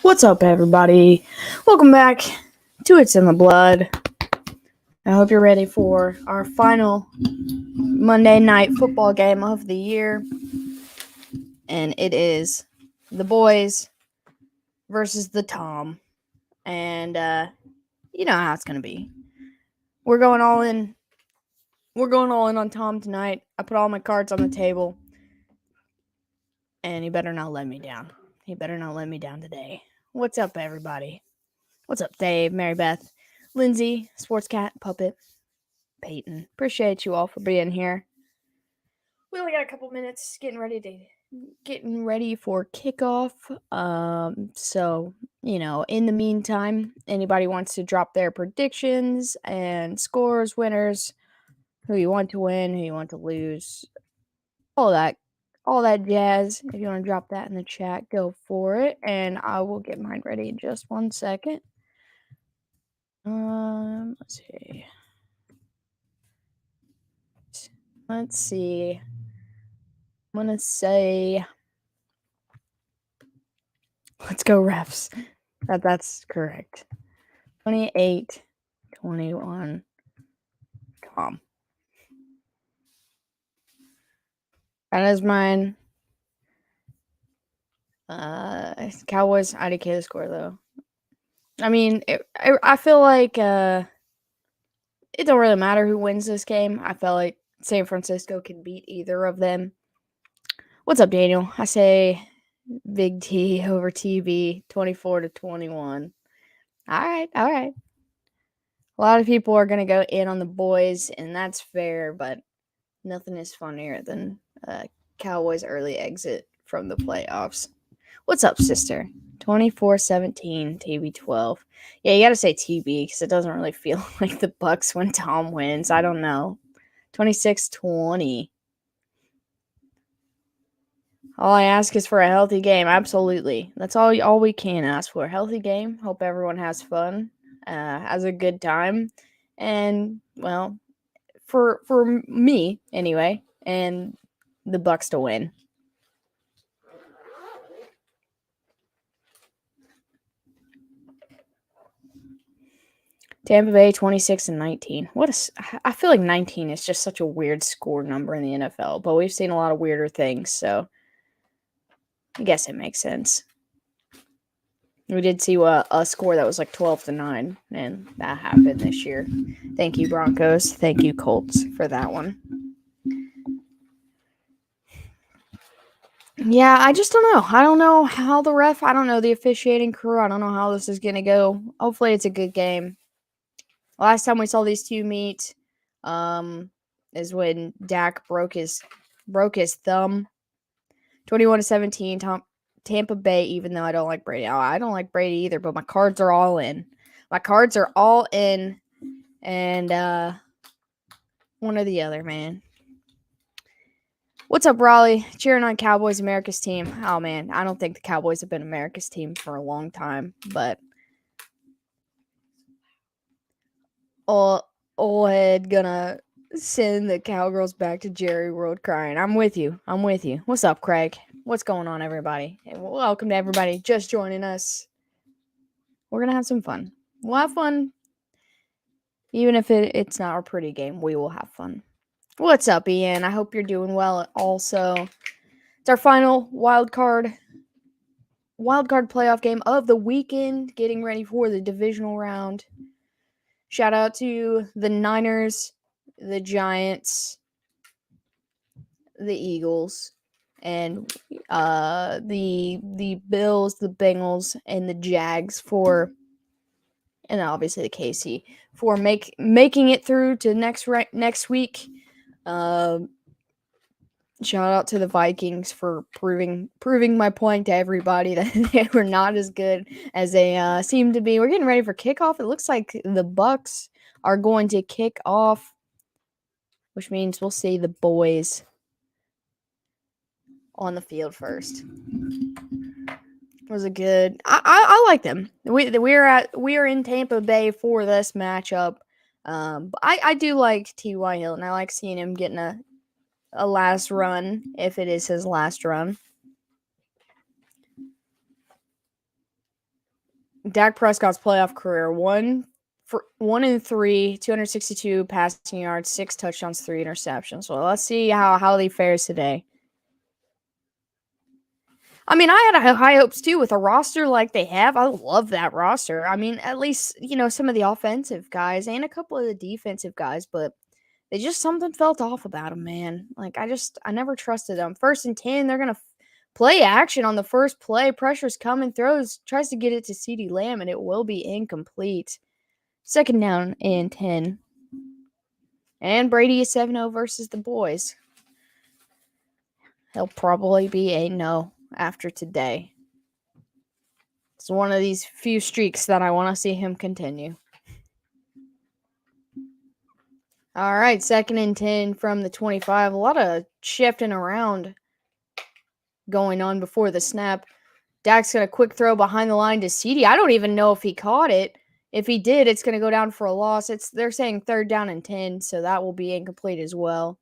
What's up, everybody? Welcome back to It's in the Blood. I hope you're ready for our final Monday night football game of the year. And it is the boys versus the Tom. And you know how it's going to be. We're going all in. We're going all in on Tom tonight. I put all my cards on the table. And he better not let me down. He better not let me down today. What's up, everybody? What's up, Dave, Mary Beth, Lindsay, Sports Cat, Puppet, Peyton? Appreciate you all for being here. We only got a couple minutes getting ready for kickoff. So, in the meantime, anybody wants to drop their predictions and scores, winners, who you want to win, who you want to lose, all that jazz. If you want to drop that in the chat, go for it, and I will get mine ready in just 1 second. Let's see. I'm gonna say, let's go refs. That's correct. 28-21. Tom. That is mine. Cowboys. I decay the score though. I mean, I feel like it don't really matter who wins this game. I feel like San Francisco can beat either of them. What's up, Daniel? I say Big T over TB, 24-21. All right. A lot of people are gonna go in on the boys, and that's fair, but nothing is funnier than Cowboys' early exit from the playoffs. What's up, sister? 24-17, TB12. Yeah, you gotta say TB because it doesn't really feel like the Bucs when Tom wins. I don't know. 26-20. All I ask is for a healthy game. Absolutely. That's all we can ask for. A healthy game. Hope everyone has fun, has a good time. And, well, for me, anyway, and the Bucs to win. Tampa Bay 26-19. I feel like 19 is just such a weird score number in the NFL, but we've seen a lot of weirder things, so I guess it makes sense. We did see a score that was like 12-9, and that happened this year. Thank you, Broncos. Thank you, Colts, for that one. Yeah, I just don't know. I don't know how I don't know the officiating crew. I don't know how this is going to go. Hopefully it's a good game. Last time we saw these two meet is when Dak broke his thumb. 21-17, Tampa Bay, even though I don't like Brady. Oh, I don't like Brady either, but my cards are all in. And one or the other, man. What's up, Raleigh? Cheering on Cowboys, America's team. Oh, man, I don't think the Cowboys have been America's team for a long time, but old head gonna send the Cowgirls back to Jerry World crying. I'm with you. What's up, Craig? What's going on, everybody? And welcome to everybody just joining us. We're going to have some fun. We'll have fun. Even if it's not a pretty game, we will have fun. What's up, Ian? I hope you're doing well also. It's our final wildcard playoff game of the weekend, getting ready for the divisional round. Shout out to the Niners, the Giants, the Eagles, and the Bills, the Bengals, and the Jags and obviously the KC for making it through to next week. Shout out to the Vikings for proving my point to everybody that they were not as good as they seem to be. We're getting ready for kickoff. It looks like the Bucs are going to kick off, which means we'll see the boys on the field first. It was a good. I like them. We are in Tampa Bay for this matchup. I do like T.Y. Hilton. I like seeing him getting a last run, if it is his last run. Dak Prescott's playoff career: 1-3, 262 passing yards, 6 touchdowns, 3 interceptions. So let's see how he fares today. I mean, I had high hopes too with a roster like they have. I love that roster. I mean, at least, some of the offensive guys and a couple of the defensive guys, but they just something felt off about them, man. Like, I never trusted them. 1st and 10, they're going to play action on the first play. Pressure's coming, tries to get it to CeeDee Lamb, and it will be incomplete. 2nd down and 10. And Brady is 7-0 versus the boys. He'll probably be 8-0 after today. It's one of these few streaks that I want to see him continue. All right, 2nd and 10 from the 25. A lot of shifting around going on before the snap. Dak's going to quick throw behind the line to CeeDee. I don't even know if he caught it. If he did, it's going to go down for a loss. They're saying 3rd down and 10, so that will be incomplete as well.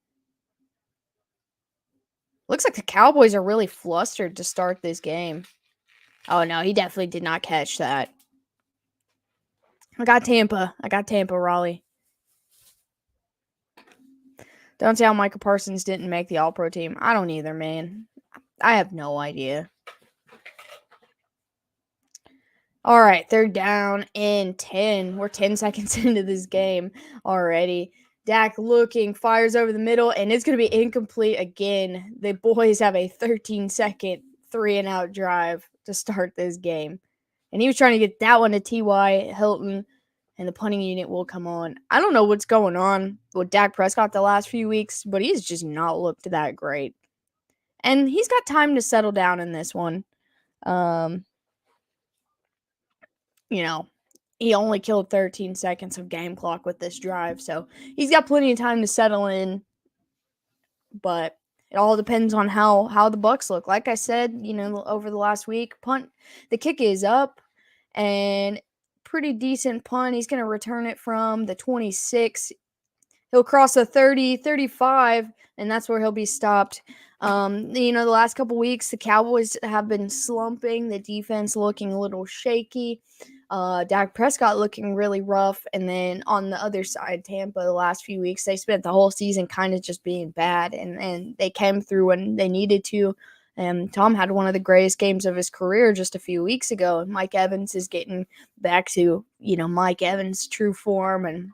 Looks like the Cowboys are really flustered to start this game. Oh, no, he definitely did not catch that. I got Tampa, Raleigh. Don't see how Micah Parsons didn't make the All-Pro team. I don't either, man. I have no idea. All right, 3rd down and 10. We're 10 seconds into this game already. Dak looking, fires over the middle, and it's going to be incomplete again. The boys have a 13-second 3-and-out drive to start this game. And he was trying to get that one to T.Y. Hilton, and the punting unit will come on. I don't know what's going on with Dak Prescott the last few weeks, but he's just not looked that great. And he's got time to settle down in this one. He only killed 13 seconds of game clock with this drive, so he's got plenty of time to settle in. But it all depends on how the Bucs look. Like I said, over the last week, the kick is up, and pretty decent punt. He's going to return it from the 26. He'll cross the 30, 35, and that's where he'll be stopped. The last couple weeks, the Cowboys have been slumping. The defense looking a little shaky. Dak Prescott looking really rough. And then on the other side, Tampa, the last few weeks, they spent the whole season kind of just being bad. And they came through when they needed to. And Tom had one of the greatest games of his career just a few weeks ago. And Mike Evans is getting back to, Mike Evans' true form. And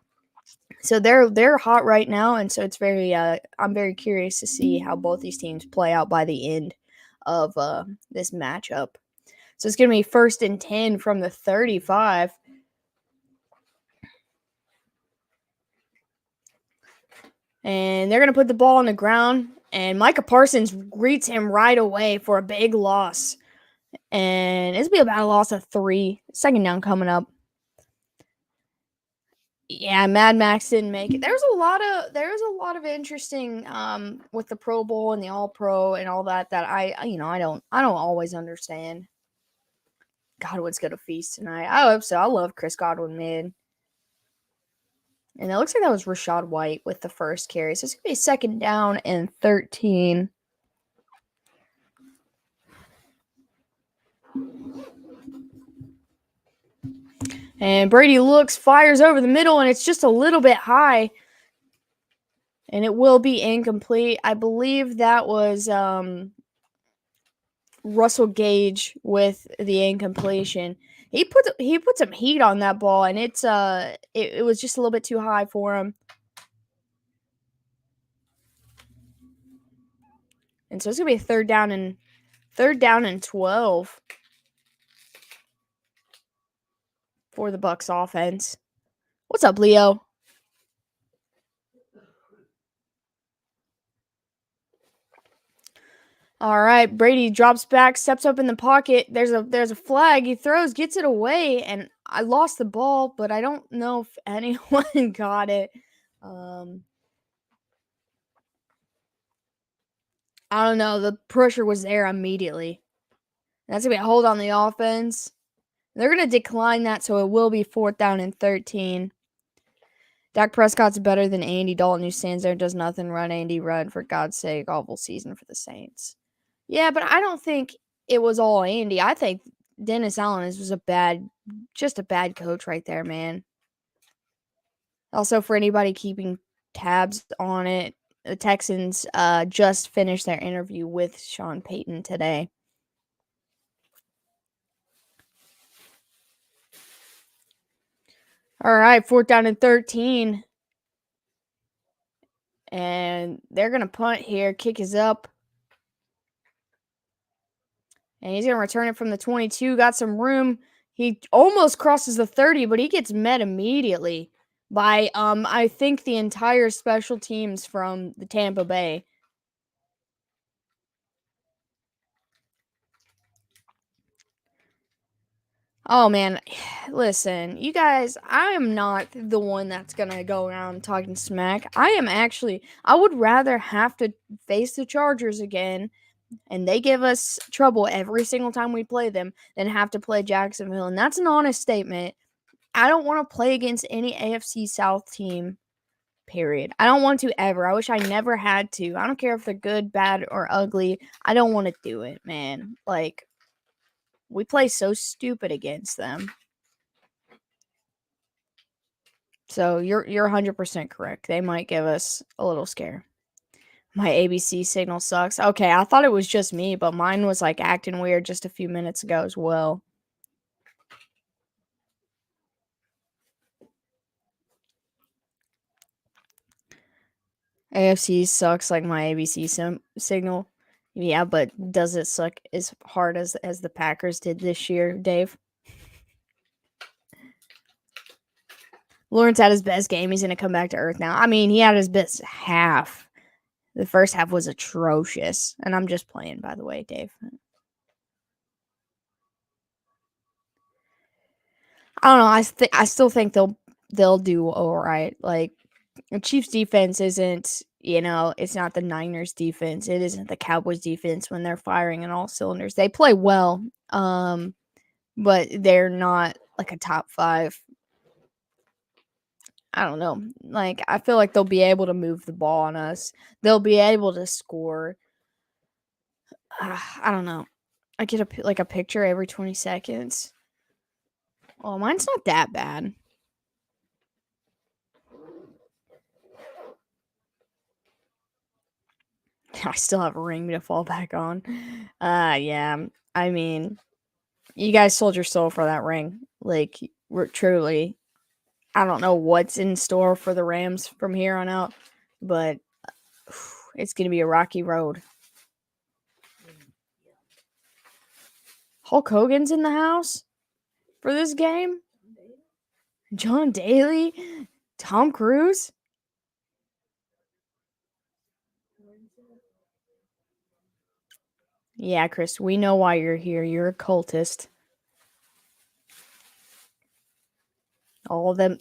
so they're hot right now. And so it's I'm very curious to see how both these teams play out by the end of this matchup. So it's going to be 1st and 10 from the 35. And they're going to put the ball on the ground. And Micah Parsons greets him right away for a big loss. And it's going to be about a loss of 3. 2nd down coming up. Yeah, Mad Max didn't make it. There's a lot of interesting with the Pro Bowl and the All Pro and all that I don't always understand. Godwin's gonna feast tonight. I hope so. I love Chris Godwin, man. And it looks like that was Rachaad White with the first carry. So it's gonna be 2nd down and 13. And Brady fires over the middle, and it's just a little bit high. And it will be incomplete. I believe that was Russell Gage with the incompletion. He put some heat on that ball, and it was just a little bit too high for him. And so it's gonna be a 3rd down and 12 for the Bucs offense. What's up, Leo? All right, Brady drops back, steps up in the pocket. There's a flag. He throws, gets it away, and I lost the ball, but I don't know if anyone got it. I don't know. The pressure was there immediately. That's going to be a hold on the offense. They're going to decline that, so it will be 4th down and 13. Dak Prescott's better than Andy Dalton, who stands there and does nothing. Run, Andy, run. For God's sake, awful season for the Saints. Yeah, but I don't think it was all Andy. I think Dennis Allen was a bad just a bad coach right there, man. Also, for anybody keeping tabs on it, the Texans just finished their interview with Sean Payton today. All right, 4th down and 13. And they're going to punt here. Kick is up. And he's going to return it from the 22. Got some room. He almost crosses the 30, but he gets met immediately by, I think, the entire special teams from the Tampa Bay. Oh, man. Listen, you guys, I am not the one that's going to go around talking smack. I would rather have to face the Chargers again, and they give us trouble every single time we play them, than have to play Jacksonville. And that's an honest statement. I don't want to play against any AFC South team, period. I don't want to ever. I wish I never had to. I don't care if they're good, bad, or ugly. I don't want to do it, man. Like, we play so stupid against them. So you're 100% correct. They might give us a little scare. My ABC signal sucks. Okay, I thought it was just me, but mine was like acting weird just a few minutes ago as well. AFC sucks like my ABC signal. Yeah, but does it suck as hard as the Packers did this year, Dave? Lawrence had his best game. He's going to come back to earth now. I mean, he had his best half. The first half was atrocious. And I'm just playing, by the way, Dave. I don't know. I still think they'll do all right. Like, the Chiefs defense isn't, it's not the Niners defense. It isn't the Cowboys defense when they're firing in all cylinders. They play well, but they're not like a top 5. I don't know. Like, I feel like they'll be able to move the ball on us. They'll be able to score. I don't know. I get a picture every 20 seconds. Oh, mine's not that bad. I still have a ring to fall back on. Yeah. I mean, you guys sold your soul for that ring. Like, we're truly, I don't know what's in store for the Rams from here on out, but it's going to be a rocky road. Hulk Hogan's in the house for this game? John Daly? Tom Cruise? Yeah, Chris, we know why you're here. You're a cultist. All the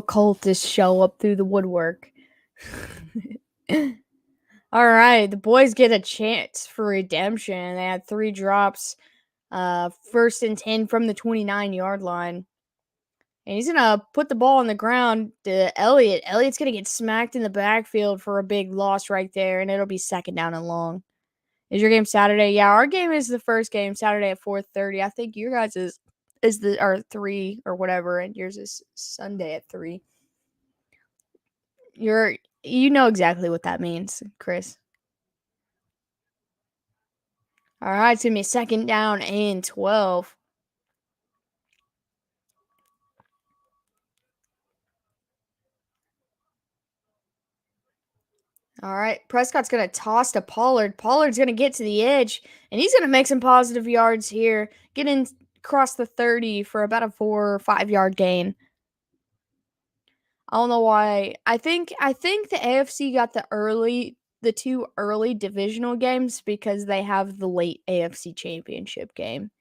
cultists show up through the woodwork. All right, the boys get a chance for redemption. They had 3 drops. 1st and 10 from the 29-yard line. And he's going to put the ball on the ground to Elliott. Elliott's going to get smacked in the backfield for a big loss right there, and it'll be 2nd down and long. Is your game Saturday? Yeah, our game is the first game Saturday at 4:30. I think your guys is 3 or whatever, and yours is Sunday at 3. You know exactly what that means, Chris. All right, it's going to be 2nd down and 12. All right, Prescott's going to toss to Pollard. Pollard's going to get to the edge, and he's going to make some positive yards here, getting across the 30 for about a 4 or 5 yard gain. I don't know why. I think the AFC got the 2 early divisional games because they have the late AFC championship game.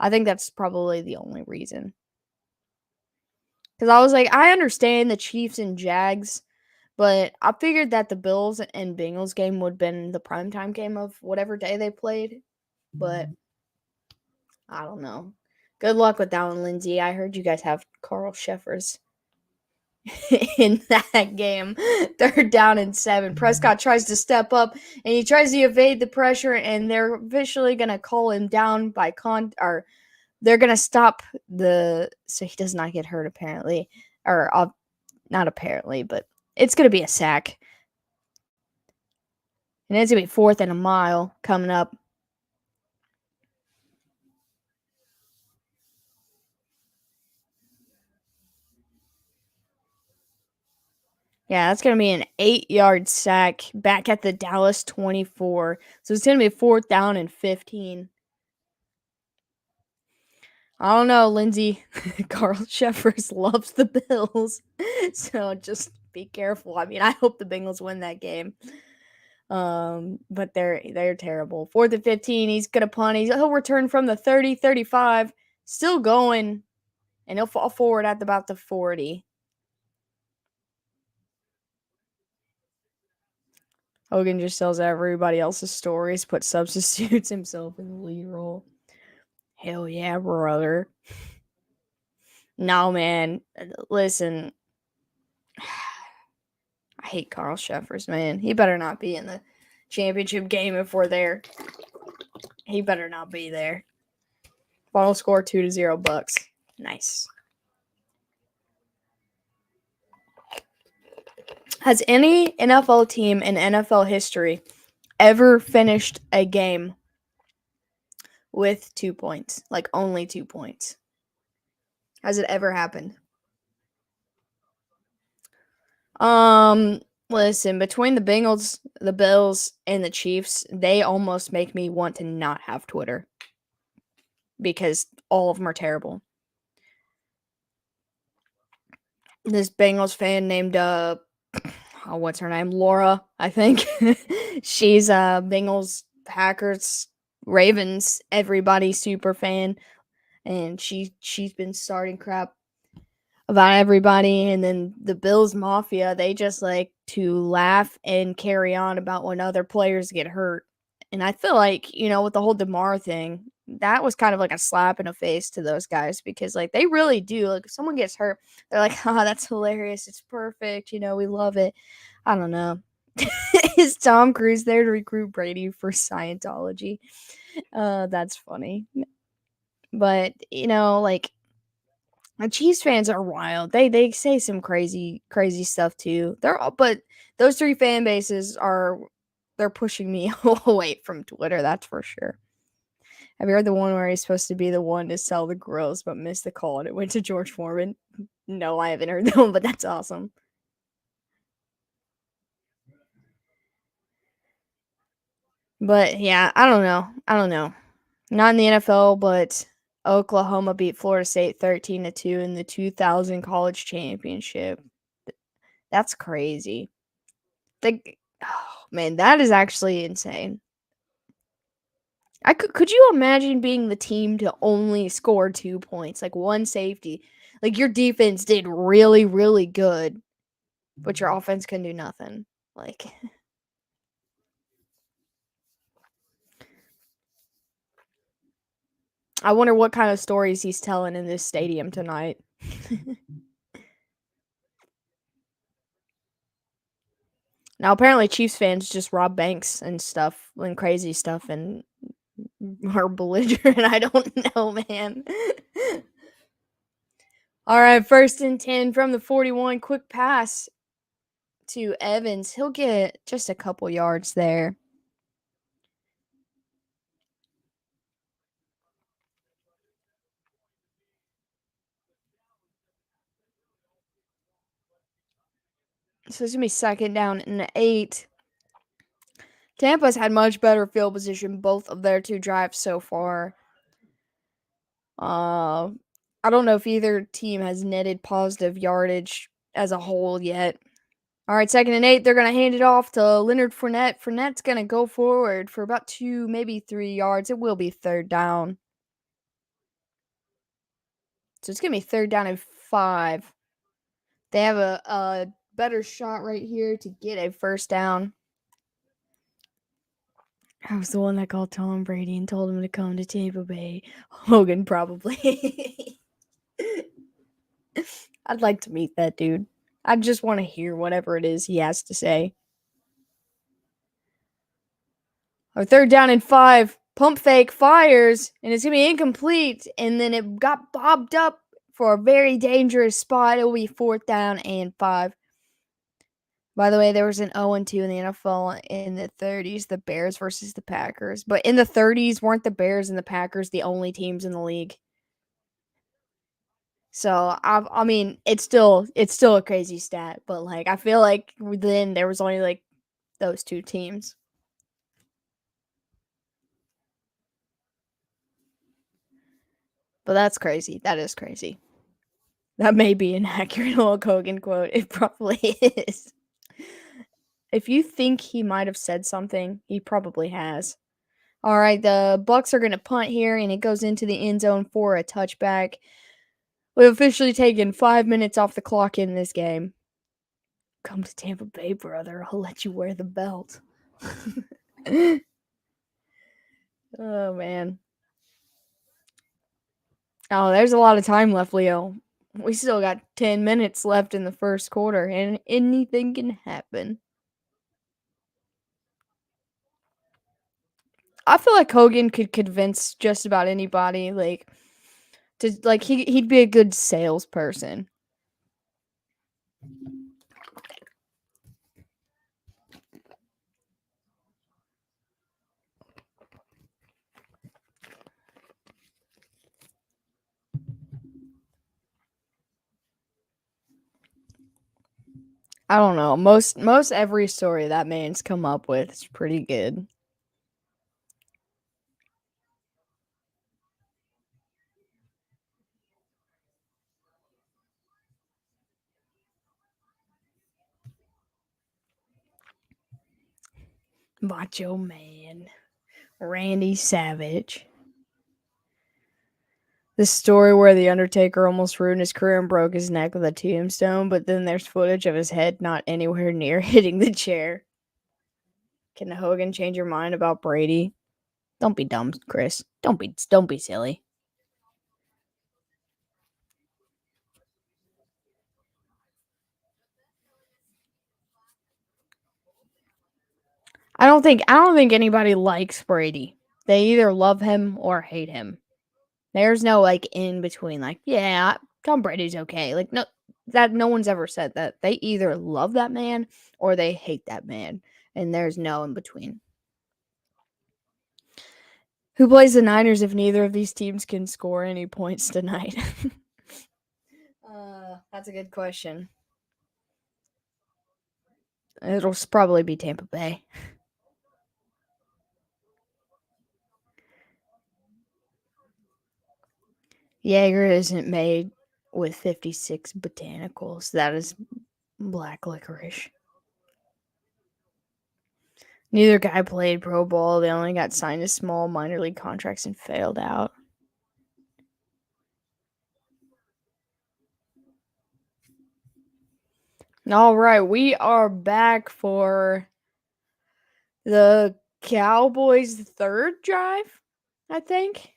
I think that's probably the only reason. Because I was like, I understand the Chiefs and Jags, but I figured that the Bills and Bengals game would have been the primetime game of whatever day they played. But I don't know. Good luck with that one, Lindsay. I heard you guys have Carl Sheffers in that game. 3rd down and 7. Prescott tries to step up, and he tries to evade the pressure, and they're officially going to call him down by the they're going to stop so he does not get hurt apparently. Or not apparently, but it's going to be a sack. And it's going to be 4th and a mile coming up. Yeah, that's going to be an 8-yard sack back at the Dallas 24. So it's going to be 4th down and 15. I don't know, Lindsay. Carl Sheffers loves the Bills. So just be careful. I mean, I hope the Bengals win that game. But they're terrible. 4th and 15. He's going to punt. He'll return from the 30, 35. Still going. And he'll fall forward at about the 40. Hogan just tells everybody else's stories, substitutes himself in the lead role. Hell yeah, brother. No, man. Listen. I hate Carl Sheffers, man. He better not be in the championship game if we're there. He better not be there. Final score 2-0 Bucks. Nice. Has any NFL team in NFL history ever finished a game with 2 points? Like only 2 points? Has it ever happened? Listen, between the Bengals, the Bills, and the Chiefs, they almost make me want to not have Twitter. Because all of them are terrible. This Bengals fan named what's her name? Laura, I think. She's a Bengals, Packers, Ravens, everybody super fan, and she's been starting crap about everybody. And then the Bills Mafia, they just like to laugh and carry on about when other players get hurt. And I feel like, with the whole DeMar thing, that was kind of like a slap in the face to those guys because, like, they really do. Like, if someone gets hurt, they're like, that's hilarious. It's perfect. We love it. I don't know. Is Tom Cruise there to recruit Brady for Scientology? That's funny. But, like, the Chiefs fans are wild. They say some crazy stuff too. But those 3 fan bases they're pushing me away from Twitter, that's for sure. Have you heard the one where he's supposed to be the one to sell the grills but missed the call and it went to George Foreman? No, I haven't heard that one, but that's awesome. But yeah, I don't know. Not in the NFL, but Oklahoma beat Florida State 13-2 in the 2000 college championship. That's crazy. Man, that is actually insane. Could you imagine being the team to only score 2 points, like 1 safety? Like, your defense did really, really good, but your offense can do nothing. Like, I wonder what kind of stories he's telling in this stadium tonight. Now, apparently, Chiefs fans just rob banks and stuff and crazy stuff and are belligerent. I don't know, man. All right, 1st and 10 from the 41. Quick pass to Evans. He'll get just a couple yards there. So it's going to be 2nd down and 8. Tampa's had much better field position both of their 2 drives so far. I don't know if either team has netted positive yardage as a whole yet. All right, 2nd and 8. They're going to hand it off to Leonard Fournette. Fournette's going to go forward for about 2, maybe 3 yards. It will be 3rd down. So it's going to be 3rd down and 5. They have a better shot right here to get a 1st down. I was the one that called Tom Brady and told him to come to Tampa Bay. Hogan, probably. I'd like to meet that dude. I just want to hear whatever it is he has to say. Our 3rd down and 5. Pump fake fires, and it's going to be incomplete, and then it got bobbed up for a very dangerous spot. It will be 4th down and 5. By the way, there was an 0-2 in the NFL in the 30s, the Bears versus the Packers. But in the 30s, weren't the Bears and the Packers the only teams in the league? So I mean, it's still a crazy stat, but like I feel like then there was only like those two teams. But that's crazy. That is crazy. That may be an accurate Hulk Hogan quote. It probably is. If you think he might have said something, he probably has. All right, the Bucs are going to punt here, and it goes into the end zone for a touchback. We've officially taken 5 minutes off the clock in this game. Come to Tampa Bay, brother. I'll let you wear the belt. Oh, man. Oh, there's a lot of time left, Leo. We still got 10 minutes left in the first quarter, and anything can happen. I feel like Hogan could convince just about anybody, like, to like he'd be a good salesperson. I don't know. Most every story that man's come up with is pretty good. Macho Man, Randy Savage. The story where the Undertaker almost ruined his career and broke his neck with a tombstone, but then there's footage of his head not anywhere near hitting the chair. Can Hogan change your mind about Brady? Don't be dumb, Chris. Don't be silly. I don't think anybody likes Brady. They either love him or hate him. There's no like in between. Like, yeah, Tom Brady's okay. Like, no one's ever said that. They either love that man or they hate that man, and there's no in between. Who plays the Niners if neither of these teams can score any points tonight? That's a good question. It'll probably be Tampa Bay. Jaeger isn't made with 56 botanicals. That is black licorice. Neither guy played pro ball. They only got signed to small minor league contracts and failed out. All right, we are back for the Cowboys' third drive, I think.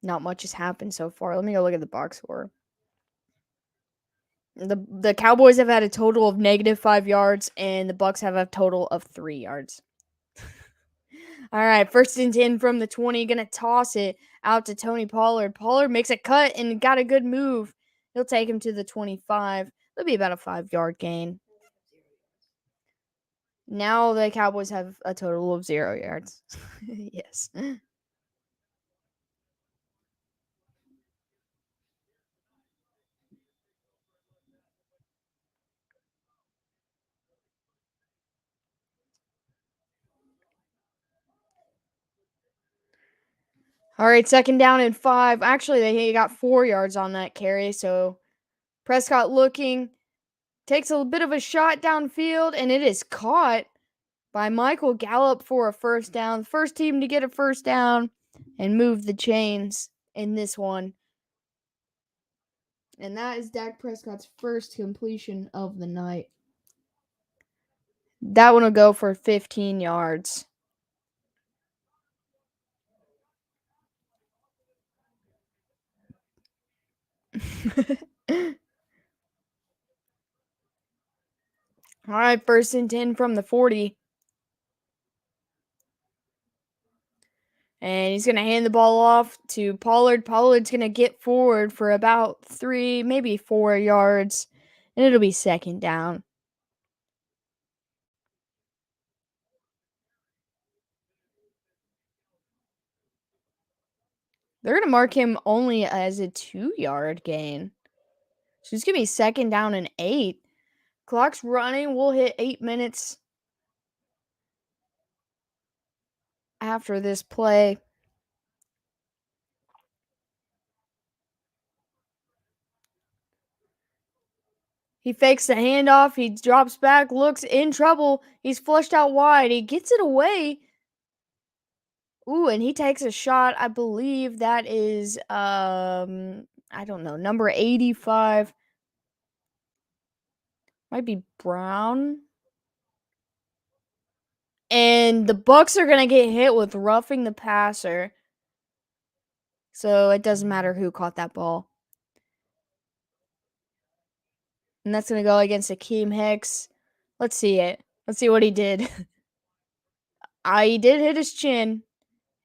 Not much has happened so far. Let me go look at the box score. The Cowboys have had a total of -5 yards, and the Bucs have a total of 3 yards. All right, 1st and 10 from the 20. Gonna toss it out to Tony Pollard. Pollard makes a cut and got a good move. He'll take him to the 25. It'll be about a 5-yard gain. Now the Cowboys have a total of 0 yards. Yes. All right, 2nd down and 5. Actually, they got 4 yards on that carry. So Prescott looking, takes a bit of a shot downfield, and it is caught by Michael Gallup for a 1st down. First team to get a 1st down and move the chains in this one. And that is Dak Prescott's first completion of the night. That one will go for 15 yards. All right, 1st and 10 from the 40. And he's going to hand the ball off to Pollard. Pollard's going to get forward for about 3, maybe 4 yards. And it'll be second down. They're going to mark him only as a 2-yard gain. So it's going to be second down and 8. Clock's running. We'll hit 8 minutes after this play. He fakes the handoff. He drops back, looks in trouble. He's flushed out wide. He gets it away. Ooh, and he takes a shot. I believe that is, I don't know, number 85. Might be Brown. And the Bucs are going to get hit with roughing the passer. So it doesn't matter who caught that ball. And that's going to go against Akeem Hicks. Let's see it. Let's see what he did. He did hit his chin.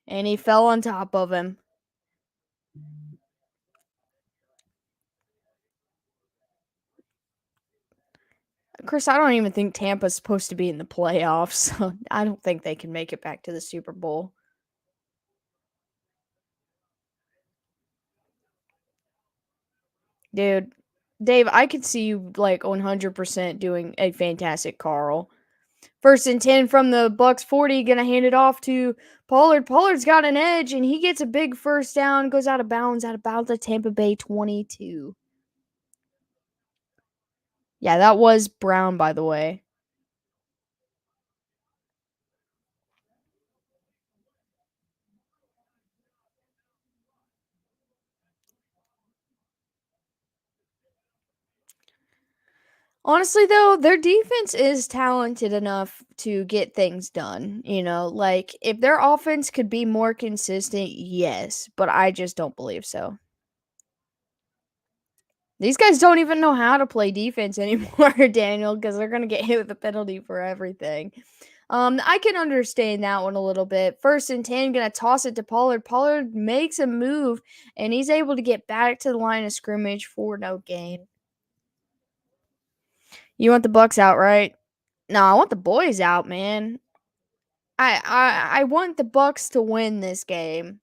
And he fell on top of him. Chris, I don't even think Tampa's supposed to be in the playoffs. So I don't think they can make it back to the Super Bowl. Dude, Dave, I could see you like 100% doing a fantastic Carl. 1st and 10 from the Bucs 40, gonna hand it off to Pollard. Pollard's got an edge, and he gets a big first down, goes out of bounds at about the Tampa Bay 22. Yeah, that was Brown, by the way. Honestly, though, their defense is talented enough to get things done. Like if their offense could be more consistent, yes, but I just don't believe so. These guys don't even know how to play defense anymore, Daniel, because they're going to get hit with a penalty for everything. I can understand that one a little bit. 1st and 10, going to toss it to Pollard. Pollard makes a move, and he's able to get back to the line of scrimmage for no gain. You want the Bucs out, right? No, I want the boys out, man. I want the Bucs to win this game.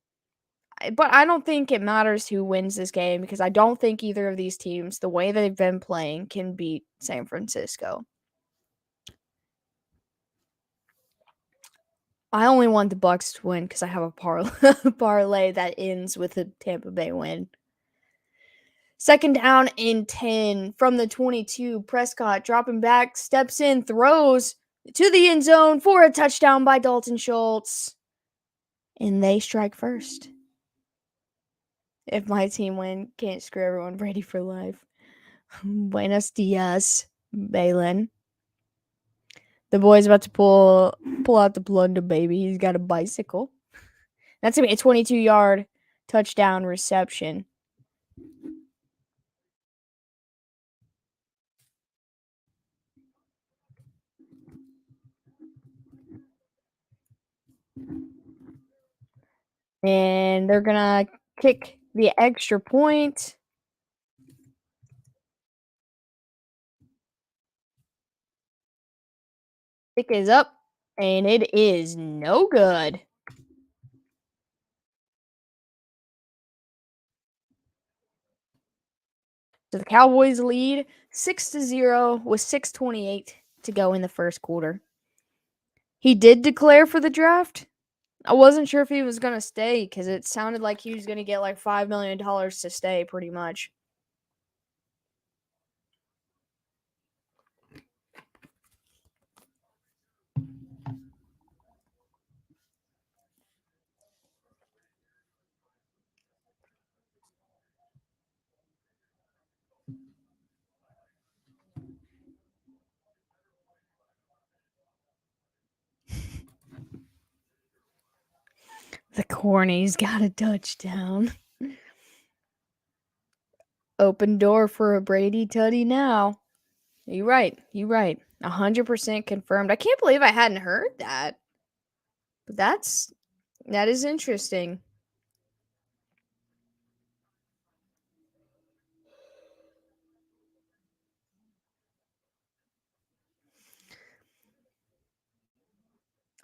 But I don't think it matters who wins this game because I don't think either of these teams, the way they've been playing, can beat San Francisco. I only want the Bucs to win because I have a parlay that ends with a Tampa Bay win. 2nd down and 10 from the 22. Prescott dropping back, steps in, throws to the end zone for a touchdown by Dalton Schultz. And they strike first. If my team win, can't screw everyone. Brady for life. Buenos dias, Balin. The boy's about to pull out the blunder, baby. He's got a bicycle. That's going to be a 22-yard touchdown reception. And they're going to kick the extra point. Kick is up, and it is no good. So the Cowboys lead 6-0 with 6:28 to go in the first quarter. He did declare for the draft. I wasn't sure if he was going to stay because it sounded like he was going to get like $5 million to stay pretty much. The corny's got a touchdown. Open door for a Brady tutty now. You're right. 100% confirmed. I can't believe I hadn't heard that. But that's That is interesting.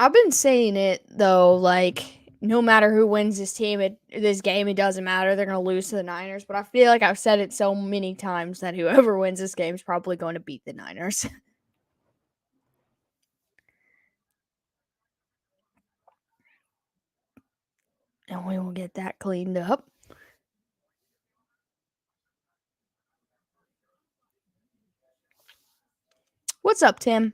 I've been saying it though, like no matter who wins this game, it doesn't matter. They're gonna lose to the Niners. But I feel like I've said it so many times that whoever wins this game is probably going to beat the Niners. And we will get that cleaned up. What's up, Tim?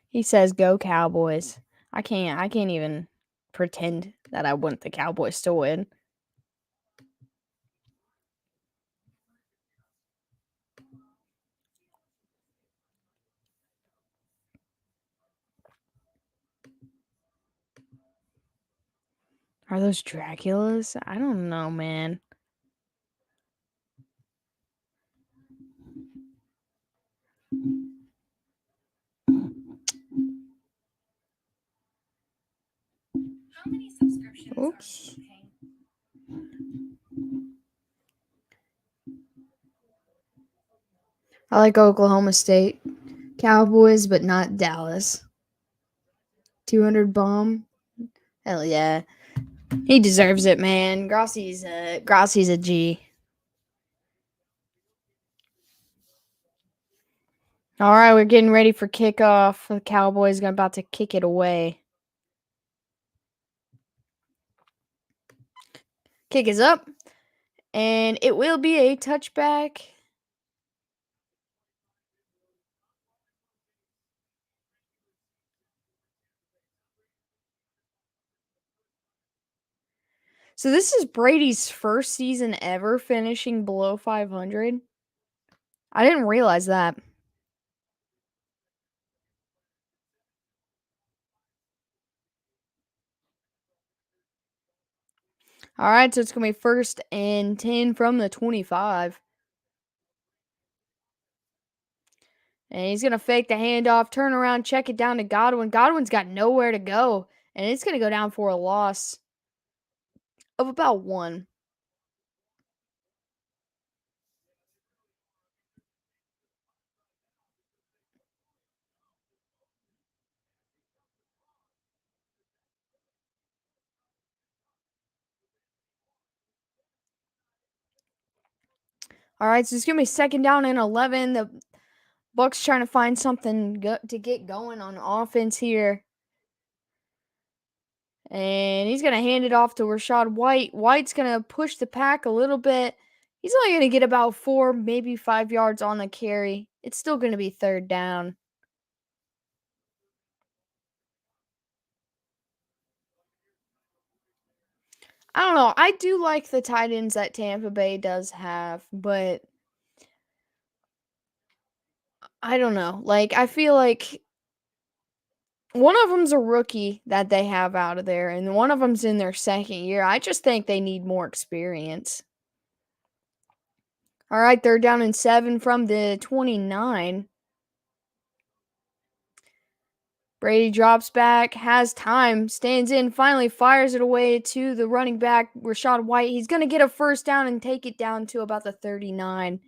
He says, "Go Cowboys." I can't even pretend that I want the Cowboys to win. Are those Draculas? I don't know, man. How many subscriptions Oops. are you paying? I like Oklahoma State Cowboys, but not Dallas. 200 bomb. Hell yeah. He deserves it, man. Grossi's a G. All right, we're getting ready for kickoff. The Cowboys are about to kick it away. Kick is up, and it will be a touchback. So this is Brady's first season ever finishing below 500. I didn't realize that. All right, so it's going to be 1st and 10 from the 25. And he's going to fake the handoff, turn around, check it down to Godwin. Godwin's got nowhere to go, and it's going to go down for a loss of about 1. All right, so it's going to be 2nd down and 11. The Bucks trying to find something to get going on offense here. And he's going to hand it off to Rachaad White. White's going to push the pack a little bit. He's only going to get about 4, maybe 5 yards on the carry. It's still going to be 3rd down. I don't know. I do like the tight ends that Tampa Bay does have, but I don't know. Like, I feel like one of them's a rookie that they have out of there, and one of them's in their 2nd year. I just think they need more experience. All right, 3rd down and 7 from the 29. Brady drops back, has time, stands in, finally fires it away to the running back, Rachaad White. He's going to get a 1st down and take it down to about the 39.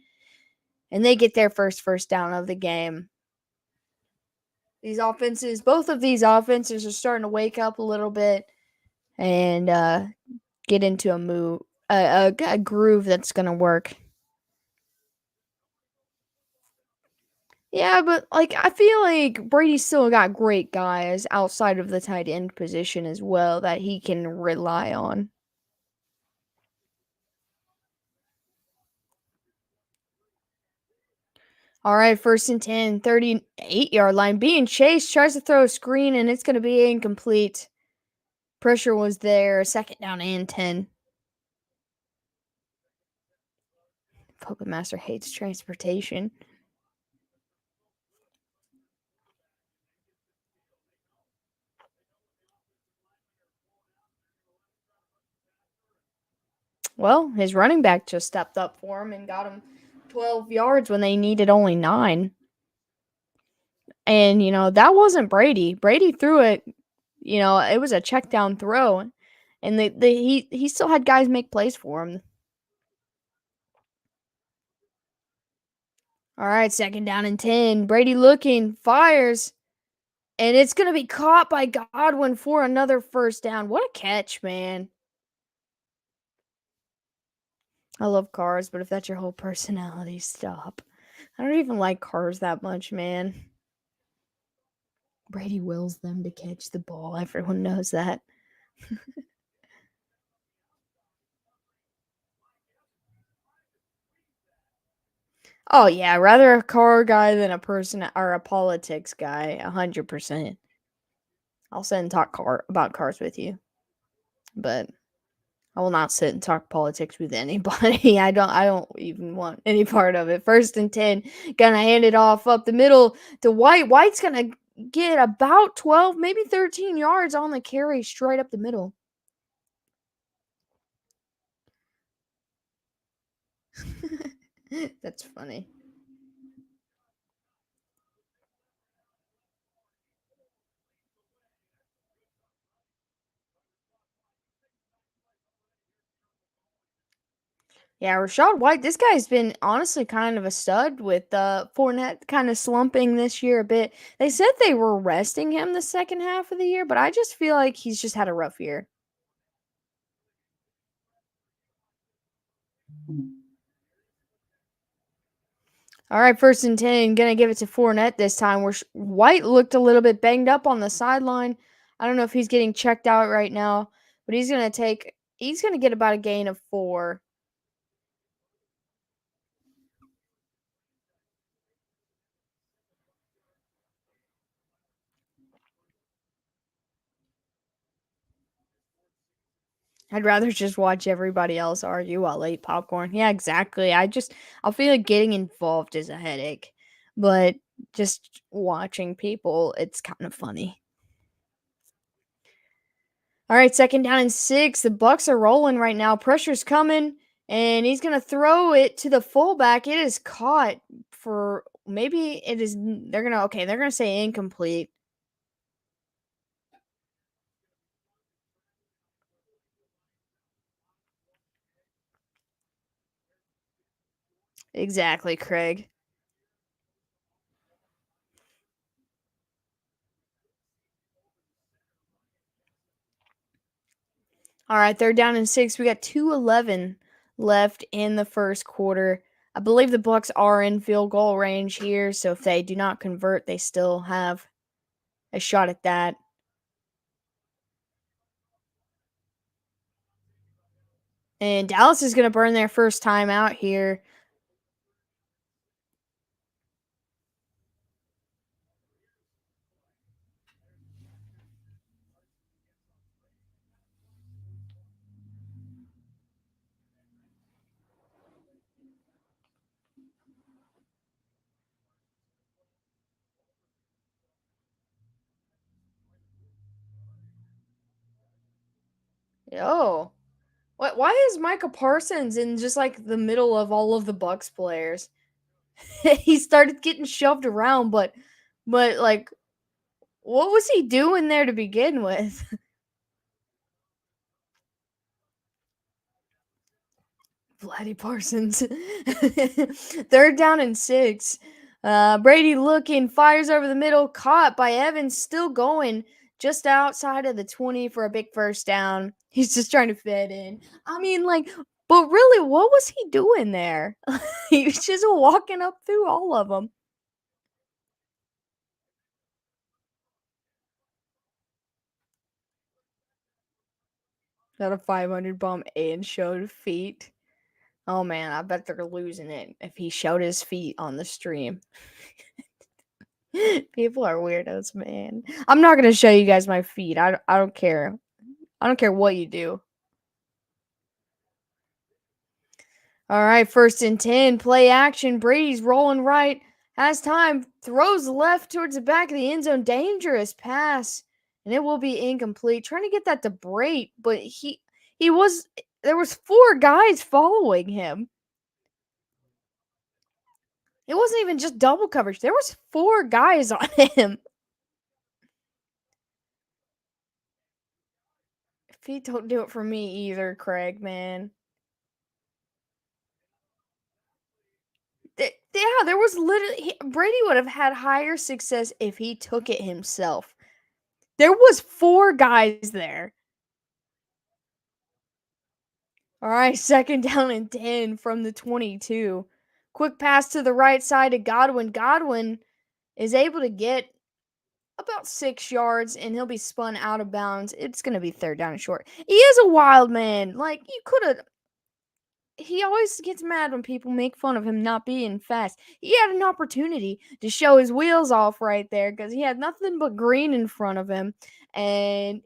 And they get their first down of the game. Both of these offenses are starting to wake up a little bit and get into a groove that's going to work. Yeah, but like I feel like Brady's still got great guys outside of the tight end position as well that he can rely on. All right, 1st and 10, 38-yard line. Being chased, tries to throw a screen, and it's going to be incomplete. Pressure was there. 2nd down and 10. Puppet Master hates transportation. Well, his running back just stepped up for him and got him 12 yards when they needed only 9. And, that wasn't Brady. Brady threw it, it was a check down throw. And he still had guys make plays for him. All right, 2nd down and 10. Brady looking, fires, and it's going to be caught by Godwin for another 1st down. What a catch, man. I love cars, but if that's your whole personality, stop. I don't even like cars that much, man. Brady wills them to catch the ball. Everyone knows that. Oh, yeah, rather a car guy than a person or a politics guy, 100%. I'll sit and talk about cars with you, but I will not sit and talk politics with anybody. I don't even want any part of it. 1st and 10, gonna hand it off up the middle to White. White's gonna get about 12, maybe 13 yards on the carry straight up the middle. That's funny. Yeah, Rashad White, this guy's been honestly kind of a stud with Fournette kind of slumping this year a bit. They said they were resting him the second half of the year, but I just feel like he's just had a rough year. All right, 1st and 10, gonna give it to Fournette this time. Where White looked a little bit banged up on the sideline. I don't know if he's getting checked out right now, but he's gonna get about a gain of 4. I'd rather just watch everybody else argue while I eat popcorn. Yeah, exactly. I feel like getting involved is a headache, but just watching people, it's kind of funny. All right, 2nd down and 6. The Bucks are rolling right now. Pressure's coming, and he's gonna throw it to the fullback. It is caught for maybe it is. They're gonna say incomplete. Exactly, Craig. All right, 3rd down and 6. We got 2:11 left in the 1st quarter. I believe the Bucks are in field goal range here, so if they do not convert, they still have a shot at that. And Dallas is going to burn their first time out here. Oh. What? Why is Micah Parsons in just like the middle of all of the Bucks players? He started getting shoved around, but like what was he doing there to begin with? Vladdy Parsons. 3rd down and 6. Brady looking, fires over the middle, caught by Evans, still going just outside of the 20 for a big 1st down. He's just trying to fit in. I mean, like, but really, what was he doing there? He was just walking up through all of them. Got a 500 bomb and showed feet. Oh man, I bet they're losing it if he showed his feet on the stream. People are weirdos, man. I'm not gonna show you guys my feet. I don't care. I don't care what you do. All right, 1st and 10. Play action. Brady's rolling right. Has time. Throws left towards the back of the end zone. Dangerous pass, and it will be incomplete. Trying to get that to Brate, but he was there was 4 guys following him. It wasn't even just double coverage. There was 4 guys on him. Feet don't do it for me either, Craig, man. Yeah, there was literally Brady would have had higher success if he took it himself. There was 4 guys there. All right, second down and 10 from the 22. Quick pass to the right side to Godwin. Godwin is able to get about 6 yards and he'll be spun out of bounds. It's going to be third down and short. He is a wild man. Like, you could have. He always gets mad when people make fun of him not being fast. He had an opportunity to show his wheels off right there because he had nothing but green in front of him. And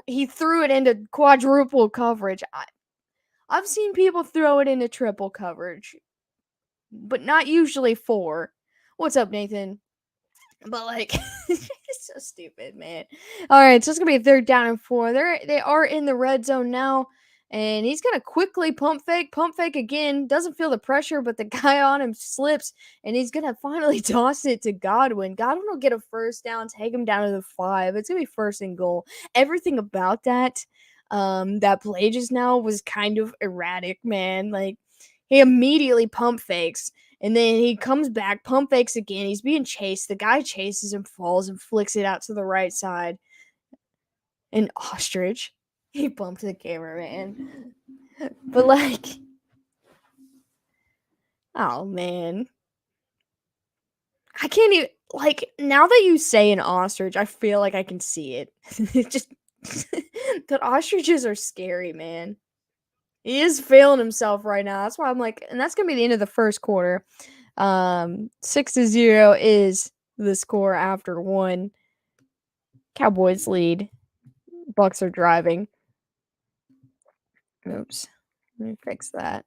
he threw it into quadruple coverage. I've seen people throw it into triple coverage, but not usually 4. What's up, Nathan? But like, it's so stupid, man. All right, so it's gonna be a third down and 4. They are in the red zone now, and he's gonna quickly pump fake again. Doesn't feel the pressure, but the guy on him slips, and he's gonna finally toss it to Godwin. Godwin will get a first down, take him down to the 5. It's gonna be first and goal. Everything about that play just now was kind of erratic, man. Like, he immediately pump fakes. And then he comes back, pump fakes again. He's being chased. The guy chases him, falls, and flicks it out to the right side. An ostrich. He bumped the cameraman. But like, oh man. I can't even, like, now that you say an ostrich, I feel like I can see it. It just, the ostriches are scary, man. He is failing himself right now. That's why I'm like, and that's going to be the end of the first quarter. 6-0 is the score after 1. Cowboys lead. Bucks are driving. Oops. Let me fix that.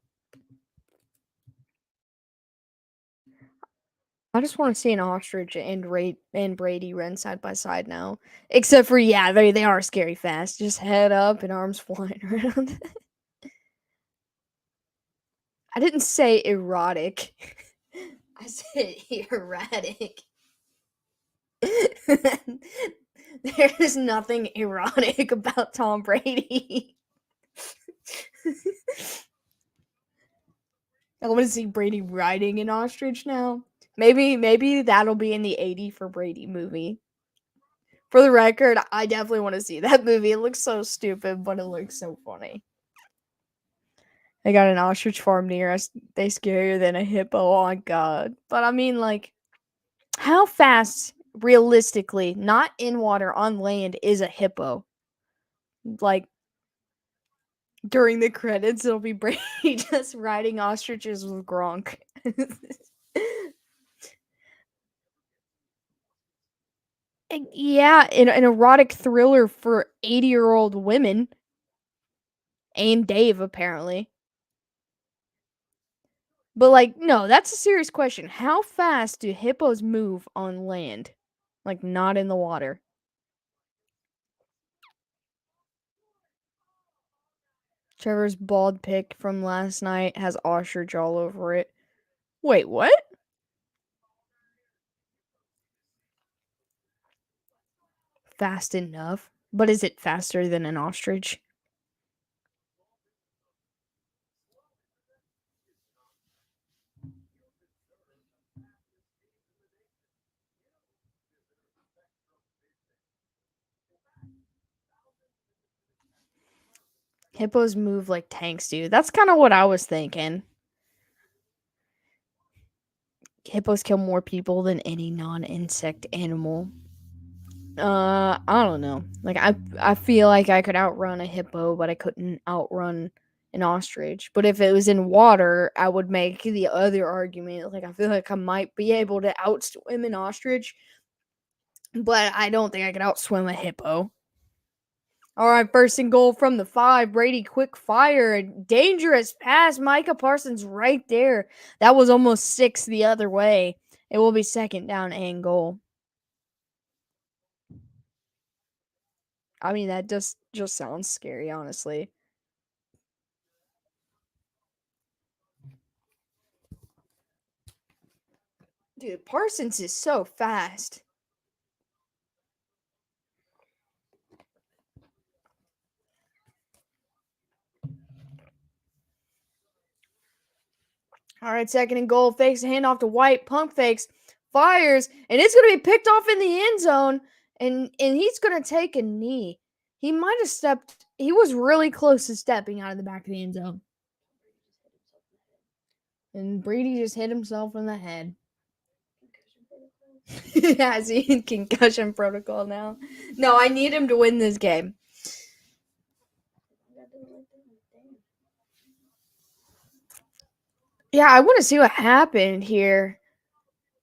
I just want to see an ostrich and Brady run side by side now. Except for, yeah, they are scary fast. Just head up and arms flying around. I didn't say erotic. I said erratic. There is nothing erotic about Tom Brady. I want to see Brady riding an ostrich now. Maybe that'll be in the 80 for Brady movie. For the record, I definitely want to see that movie. It looks so stupid, but it looks so funny. They got an ostrich farm near us. They scarier than a hippo. Oh my god. But I mean, like, how fast, realistically, not in water, on land, is a hippo? Like, during the credits, it'll be Brady just riding ostriches with Gronk. Yeah, an erotic thriller for 80-year-old women. And Dave, apparently. But, like, no, that's a serious question. How fast do hippos move on land? Like, not in the water. Trevor's bald pic from last night has ostrich all over it. Wait, what? Fast enough. But is it faster than an ostrich? Hippos move like tanks do. That's kind of what I was thinking. Hippos kill more people than any non-insect animal. I don't know. Like, I feel like I could outrun a hippo, but I couldn't outrun an ostrich. But if it was in water, I would make the other argument. Like, I feel like I might be able to outswim an ostrich, but I don't think I could outswim a hippo. All right, first and goal from the 5. Brady quick fire. Dangerous pass. Micah Parsons right there. That was almost 6 the other way. It will be second down and goal. I mean, that just sounds scary, honestly. Dude, Parsons is so fast. All right, second and goal. Fakes a handoff to White. Pump fakes. Fires. And it's going to be picked off in the end zone. And he's going to take a knee. He might have stepped. He was really close to stepping out of the back of the end zone. And Brady just hit himself in the head. Has he in concussion protocol now? No, I need him to win this game. Yeah, I want to see what happened here.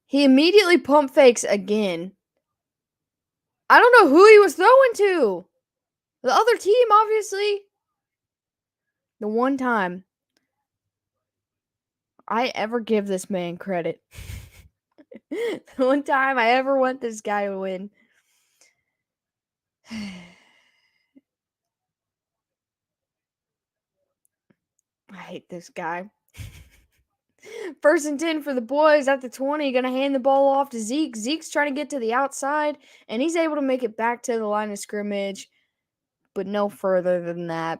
He immediately pump fakes again. I don't know who he was throwing to. The other team, obviously. The one time I ever give this man credit. The one time I ever want this guy to win. I hate this guy. First and 10 for the boys at the 20. Going to hand the ball off to Zeke. Zeke's trying to get to the outside, and he's able to make it back to the line of scrimmage, but no further than that.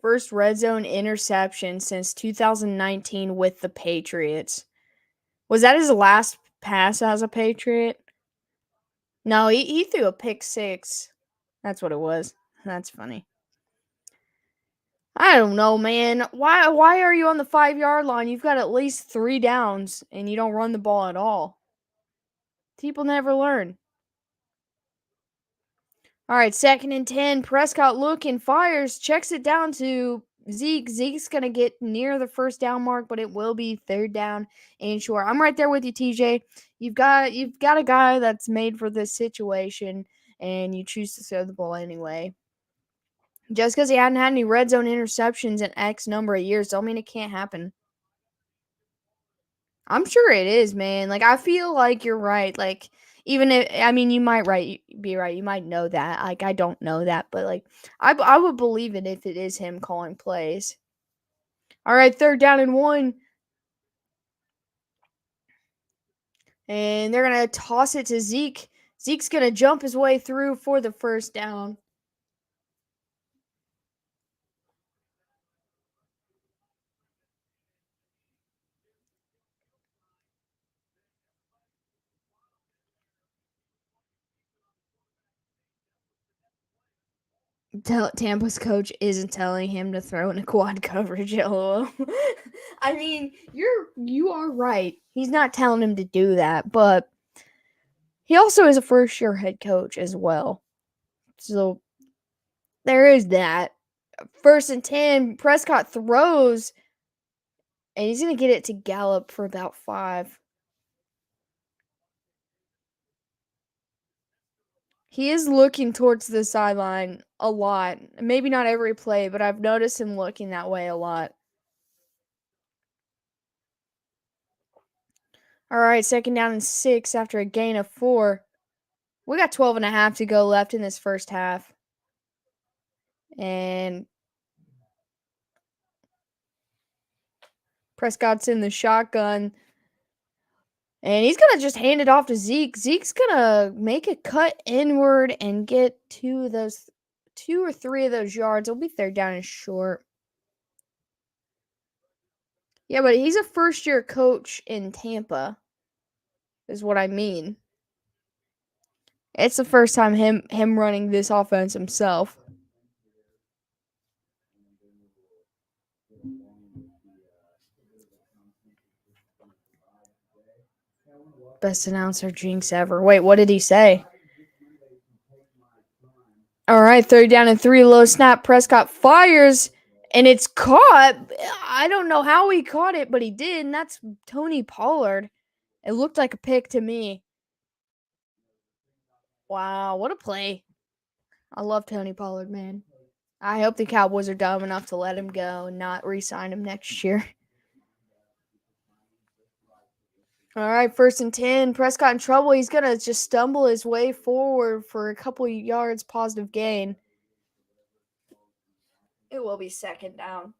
First red zone interception since 2019 with the Patriots. Was that his last pass as a Patriot? No, he threw a pick six. That's what it was. That's funny. I don't know, man. Why are you on the 5-yard line? You've got at least 3 downs and you don't run the ball at all. People never learn. All right, second and 10. Prescott looking, fires, checks it down to Zeke. Zeke's going to get near the first down mark, but it will be third down and short. I'm right there with you, TJ. You've got a guy that's made for this situation, and you choose to throw the ball anyway. Just because he hadn't had any red zone interceptions in X number of years don't mean it can't happen. I'm sure it is, man. Like, I feel like you're right. Like, even if, I mean, you might be right. You might know that. Like, I don't know that, but like, I would believe it if it is him calling plays. All right, third down and 1. And they're going to toss it to Zeke. Zeke's going to jump his way through for the first down. Tampa's coach isn't telling him to throw in a quad coverage. LOL. I mean, you are right. He's not telling him to do that, but he also is a first-year head coach as well. So there is that. First and 10, Prescott throws, and he's going to get it to Gallup for about 5. He is looking towards the sideline a lot. Maybe not every play, but I've noticed him looking that way a lot. All right, second down and 6 after a gain of 4. We got 12 and a half to go left in this first half. And Prescott's in the shotgun. And he's going to just hand it off to Zeke. Zeke's going to make a cut inward and get 2 or 3 of those yards. It'll be third down and short. Yeah, but he's a first-year coach in Tampa, is what I mean. It's the first time him running this offense himself. Best announcer jinx ever. Wait, what did he say? All right, third down and 3, low snap. Prescott fires, and it's caught. I don't know how he caught it, but he did, and that's Tony Pollard. It looked like a pick to me. Wow, what a play. I love Tony Pollard, man. I hope the Cowboys are dumb enough to let him go and not re-sign him next year. All right, first and 10. Prescott in trouble. He's going to just stumble his way forward for a couple of yards positive gain. It will be second down.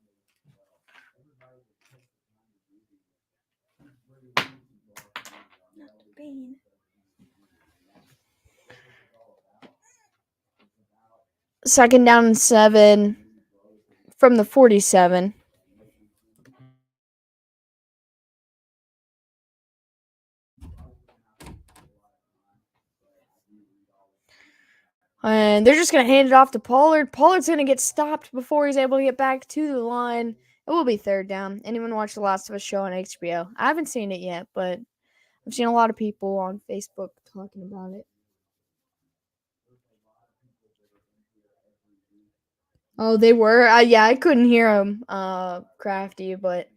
Second down and 7. from the 47. And they're just going to hand it off to Pollard. Pollard's going to get stopped before he's able to get back to the line. It will be third down. Anyone watch The Last of Us show on HBO? I haven't seen it yet, but I've seen a lot of people on Facebook talking about it. Oh, they were? Yeah, I couldn't hear them, Crafty, but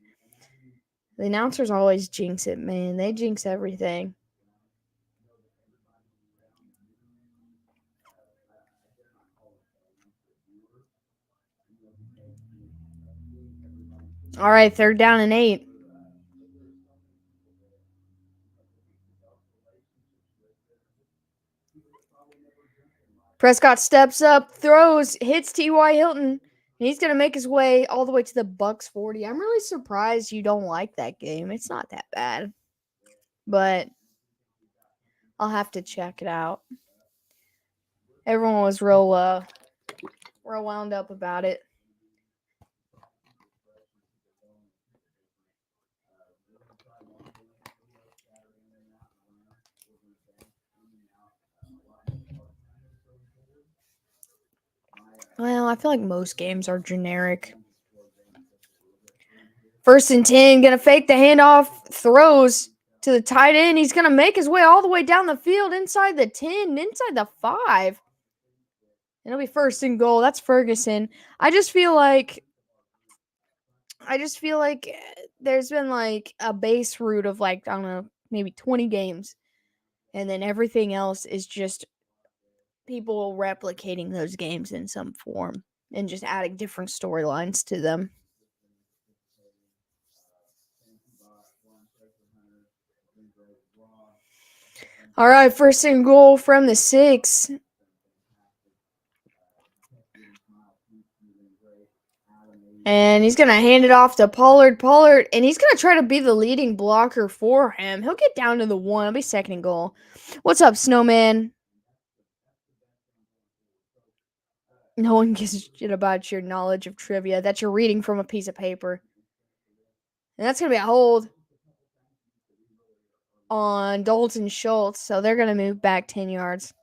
the announcers always jinx it, man. They jinx everything. All right, third down and 8. Prescott steps up, throws, hits T.Y. Hilton, and he's going to make his way all the way to the Bucs 40. I'm really surprised you don't like that game. It's not that bad, but I'll have to check it out. Everyone was real wound up about it. Well, I feel like most games are generic. First and 10, going to fake the handoff, throws to the tight end. He's going to make his way all the way down the field inside the 10, inside the 5. It'll be first and goal. That's Ferguson. I just feel like there's been like a base route of like, I don't know, maybe 20 games. And then everything else is just people replicating those games in some form and just adding different storylines to them. All right, first and goal from the 6. And he's going to hand it off to Pollard, and he's going to try to be the leading blocker for him. He'll get down to the 1. It'll be second and goal. What's up, Snowman? No one gives a shit about your knowledge of trivia that you're reading from a piece of paper. And that's going to be a hold on Dalton Schultz. So they're going to move back 10 yards.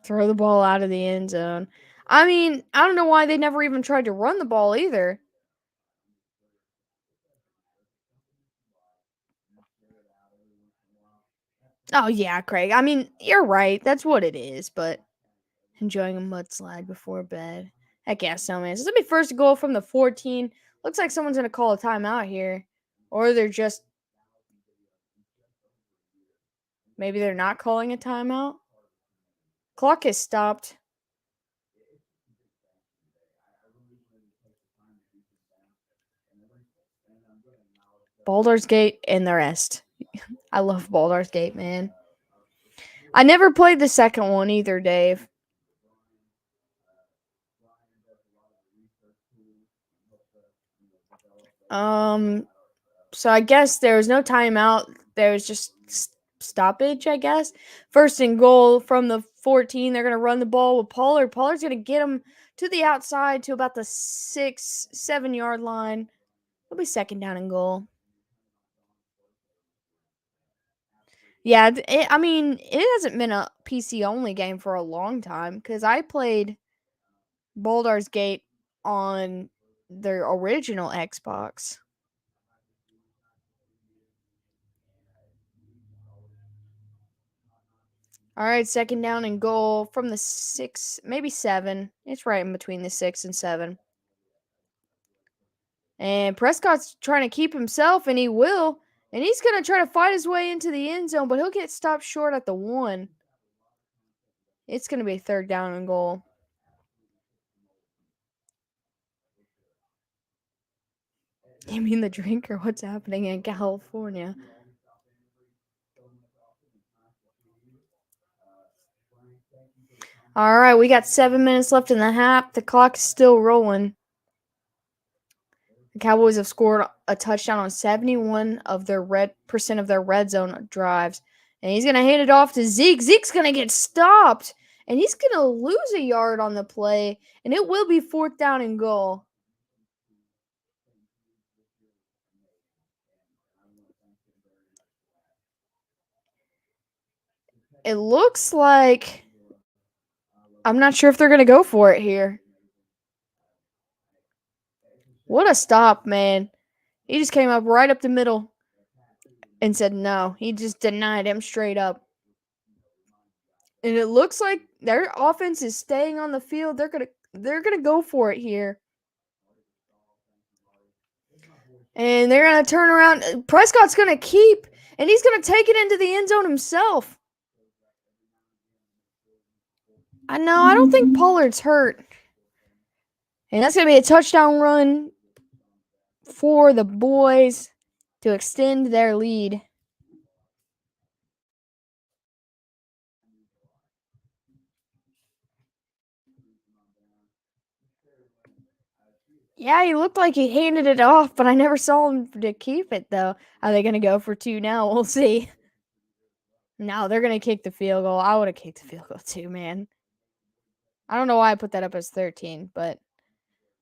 Throw the ball out of the end zone. I mean, I don't know why they never even tried to run the ball either. Oh, yeah, Craig. I mean, you're right. That's what it is, but enjoying a mudslide before bed. Heck yeah, Snowman. This will be first goal from the 14. Looks like someone's going to call a timeout here. Or they're just... Maybe they're not calling a timeout. Clock is stopped. Baldur's Gate and the rest. I love Baldur's Gate, man. I never played the second one either, Dave. So I guess there was no timeout. There was just stoppage, I guess. First and goal from the 14. They're going to run the ball with Pollard. Pollard's going to get him to the outside to about the 6-7 yard line. It'll be second down and goal. Yeah, it hasn't been a PC-only game for a long time because I played Baldur's Gate on their original Xbox. All right, second down and goal from the 6, maybe 7. It's right in between the 6 and 7. And Prescott's trying to keep himself, and he will. And he's going to try to fight his way into the end zone, but he'll get stopped short at the 1. It's going to be a third down and goal. You mean the drink or what's happening in California? All right, we got 7 minutes left in the half. The clock is still rolling. The Cowboys have scored a touchdown on 71% of their red zone drives. And he's going to hand it off to Zeke. Zeke's going to get stopped. And he's going to lose a yard on the play, and it will be 4th down and goal. It looks like I'm not sure if they're going to go for it here. What a stop, man. He just came up right up the middle and said no. He just denied him straight up. And it looks like their offense is staying on the field. They're gonna go for it here. And they're gonna turn around. Prescott's gonna keep, and he's gonna take it into the end zone himself. I know, I don't think Pollard's hurt. And that's gonna be a touchdown run for the boys to extend their lead. Yeah, he looked like he handed it off, but I never saw him to keep it, though. Are they going to go for 2 now? We'll see. No, they're going to kick the field goal. I would have kicked the field goal too, man. I don't know why I put that up as 13, but...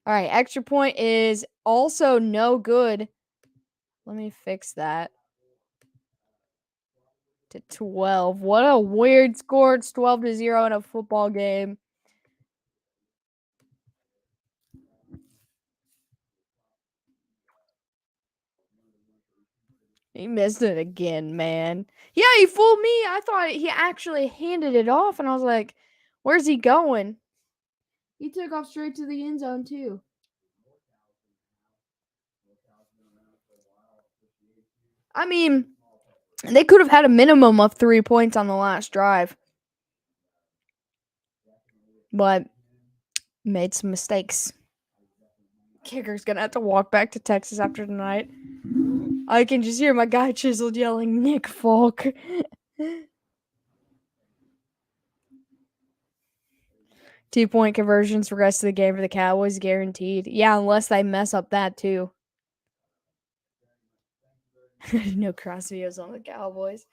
All right, extra point is also no good. Let me fix that. To 12. What a weird score. It's 12-0 in a football game. He missed it again, man. Yeah, he fooled me. I thought he actually handed it off, and I was like, where's he going? He took off straight to the end zone, too. I mean, they could have had a minimum of 3 points on the last drive. But made some mistakes. Kicker's going to have to walk back to Texas after tonight. I can just hear my guy Chiseled yelling, Nick Folk. 2-point conversions for the rest of the game for the Cowboys, guaranteed. Yeah, unless they mess up that, too. No cross videos on the Cowboys.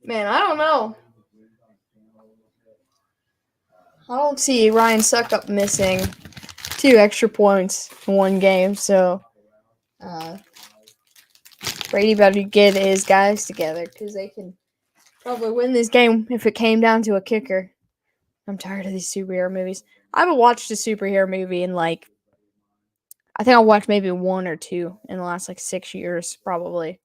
Man, I don't know. I don't see Ryan Suckup missing 2 extra points in one game, so Brady better get his guys together because they can probably win this game if it came down to a kicker. I'm tired of these superhero movies. I haven't watched a superhero movie in I think I watched maybe 1 or 2 in the last 6 years, probably.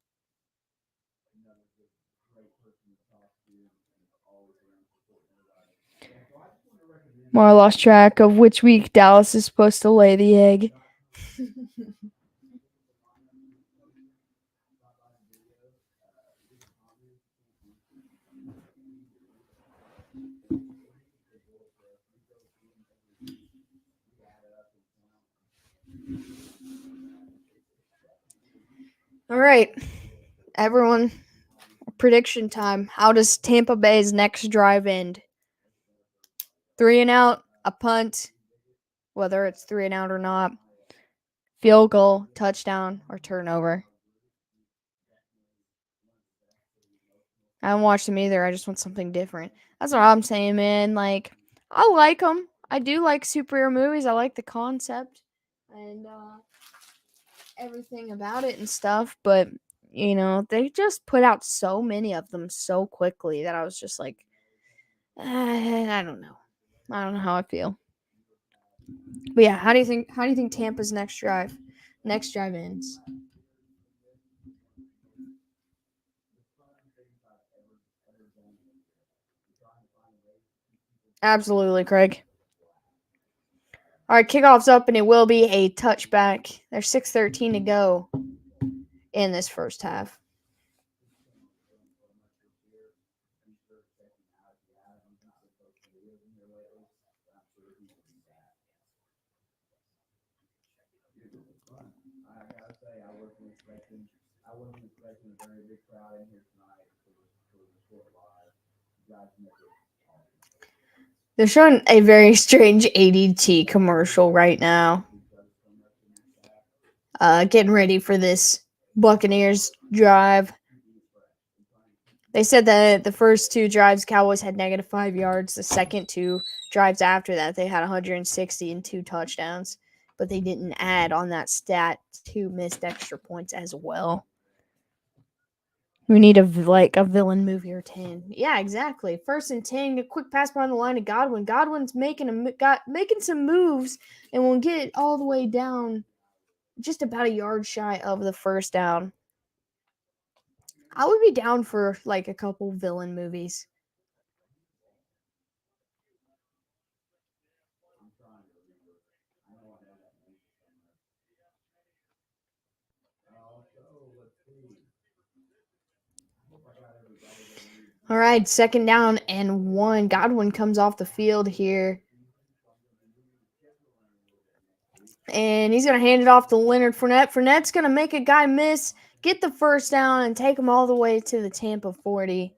More lost track of which week Dallas is supposed to lay the egg. All right, everyone, prediction time. How does Tampa Bay's next drive end? 3 and out, a punt, whether it's 3 and out or not, field goal, touchdown, or turnover. I haven't watched them either. I just want something different. That's what I'm saying, man. I like them. I do like superhero movies. I like the concept and everything about it and stuff. But, they just put out so many of them so quickly that I was just like, I don't know. I don't know how I feel. But yeah, how do you think Tampa's next drive ends? Absolutely, Craig. All right, kickoff's up, and it will be a touchback. There's 6:13 to go in this first half. They're showing a very strange ADT commercial right now. getting ready for this Buccaneers drive. They said that the first 2 drives, Cowboys had -5 yards. The second 2 drives after that, they had 160 and 2 touchdowns. But they didn't add on that stat 2 missed extra points as well. We need a villain movie or 10. Yeah, exactly. 1st and 10, a quick pass behind the line to Godwin. Godwin's making some moves and will get it all the way down, just about a yard shy of the first down. I would be down for like a couple villain movies. All right, 2nd down and 1. Godwin comes off the field here. And he's going to hand it off to Leonard Fournette. Fournette's going to make a guy miss, get the first down, and take him all the way to the Tampa 40.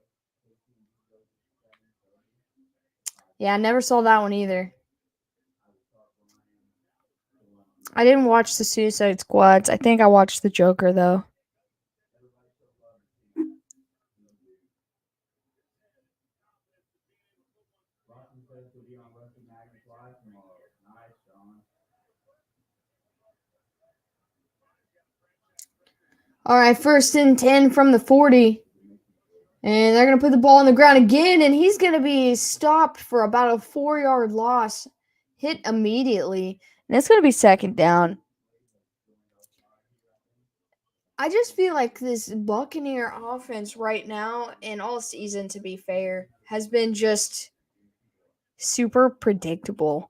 Yeah, I never saw that one either. I didn't watch the Suicide Squads. I think I watched the Joker, though. All right, 1st and 10 from the 40. And they're going to put the ball on the ground again, and he's going to be stopped for about a 4-yard loss. Hit immediately. And it's going to be 2nd down. I just feel like this Buccaneer offense right now, and all season to be fair, has been just super predictable.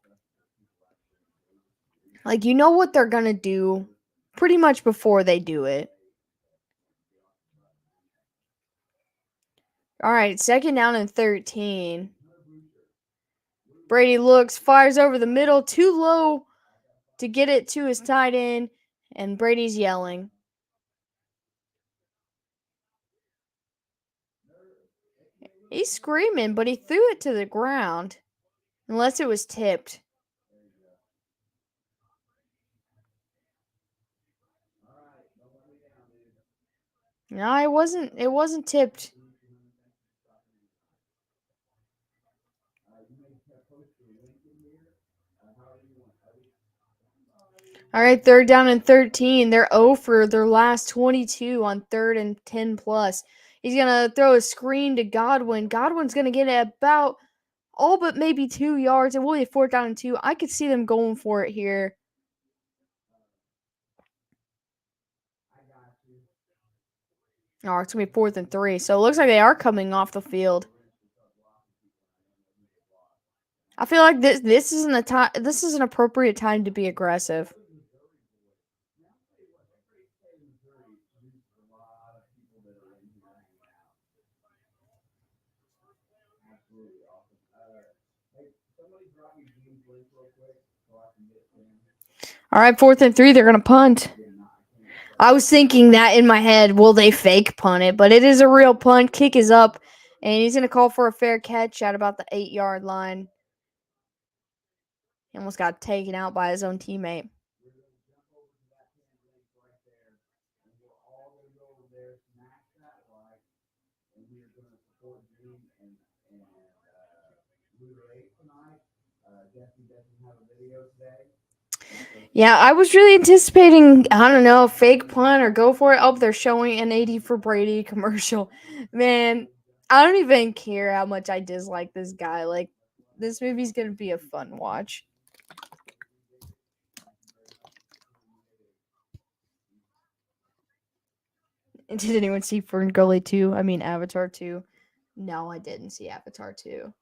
Like, you know what they're going to do pretty much before they do it. All right, 2nd down and 13. Brady looks, fires over the middle, too low to get it to his tight end, and Brady's yelling. He's screaming, but he threw it to the ground, unless it was tipped. No, it wasn't. It wasn't tipped. All right, 3rd down and 13. They're 0 for their last 22 on 3rd and 10 plus. He's going to throw a screen to Godwin. Godwin's going to get it about all but maybe 2 yards. It will be 4th down and 2. I could see them going for it here. Oh, it's going to be 4th and 3. So it looks like they are coming off the field. I feel like this isn't a time. This is an appropriate time to be aggressive. All right, 4th and 3. They're going to punt. I was thinking that in my head, will they fake punt it? But it is a real punt. Kick is up, and he's going to call for a fair catch at about the 8-yard line. He almost got taken out by his own teammate. Yeah, I was really anticipating, I don't know, fake punt or go for it. Oh, they're showing an 80 for Brady commercial. Man, I don't even care how much I dislike this guy. Like, this movie's going to be a fun watch. And did anyone see Ferngully 2? I mean, Avatar 2? No, I didn't see Avatar 2.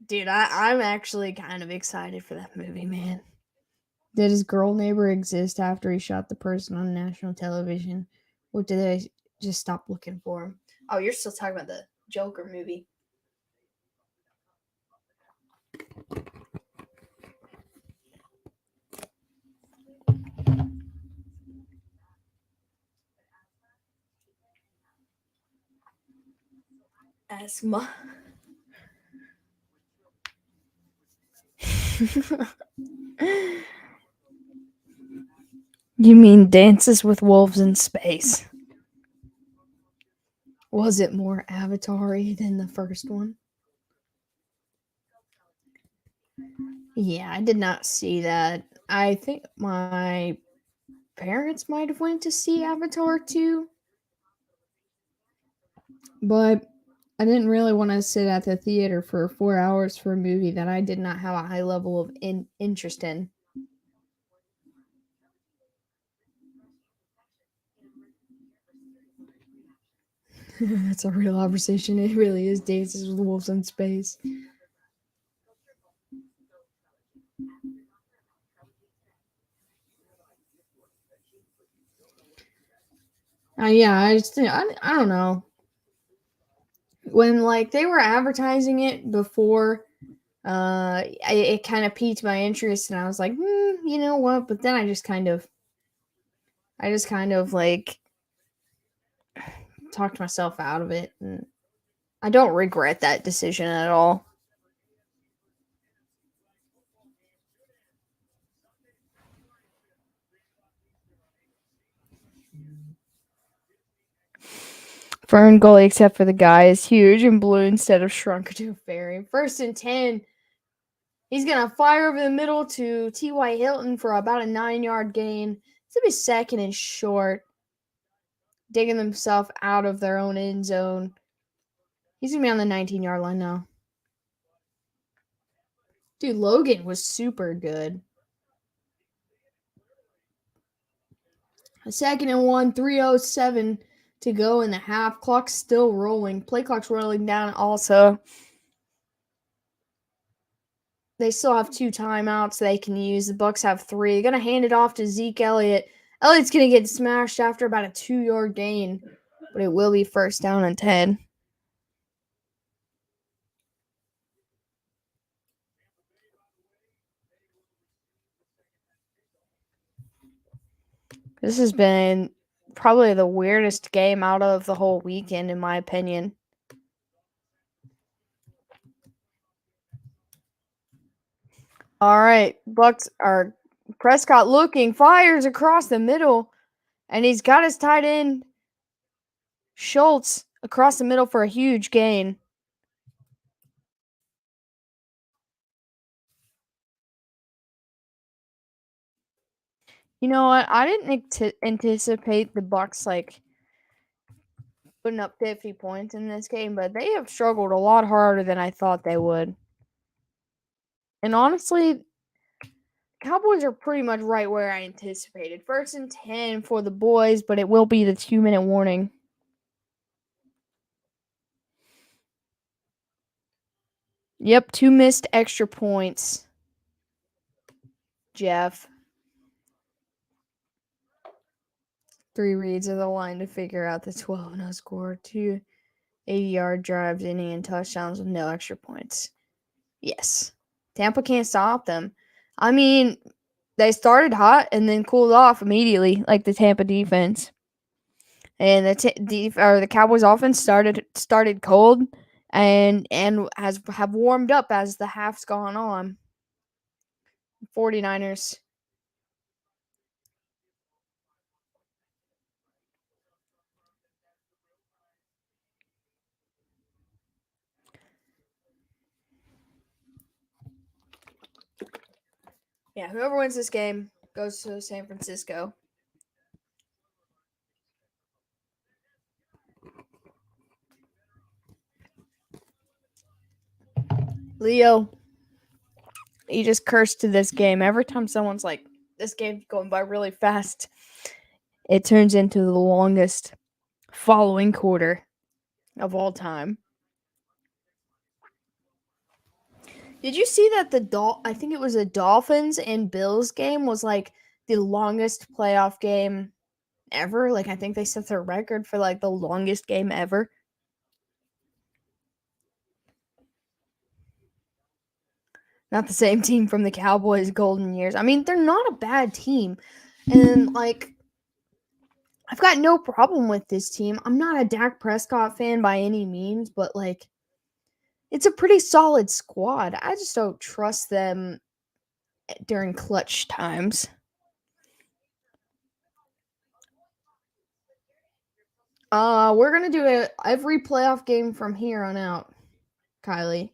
Dude, I'm actually kind of excited for that movie, man. Did his girl neighbor exist after he shot the person on national television? Or did they just stop looking for him? Oh, you're still talking about the Joker movie. Asthma. You mean Dances with Wolves in Space? Was it more Avatar-y than the first one? Yeah, I did not see that. I think my parents might have went to see Avatar 2, but I didn't really want to sit at the theater for 4 hours for a movie that I did not have a high level of interest in. That's a real conversation. It really is Dances with Wolves in Space. Yeah, I just I don't know. When like they were advertising it before, it kind of piqued my interest, and I was like, you know what? But then I just kind of like talked myself out of it, and I don't regret that decision at all. Fern goal, except for the guy, is huge and blue instead of shrunk to a fairy. 1st and 10. He's going to fire over the middle to T.Y. Hilton for about a 9-yard gain. It's going to be 2nd and short. Digging themselves out of their own end zone. He's going to be on the 19-yard line now. Dude, Logan was super good. A 2nd and 1, 3:07 to go in the half. Clock's still rolling. Play clock's rolling down also. They still have 2 timeouts they can use. The Bucs have 3. They're going to hand it off to Zeke Elliott. Elliott's going to get smashed after about a 2-yard gain, but it will be 1st down and 10. This has been probably the weirdest game out of the whole weekend, in my opinion. All right, Bucs are Prescott looking, fires across the middle, and he's got his tight end Schultz across the middle for a huge gain. You know what? I didn't anticipate the Bucs like putting up 50 points in this game, but they have struggled a lot harder than I thought they would. And honestly, Cowboys are pretty much right where I anticipated. 1st and 10 for the boys, but it will be the 2-minute warning. Yep, 2 missed extra points. Jeff. 3 reads of the line to figure out the 12-0 score. 2 80-yard drives, inning, and touchdowns with no extra points. Yes. Tampa can't stop them. I mean, they started hot and then cooled off immediately, like the Tampa defense. And the Cowboys offense started cold and have warmed up as the half's gone on. 49ers. Yeah, whoever wins this game goes to San Francisco. Leo, he just cursed to this game. Every time someone's like, this game's going by really fast, it turns into the longest following quarter of all time. Did you see that I think it was the Dolphins and Bills game was like the longest playoff game ever? Like I think they set their record for like the longest game ever. Not the same team from the Cowboys golden years. I mean, they're not a bad team. And like I've got no problem with this team. I'm not a Dak Prescott fan by any means, but like it's a pretty solid squad. I just don't trust them during clutch times. We're gonna do it every playoff game from here on out, Kylie.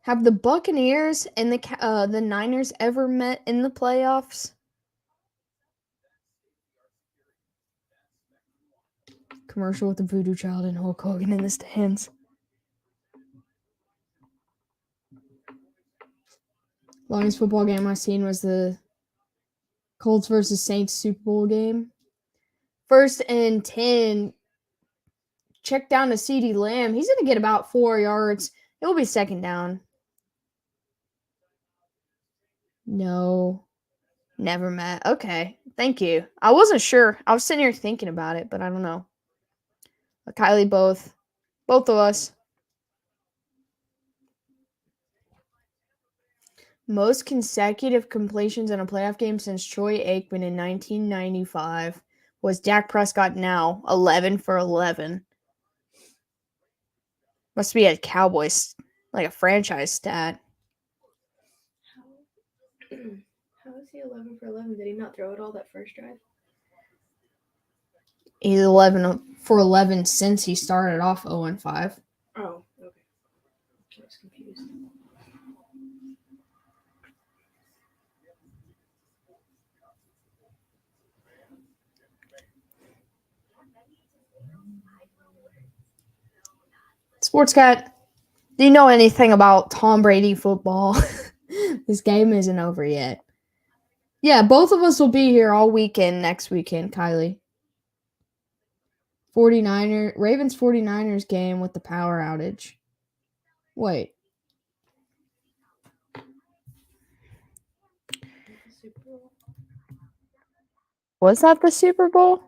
Have the Buccaneers and the Niners ever met in the playoffs? Commercial with the Voodoo Child and Hulk Hogan in the stands. Longest football game I've seen was the Colts versus Saints Super Bowl game. 1st and 10. Check down to CeeDee Lamb. He's going to get about 4 yards. It will be 2nd down. No. Never met. Okay. Thank you. I wasn't sure. I was sitting here thinking about it, but I don't know. Kylie, both of us. Most consecutive completions in a playoff game since Troy Aikman in 1995 was Dak Prescott now, 11 for 11. Must be a Cowboys, like a franchise stat. How is he 11 for 11? Did he not throw it all that first drive? He's 11 for 11 since he started off 0-5. Oh, okay. I was confused. Sports Cat, do you know anything about Tom Brady football? This game isn't over yet. Yeah, both of us will be here all weekend next weekend, Kylie. Ravens 49ers game with the power outage. Wait. Super Bowl. Was that the Super Bowl?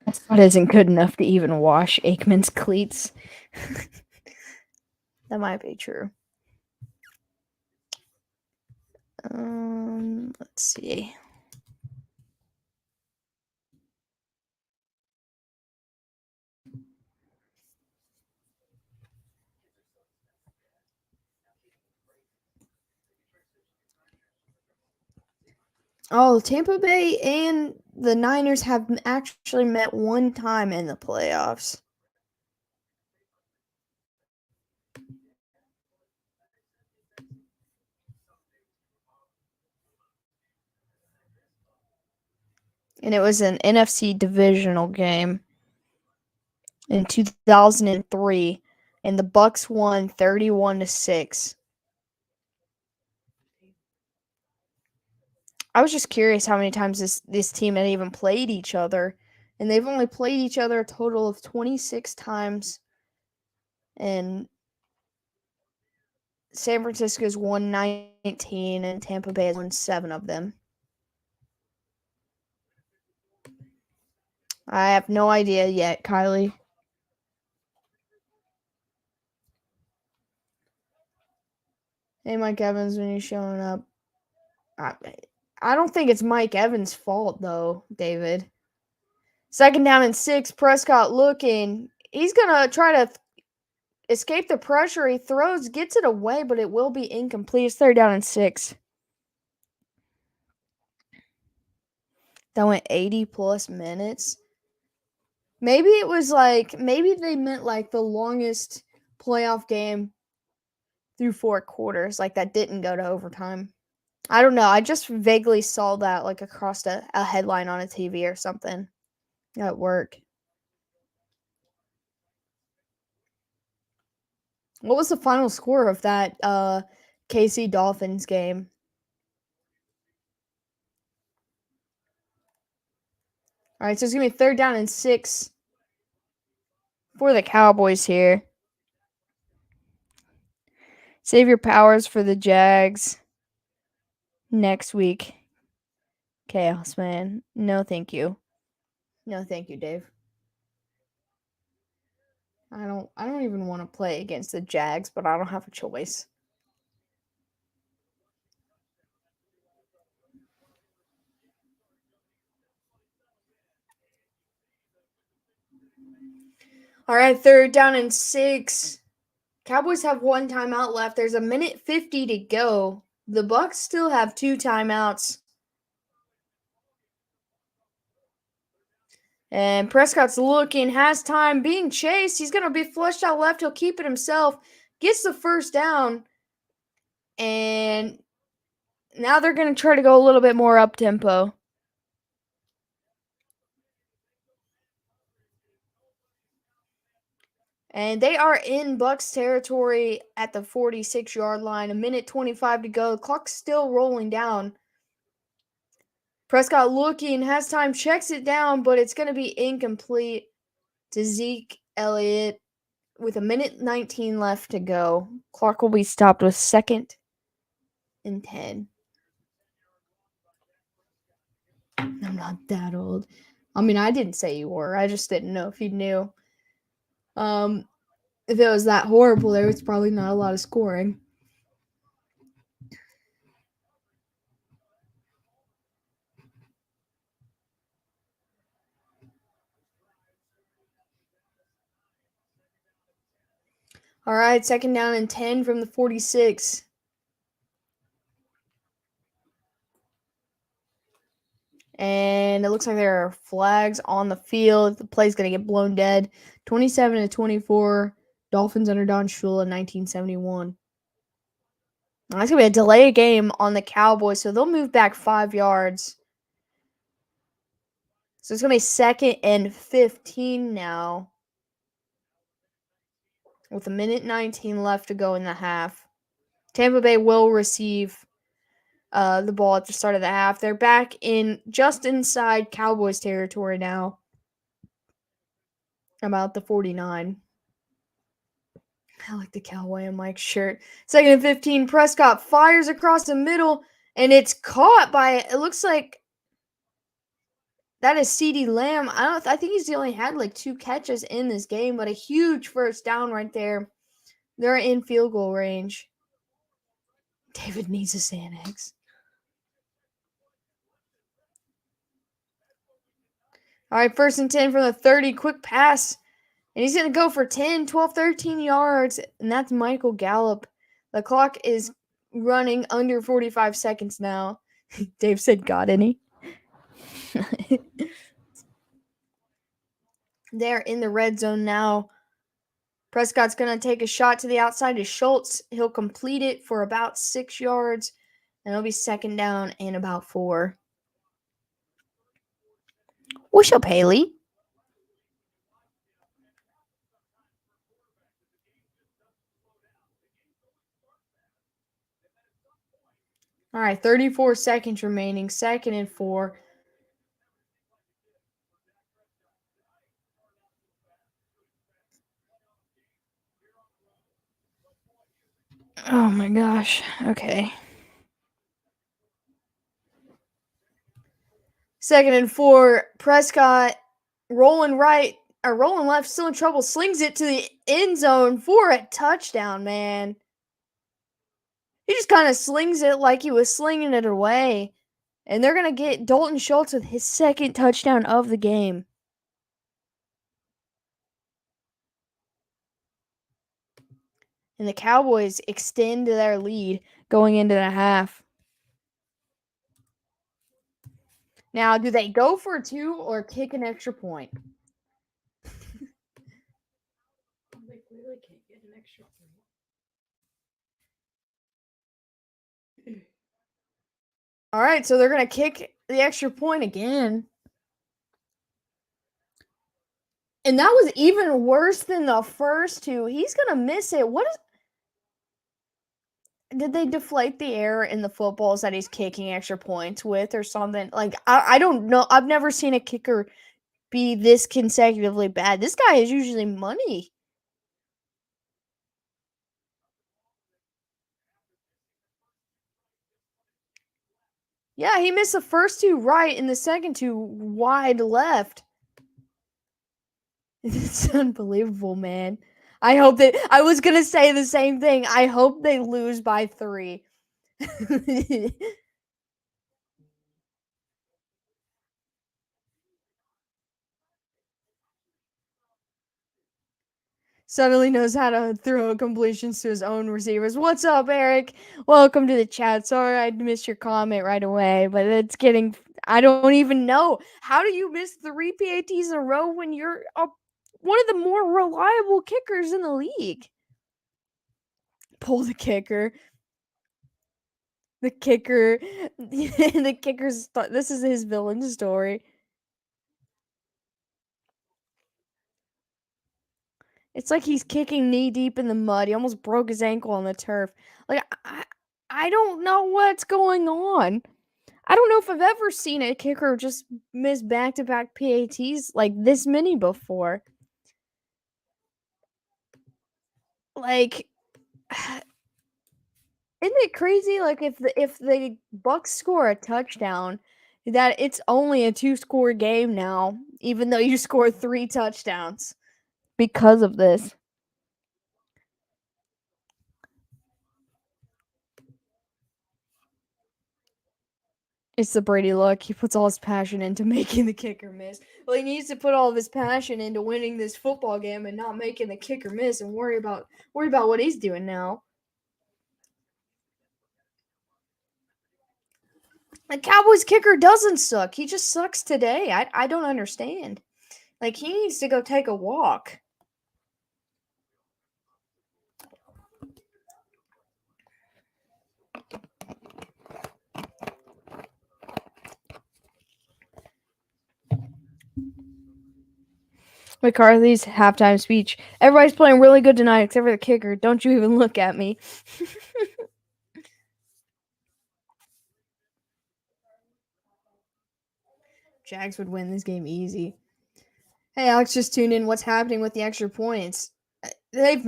Prescott isn't good enough to even wash Aikman's cleats. That might be true. Let's see. Oh, Tampa Bay and the Niners have actually met one time in the playoffs. And it was an NFC Divisional game in 2003, and the Bucs won 31-6. I was just curious how many times this team had even played each other, and they've only played each other a total of 26 times, and San Francisco's won 19, and Tampa Bay has won 7 of them. I have no idea yet, Kylie. Hey, Mike Evans, when you're showing up. I don't think it's Mike Evans' fault, though, David. 2nd down and 6, Prescott looking. He's going to try to escape the pressure. He throws, gets it away, but it will be incomplete. It's 3rd down and 6. That went 80-plus minutes. Maybe it was maybe they meant the longest playoff game through 4 quarters, that didn't go to overtime. I don't know. I just vaguely saw that across a headline on a TV or something at work. What was the final score of that KC Dolphins game? All right, so it's going to be 3rd down and 6 for the Cowboys here. Save your powers for the Jags next week. Chaos, man. No, thank you. No, thank you, Dave. I don't even want to play against the Jags, but I don't have a choice. All right, 3rd down and 6. Cowboys have 1 timeout left. There's 1:50 to go. The Bucs still have 2 timeouts. And Prescott's looking, has time, being chased. He's going to be flushed out left. He'll keep it himself. Gets the 1st down. And now they're going to try to go a little bit more up-tempo. And they are in Bucs territory at the 46-yard line. 1:25 to go. Clock's still rolling down. Prescott looking, has time, checks it down, but it's going to be incomplete to Zeke Elliott with 1:19 left to go. Clock will be stopped with 2nd and 10. I'm not that old. I mean, I didn't say you were. I just didn't know if you knew. If it was that horrible, there was probably not a lot of scoring. All right, 2nd down and 10 from the 46. And it looks like there are flags on the field. The play's going to get blown dead. 27-24. Dolphins under Don Shula in 1971. That's going to be a delay game on the Cowboys, so they'll move back 5 yards. So it's going to be 2nd and 15 now, with 1:19 left to go in the half. Tampa Bay will receive the ball at the start of the half. They're back in just inside Cowboys territory now, about the 49. I like the Cowboy and Mike shirt. 2nd and 15. Prescott fires across the middle, and it's caught by, it looks like that is CeeDee Lamb. I think he's only had like 2 catches in this game, but a huge 1st down right there. They're in field goal range. David needs a Xanax. All right, 1st and 10 from the 30. Quick pass. And he's going to go for 10, 12, 13 yards. And that's Michael Gallup. The clock is running under 45 seconds now. Dave said, got any? They're in the red zone now. Prescott's going to take a shot to the outside to Schultz. He'll complete it for about 6 yards. And it'll be 2nd down and about 4. What's up, Haley? All right, 34 seconds remaining. 2nd and 4. Oh my gosh. Okay. 2nd and 4. Prescott rolling right or rolling left, still in trouble. Slings it to the end zone for a touchdown, man. He just kind of slings it like he was slinging it away. And they're going to get Dalton Schultz with his 2nd touchdown of the game. And the Cowboys extend their lead going into the half. Now, do they go for 2 or kick an extra point? They clearly can't get an extra point. All right, so they're going to kick the extra point again. And that was even worse than the first 2. He's going to miss it. Did they deflate the air in the footballs that he's kicking extra points with or something? Like, I don't know. I've never seen a kicker be this consecutively bad. This guy is usually money. Yeah, he missed the first 2 right and the second 2 wide left. It's unbelievable, man. I was going to say the same thing. I hope they lose by 3. suddenly knows how to throw completions to his own receivers. What's up, Eric? Welcome to the chat. Sorry I missed your comment right away, but it's getting. I don't even know. How do you miss 3 PATs in a row when you're one of the more reliable kickers in the league? Pull the kicker. The kicker. The kicker's. This is his villain story. It's like he's kicking knee deep in the mud. He almost broke his ankle on the turf. Like, I don't know what's going on. I don't know if I've ever seen a kicker just miss back-to-back PATs like this many before. Like, isn't it crazy? Like, if the Bucks score a touchdown, that it's only a 2-score game now, even though you scored 3 touchdowns because of this. It's the Brady look. He puts all his passion into making the kicker miss. Well, he needs to put all of his passion into winning this football game and not making the kicker miss and worry about what he's doing now. The Cowboys kicker doesn't suck. He just sucks today. I don't understand. Like, he needs to go take a walk. McCarthy's halftime speech. Everybody's playing really good tonight except for the kicker. Don't you even look at me. Jags would win this game easy. Hey, Alex, just tuned in. What's happening with the extra points? They've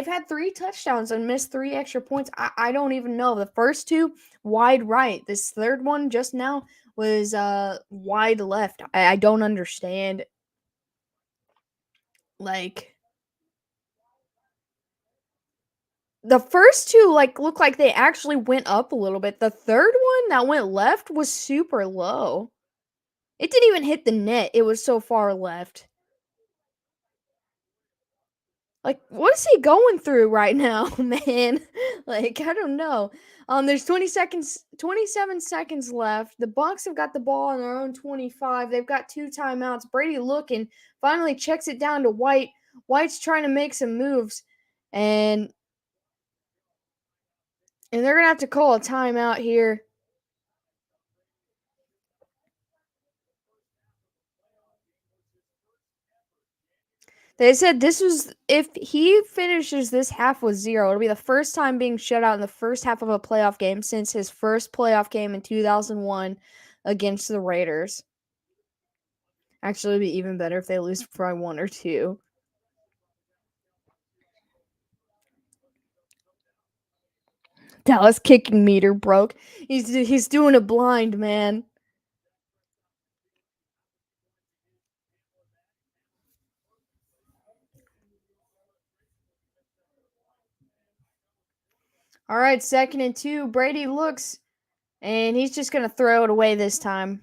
had 3 touchdowns and missed 3 extra points. I don't even know. The first 2, wide right. This third one just now was wide left. I don't understand. Like, the first 2 look like they actually went up a little bit. The third one that went left was super low. It didn't even hit the net. It was so far left. Like, what is he going through right now, man? Like, I don't know. There's 27 seconds left. The Bucs have got the ball on their own 25. They've got 2 timeouts. Brady looking, finally checks it down to White. White's trying to make some moves, and they're gonna have to call a timeout here. They said this was, if he finishes this half with 0, it'll be the first time being shut out in the first half of a playoff game since his first playoff game in 2001 against the Raiders. Actually, it'd be even better if they lose by 1 or 2. Dallas kicking meter broke. He's doing a blind, man. All right, 2nd and 2. Brady looks, and he's just going to throw it away this time.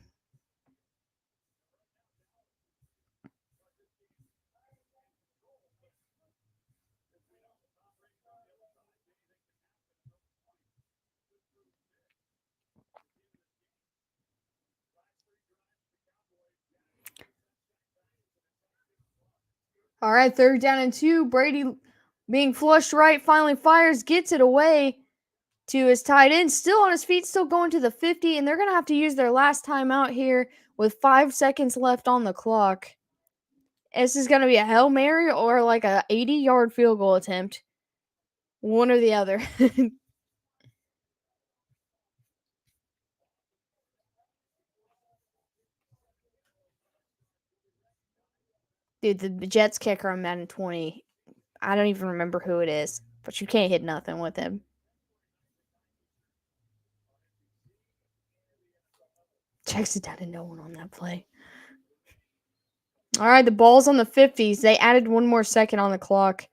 All right, 3rd down and 2. Brady being flushed right, finally fires, gets it away to his tight end, still on his feet, still going to the 50, and they're going to have to use their last timeout here with 5 seconds left on the clock. This is going to be a Hail Mary or like a 80-yard field goal attempt. One or the other. Dude, the Jets kicker on Madden 20, I don't even remember who it is, but you can't hit nothing with him. Checks it down to no one on that play. All right, the ball's on the 50s. They added 1 more second on the clock.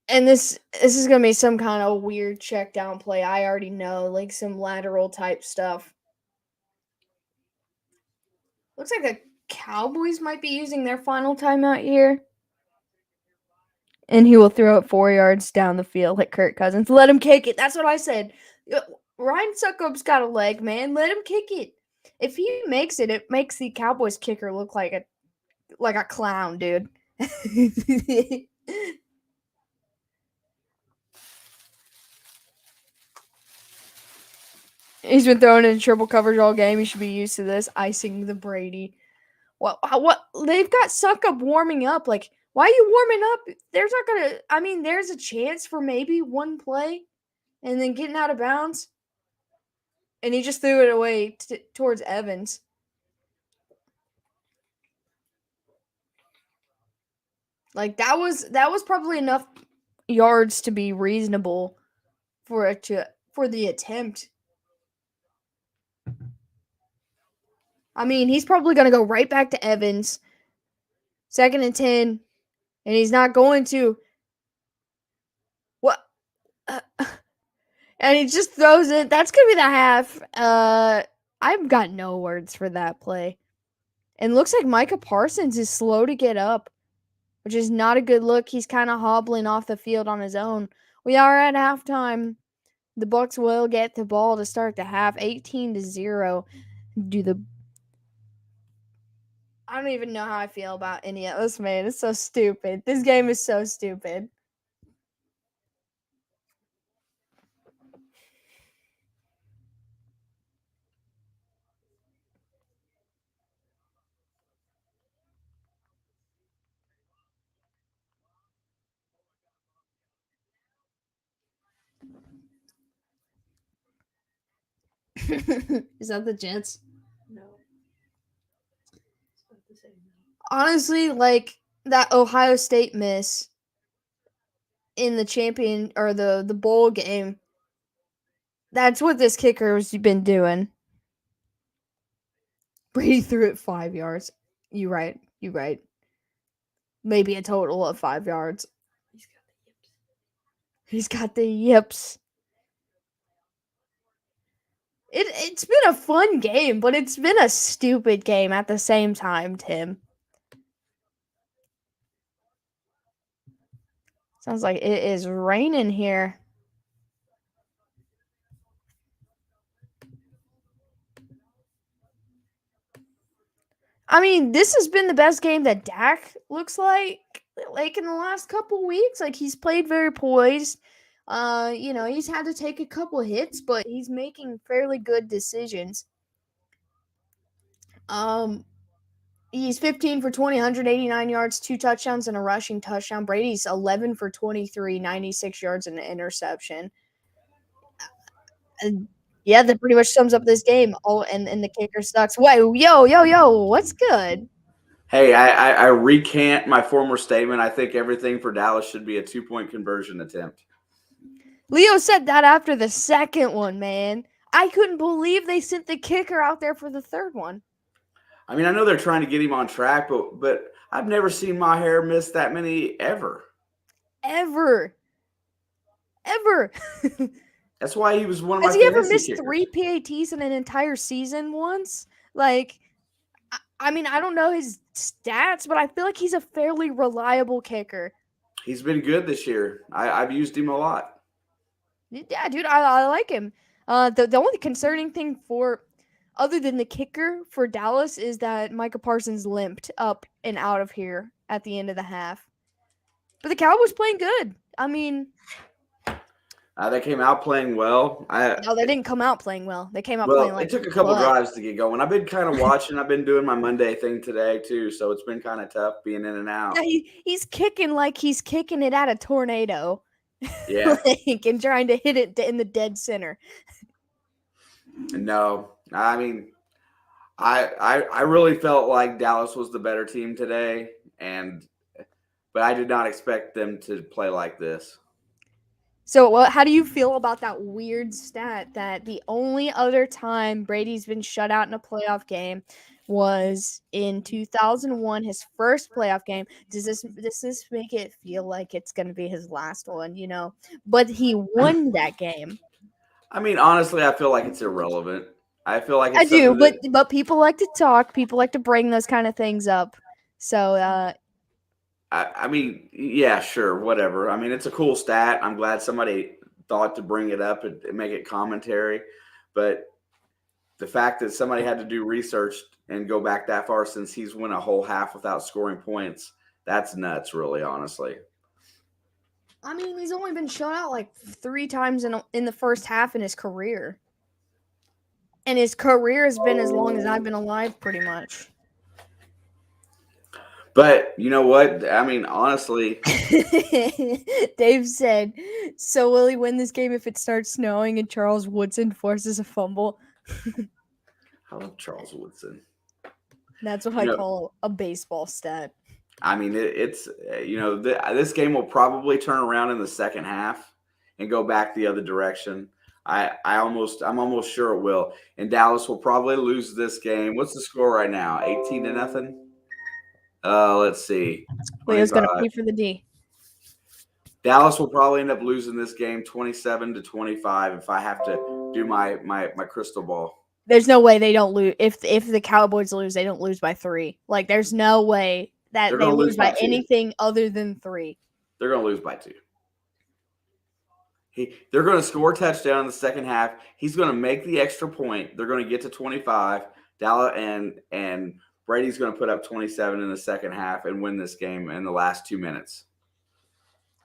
And this is going to be some kind of weird check down play. I already know, like some lateral type stuff. Looks like the Cowboys might be using their final timeout here. And he will throw it 4 yards down the field like Kirk Cousins. Let him kick it. That's what I said. Ryan Succop's got a leg, man. Let him kick it. If he makes it, it makes the Cowboys kicker look like a clown, dude. He's been throwing in triple coverage all game. He should be used to this. Icing the Brady. What? They've got Succop warming up. Like, why are you warming up? There's not gonna. I mean, there's a chance for maybe one play, and then getting out of bounds. And he just threw it away towards Evans. Like that was probably enough yards to be reasonable for the attempt. I mean, he's probably going to go right back to Evans. 2nd and 10, and he's not going to. What? And he just throws it. That's going to be the half. I've got no words for that play. And looks like Micah Parsons is slow to get up, which is not a good look. He's kind of hobbling off the field on his own. We are at halftime. The Bucs will get the ball to start the half, 18-0. I don't even know how I feel about any of this, man. It's so stupid. This game is so stupid. Is that the Jets? No. It's not the same. Honestly, like that Ohio State miss in the champion or the bowl game. That's what this kicker has been doing. Brady threw it 5 yards. You right. Maybe a total of 5 yards. He's got the yips. It's been a fun game, but it's been a stupid game at the same time, Tim. Sounds like it is raining here. I mean, this has been the best game that Dak looks like in the last couple weeks. Like, he's played very poised. He's had to take a couple hits, but he's making fairly good decisions. He's 15 for 20, 189 yards, 2 touchdowns, and a rushing touchdown. Brady's 11 for 23, 96 yards, and an interception. Yeah, that pretty much sums up this game. Oh, and the kicker sucks. Wait, yo, what's good? Hey, I recant my former statement. I think everything for Dallas should be a 2-point conversion attempt. Leo said that after the second one, man. I couldn't believe they sent the kicker out there for the third one. I mean, I know they're trying to get him on track, but I've never seen Maher miss that many ever. Ever. That's why he was one of my Has he ever fantasy missed kickers. 3 PATs in an entire season once? Like, I mean, I don't know his stats, but I feel like he's a fairly reliable kicker. He's been good this year. I've used him a lot. Yeah, dude, I like him. The only concerning thing other than the kicker for Dallas is that Micah Parsons limped up and out of here at the end of the half. But the Cowboys playing good. I mean, They came out playing well. no, they didn't come out playing well. They came out playing like it took a couple drives to get going. I've been kind of watching. I've been doing my Monday thing today too, so it's been kind of tough being in and out. Yeah, he's kicking like he's kicking it at a tornado. Yeah. And trying to hit it in the dead center. No, I mean, I really felt like Dallas was the better team today, but I did not expect them to play like this. So, how do you feel about that weird stat that the only other time Brady's been shut out in a playoff game was in 2001, his first playoff game? Does this make it feel like it's going to be his last one, But he won that game. I mean, honestly, I feel like it's irrelevant. I feel like I do, but people like to talk. People like to bring those kind of things up. So, I mean, yeah, sure, whatever. I mean, it's a cool stat. I'm glad somebody thought to bring it up and make it commentary. But the fact that somebody had to do research and go back that far since he's went a whole half without scoring points, that's nuts, really, honestly. I mean, he's only been shut out like 3 times in the first half in his career. And his career has been as long as I've been alive, pretty much. But you know what? I mean, honestly, Dave said, so will he win this game if it starts snowing and Charles Woodson forces a fumble? I love Charles Woodson. That's what You I know, call a baseball stat. I mean, it's this game will probably turn around in the second half and go back the other direction. I'm almost sure it will. And Dallas will probably lose this game. What's the score right now? 18-0. Let's see. Leo's gonna 25. pay for the D. Dallas will probably end up losing this game 27-25 if I have to do my crystal ball. There's no way they don't lose. If the Cowboys lose, they don't lose by 3. Like, there's no way that They're they gonna lose lose by by 2. anything other than 3. They're going to lose by 2. They're going to score a touchdown in the second half. He's going to make the extra point. They're going to get to 25. Dallas and Brady's going to put up 27 in the second half and win this game in the last 2 minutes.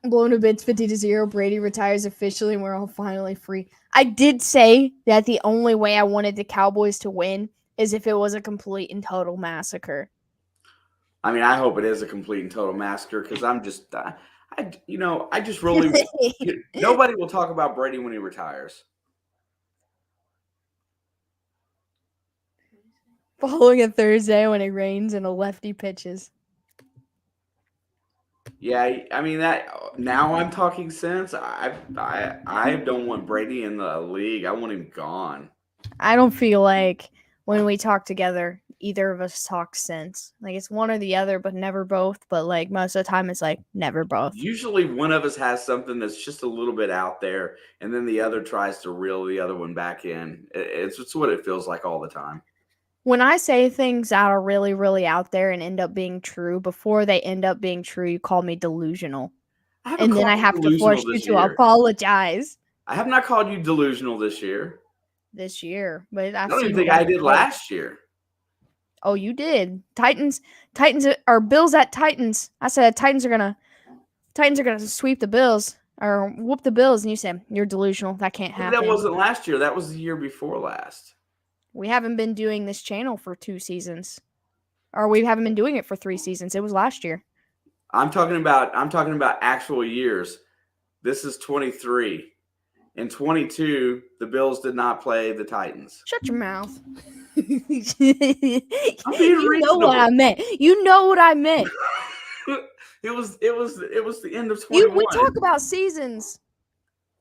Blown to bits 50-0. Brady retires officially, and we're all finally free. I did say that the only way I wanted the Cowboys to win is if it was a complete and total massacre. I mean, I hope it is a complete and total massacre because I'm just, I just really nobody will talk about Brady when he retires. Following a Thursday when it rains and a lefty pitches. Yeah, I mean that. Now I'm talking sense. I don't want Brady in the league. I want him gone. I don't feel like when we talk together, either of us talk sense. Like, it's one or the other, but never both. But like most of the time, it's like never both. Usually, one of us has something that's just a little bit out there, and then the other tries to reel the other one back in. It's what it feels like all the time. When I say things that are really, really out there and end up being true, before they end up being true, you call me delusional. And then I have to force you to apologize. I have not called you delusional this year. This year. But I don't even think I did last year. Oh, you did. Titans or Bills at Titans. I said Titans are gonna sweep the Bills or whoop the Bills, and you said you're delusional. That can't happen. That wasn't last year. That was the year before last. We haven't been doing this channel for 2 seasons. Or we haven't been doing it for 3 seasons. It was last year. I'm talking about actual years. This is 23. In 22, the Bills did not play the Titans. Shut your mouth. I'm being You know what I meant. You know what I meant. It was the end of 21. We talk about seasons.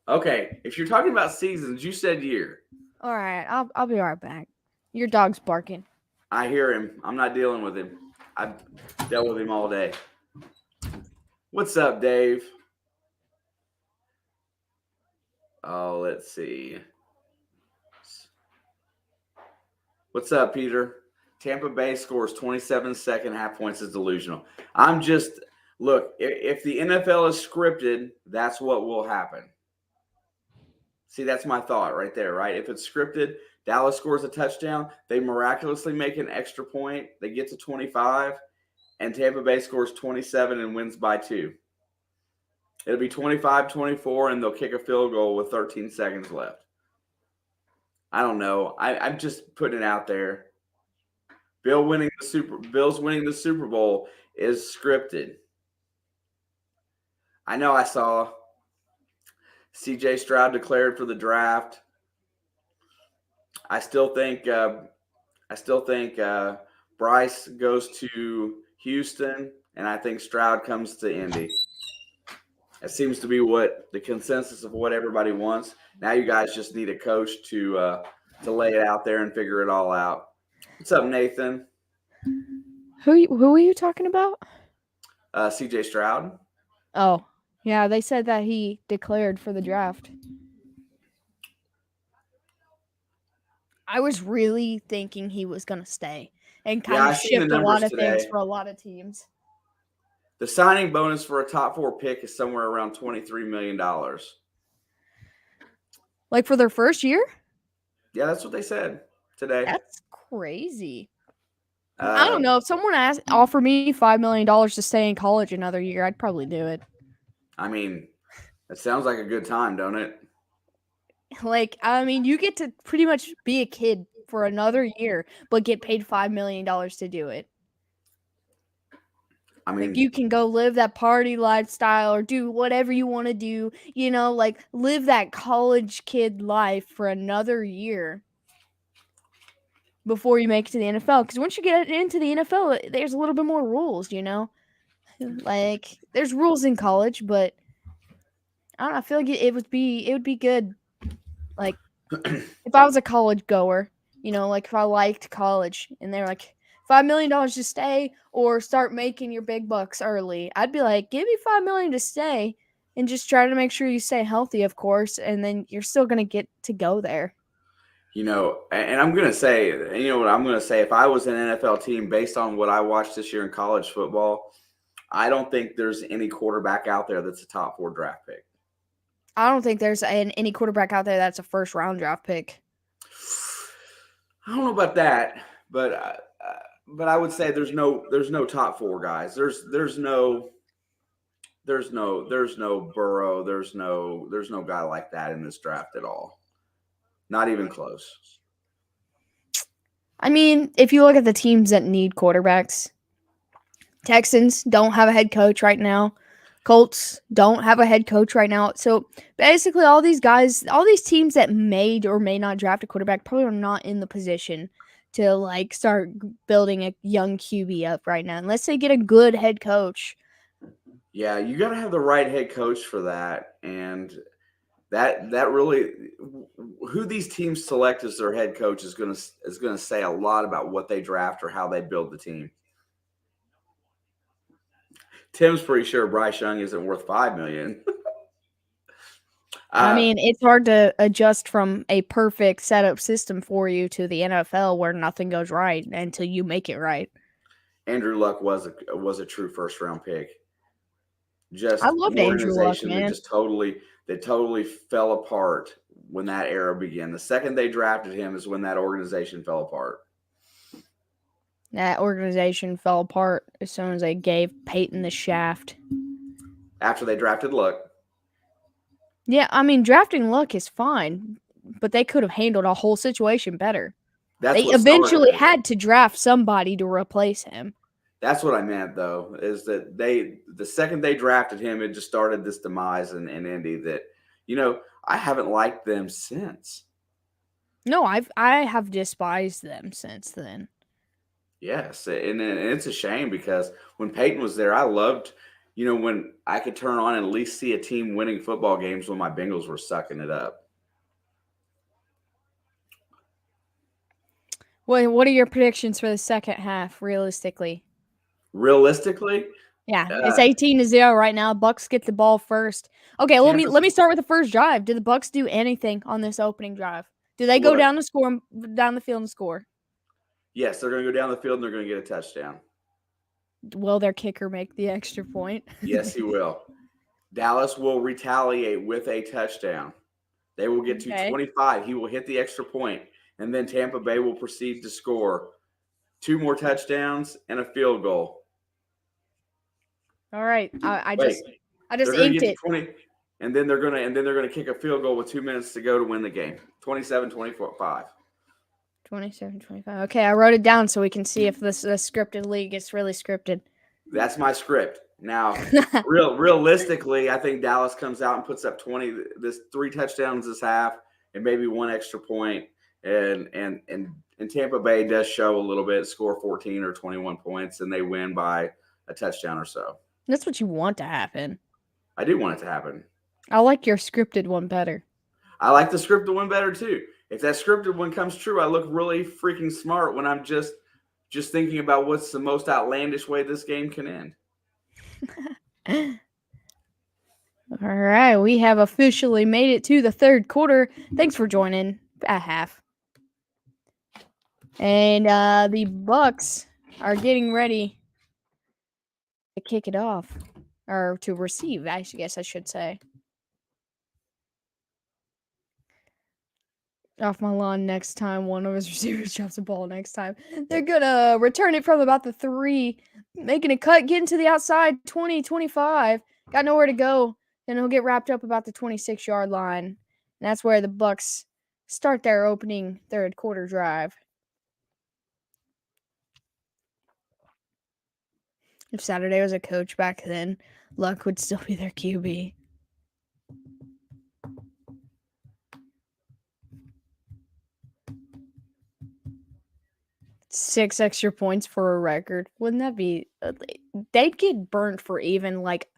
Okay, if you're talking about seasons, you said year. All right, I'll be right back. Your dog's barking. I hear him. I'm not dealing with him. I've dealt with him all day. What's up, Dave? Oh, let's see. What's up, Peter? Tampa Bay scores 27 second half points is delusional. Look, if the NFL is scripted, that's what will happen. See, that's my thought right there, right? If it's scripted, Dallas scores a touchdown, they miraculously make an extra point, they get to 25, and Tampa Bay scores 27 and wins by 2. It'll be 25-24, and they'll kick a field goal with 13 seconds left. I don't know. I'm just putting it out there. Bills winning the Super Bowl is scripted. I know I saw C.J. Stroud declared for the draft. I still think Bryce goes to Houston, and I think Stroud comes to Indy. It seems to be what the consensus of what everybody wants. Now you guys just need a coach to lay it out there and figure it all out. What's up, Nathan? Who are you talking about? C.J. Stroud. Oh, yeah, they said that he declared for the draft. I was really thinking he was going to stay and kind of shift a lot of things for a lot of teams. The signing bonus for a top 4 pick is somewhere around $23 million. Like for their first year? Yeah, that's what they said today. That's crazy. I don't know. If someone offered me $5 million to stay in college another year, I'd probably do it. I mean, that sounds like a good time, don't it? Like, I mean, you get to pretty much be a kid for another year, but get paid $5 million to do it. I mean, Like, you can go live that party lifestyle or do whatever you want to do, you know, like live that college kid life for another year before you make it to the NFL. Because once you get into the NFL, there's a little bit more rules, you know? Like, there's rules in college, but I don't know. I feel like it would be good. Like, if I was a college goer, you know, like if I liked college and they're like $5 million to stay or start making your big bucks early, I'd be like, give me $5 million to stay and just try to make sure you stay healthy, of course, and then you're still gonna get to go there. you know, and I'm gonna say, you know what I'm gonna say, if I was an NFL team based on what I watched this year in college football, I don't think there's any quarterback out there that's a top 4 draft pick. I don't think there's any quarterback out there that's a first round draft pick. I don't know about that, but I would say there's no top 4 guys. There's no Burrow. There's no guy like that in this draft at all. Not even close. I mean, if you look at the teams that need quarterbacks, Texans don't have a head coach right now. Colts don't have a head coach right now. So basically all these guys, all these teams that may or may not draft a quarterback probably are not in the position to like start building a young QB up right now unless they get a good head coach. Yeah, you got to have the right head coach for that, and that really who these teams select as their head coach is going to say a lot about what they draft or how they build the team. Tim's pretty sure Bryce Young isn't worth $5 million. I mean, it's hard to adjust from a perfect setup system for you to the NFL where nothing goes right until you make it right. Andrew Luck was a true first round pick. Just I loved an Andrew Luck, organization man. that totally fell apart when that era began. The second they drafted him is when that organization fell apart. That organization fell apart as soon as they gave Peyton the shaft. After they drafted Luck. Yeah, I mean, drafting Luck is fine, but they could have handled a whole situation better. They eventually had to draft somebody to replace him. That's what I meant, though, is that the second they drafted him, it just started this demise in Indy that, you know, I haven't liked them since. No, I have despised them since then. Yes, and it's a shame because when Peyton was there, I loved, you know, when I could turn on and at least see a team winning football games when my Bengals were sucking it up. What are your predictions for the second half, realistically? Realistically, yeah, it's 18-0 right now. Bucks get the ball first. Okay, let me start with the first drive. Did the Bucks do anything on this opening drive? Did they go down the field and score? Yes, they're going to go down the field and they're going to get a touchdown. Will their kicker make the extra point? Yes, he will. Dallas will retaliate with a touchdown. They will get to 25. He will hit the extra point, and then Tampa Bay will proceed to score 2 more touchdowns and a field goal. All right, I just inked it. 20, and then they're gonna kick a field goal with 2 minutes to go to win the game. 27-24-5. 27-25. Okay, I wrote it down so we can see if this scripted league is really scripted. That's my script. Now, realistically, I think Dallas comes out and puts up 3 touchdowns this half and maybe 1 extra point, and Tampa Bay does show a little bit, score 14 or 21 points, and they win by a touchdown or so. That's what you want to happen. I do want it to happen. I like your scripted one better. I like the scripted one better too. If that scripted one comes true, I look really freaking smart when I'm just thinking about what's the most outlandish way this game can end. All right, we have officially made it to the third quarter. Thanks for joining at half. And the Bucks are getting ready kick it off. Or to receive, I guess I should say. Off my lawn next time one of his receivers drops the ball next time. They're going to return it from about the 3, making a cut, getting to the outside, 20, 25. Got nowhere to go. Then he'll get wrapped up about the 26-yard line. And that's where the Bucs start their opening third quarter drive. If Saturday was a coach back then, Luck would still be their QB. Six extra points for a record. Wouldn't that be... they'd get burnt for even, like,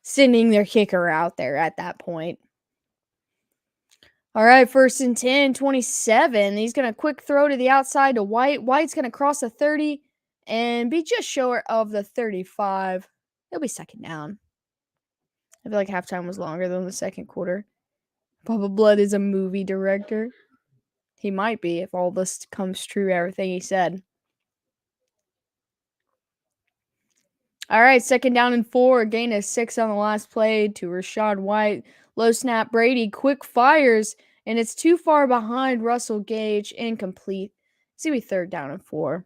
sending their kicker out there at that point. All right, 1st and 10, 27. He's going to quick throw to the outside to White. White's going to cross the 30 and be just short of the 35. It'll be second down. I feel like halftime was longer than the second quarter. Bubba Blood is a movie director. He might be if all this comes true, everything he said. All right, 2nd down and 4. Gain of 6 on the last play to Rachaad White. Low snap, Brady quick fires, and it's too far behind Russell Gage. Incomplete. It's going to be 3rd down and 4.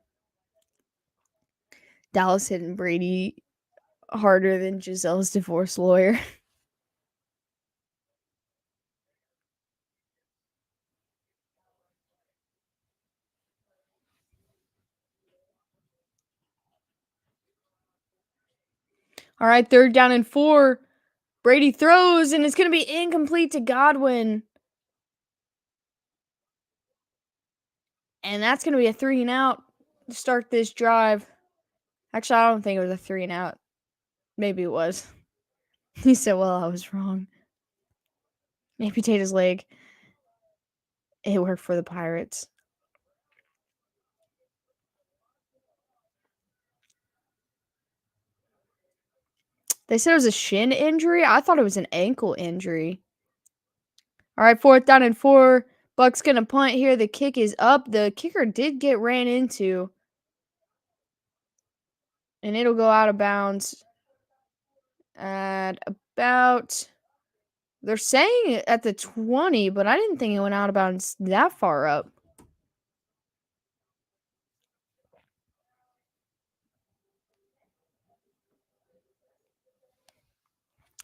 Dallas hitting Brady harder than Giselle's divorce lawyer. All right, 3rd down and 4. Brady throws, and it's going to be incomplete to Godwin. And that's going to be a 3 and out to start this drive. Actually, I don't think it was a 3 and out. Maybe it was. He said, well, I was wrong. Amputate his leg. It worked for the Pirates. They said it was a shin injury. I thought it was an ankle injury. All right, 4th down and 4. Bucks going to punt here. The kick is up. The kicker did get ran into. And it'll go out of bounds at about... They're saying at the 20, but I didn't think it went out of bounds that far up.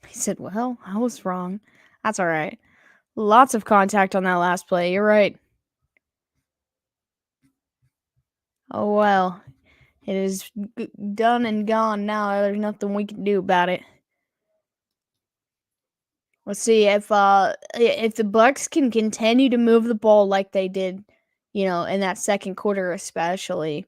He said, well, I was wrong. That's all right. Lots of contact on that last play. You're right. Oh, well. It is done and gone now. There's nothing we can do about it. Let's see if the Bucks can continue to move the ball like they did, in that second quarter especially.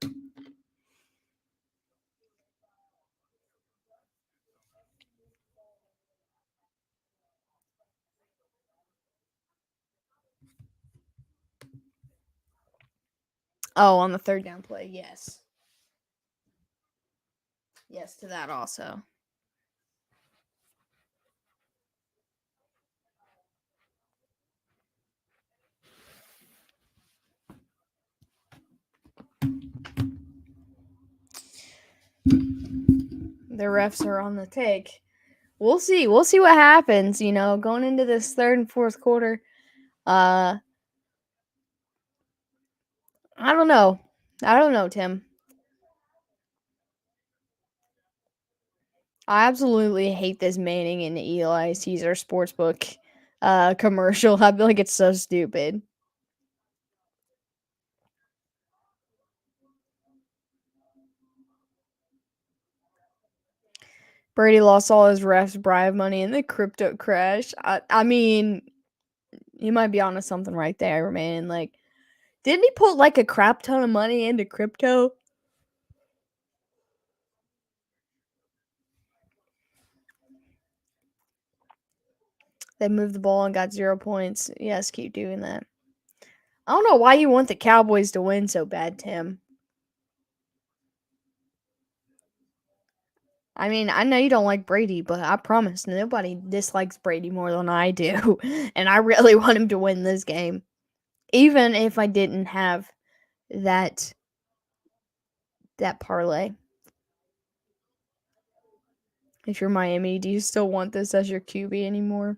Oh, on the 3rd down play, yes. Yes to that also. The refs are on the take. We'll see. We'll see what happens, going into this 3rd and 4th quarter. I don't know. Tim. I absolutely hate this Manning and Eli Caesar Sportsbook commercial. I feel like it's so stupid. Brady lost all his refs bribe money in the crypto crash. I mean, you might be onto something right there, man. Like, didn't he put like a crap ton of money into crypto? They moved the ball and got 0 points. Yes, keep doing that. I don't know why you want the Cowboys to win so bad, Tim. I mean, I know you don't like Brady, but I promise nobody dislikes Brady more than I do. And I really want him to win this game. Even if I didn't have that parlay. If you're Miami, do you still want this as your QB anymore?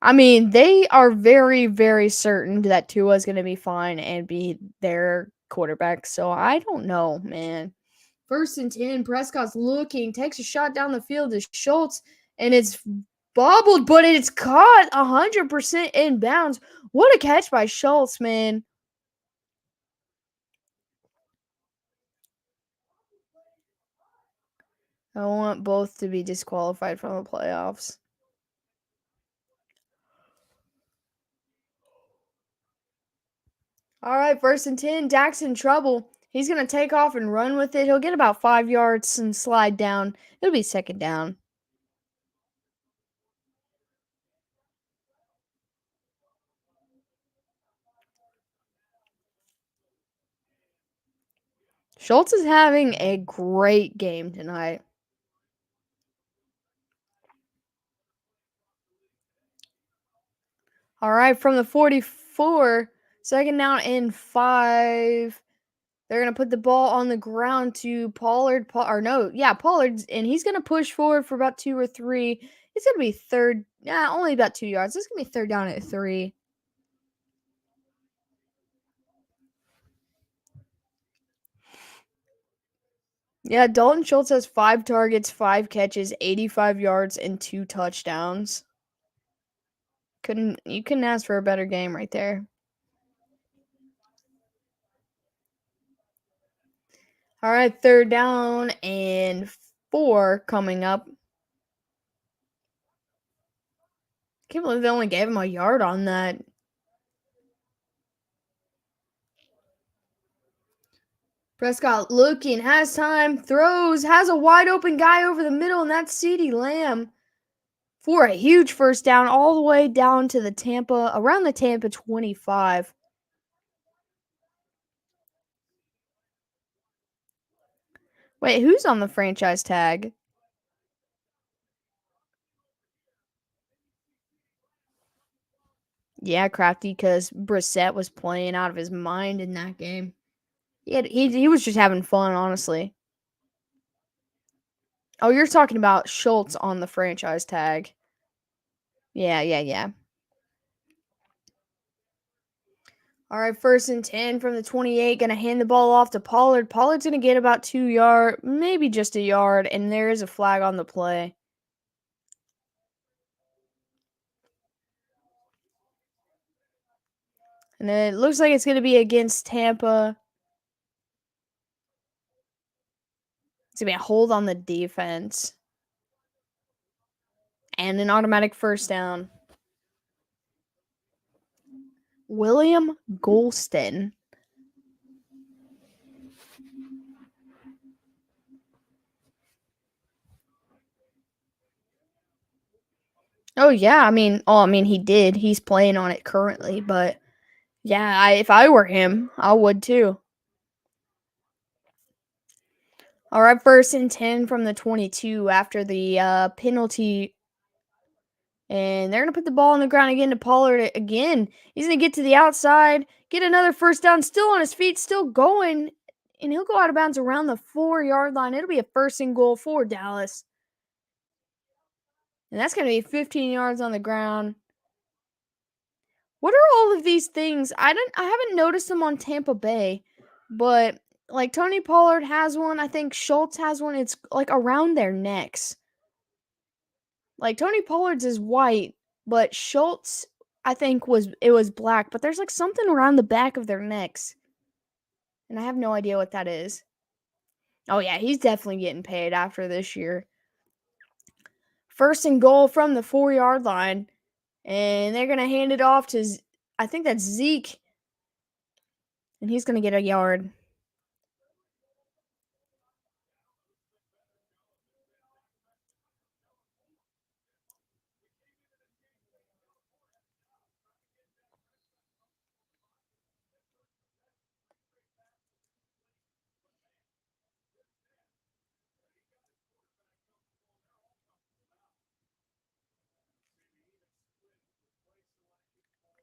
I mean, they are very, very certain that Tua is going to be fine and be their quarterback. So I don't know, man. 1st and 10, Prescott's looking, takes a shot down the field to Schultz, and it's bobbled, but it's caught 100% inbounds. What a catch by Schultz, man. I want both to be disqualified from the playoffs. All right, 1st and 10, Dak's in trouble. He's going to take off and run with it. He'll get about 5 yards and slide down. It'll be 2nd down. Schultz is having a great game tonight. All right, from the 44, 2nd down and 5. They're going to put the ball on the ground to Pollard. Pollard, and he's going to push forward for about 2 or 3. It's going to be only about 2 yards. It's going to be 3rd down at 3. Yeah, Dalton Schultz has 5 targets, 5 catches, 85 yards, and 2 touchdowns. You couldn't ask for a better game right there. All right, 3rd down and 4 coming up. Can't believe they only gave him a yard on that. Prescott looking, has time, throws, has a wide open guy over the middle, and that's CeeDee Lamb for a huge 1st down all the way down to around the Tampa 25. Wait, who's on the franchise tag? Yeah, Crafty, because Brissett was playing out of his mind in that game. He was just having fun, honestly. Oh, you're talking about Schultz on the franchise tag. Yeah. All right, 1st and 10 from the 28. Going to hand the ball off to Pollard. Pollard's going to get about 2 yards, maybe just a yard, and there is a flag on the play. And then it looks like it's going to be against Tampa. It's going to be a hold on the defense. And an automatic 1st down. William Golston. Oh yeah, I mean he did. He's playing on it currently, but yeah, if I were him, I would too. All right, 1st and 10 from the 22 after the penalty. And they're going to put the ball on the ground again to Pollard again. He's going to get to the outside, get another 1st down, still on his feet, still going. And he'll go out of bounds around the 4-yard line. It'll be a 1st and goal for Dallas. And that's going to be 15 yards on the ground. What are all of these things? I haven't noticed them on Tampa Bay, but like Tony Pollard has one. I think Schultz has one. It's like around their necks. Like Tony Pollard's is white, but Schultz, I think was black, but there's like something around the back of their necks. And I have no idea what that is. Oh yeah, he's definitely getting paid after this year. 1st and goal from the 4-yard line. And they're going to hand it off to, I think that's Zeke. And he's going to get a yard.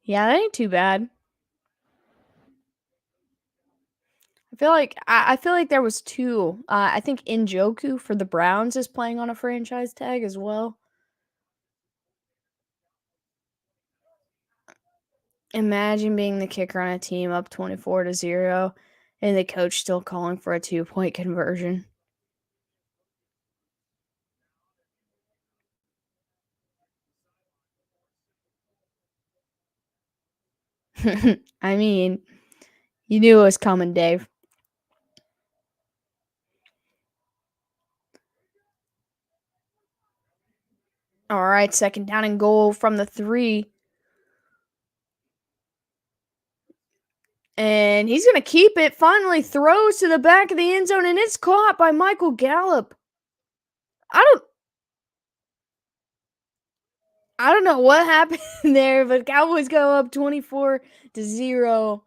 Yeah, that ain't too bad. I feel like there was two. I think Njoku for the Browns is playing on a franchise tag as well. Imagine being the kicker on a team up 24-0 and the coach still calling for a 2-point conversion. I mean, you knew it was coming, Dave. All right, second down and goal from the 3. And he's going to keep it. Finally throws to the back of the end zone, and it's caught by Michael Gallup. I don't know what happened there, but Cowboys go up 24-0.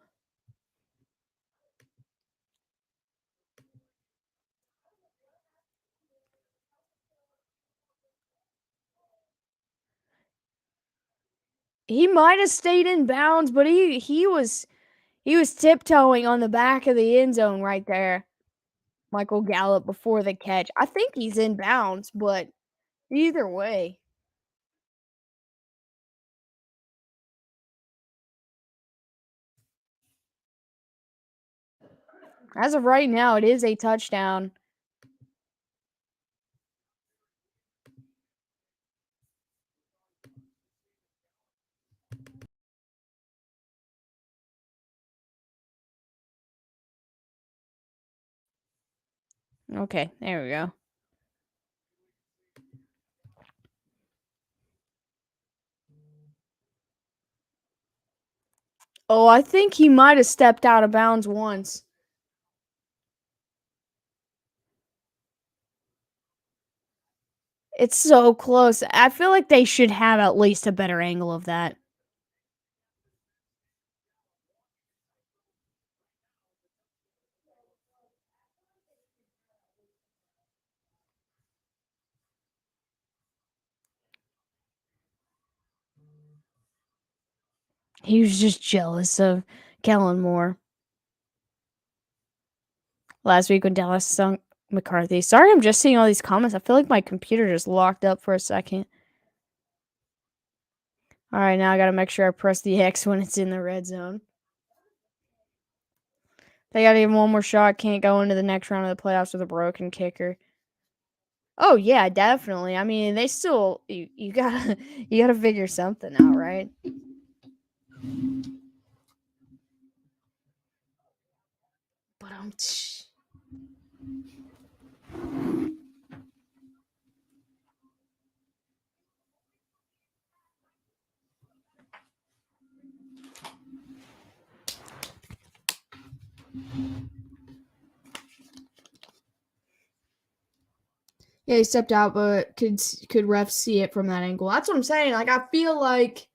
He might have stayed in bounds, but he was tiptoeing on the back of the end zone right there. Michael Gallup before the catch. I think he's in bounds, but either way. As of right now, it is a touchdown. Okay, there we go. Oh, I think he might have stepped out of bounds once. It's so close. I feel like they should have at least a better angle of that. He was just jealous of Kellen Moore. Last week when Dallas sunk McCarthy. Sorry, I'm just seeing all these comments. I feel like my computer just locked up for a second. All right, now I got to make sure I press the X when it's in the red zone. They got to give him one more shot. Can't go into the next round of the playoffs with a broken kicker. Oh yeah, definitely. I mean, they still you gotta you gotta figure something out, right? But yeah, he stepped out, but could refs see it from that angle? That's what I'm saying. Like, I feel like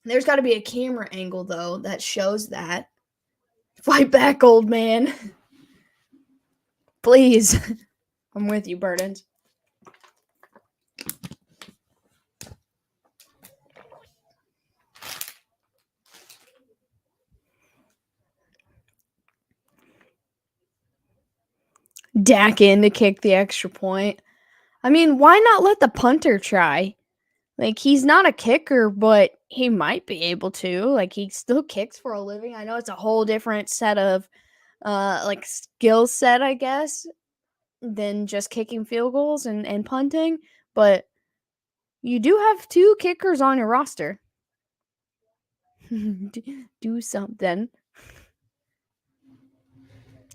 there's got to be a camera angle though that shows that. Fight back, old man. Please. I'm with you, Burdens. Dak in to kick the extra point. I mean, why not let the punter try? Like, he's not a kicker, but he might be able to. Like, he still kicks for a living. I know it's a whole different set of, like, skill set, I guess, than just kicking field goals and punting. But you do have 2 kickers on your roster. Do something.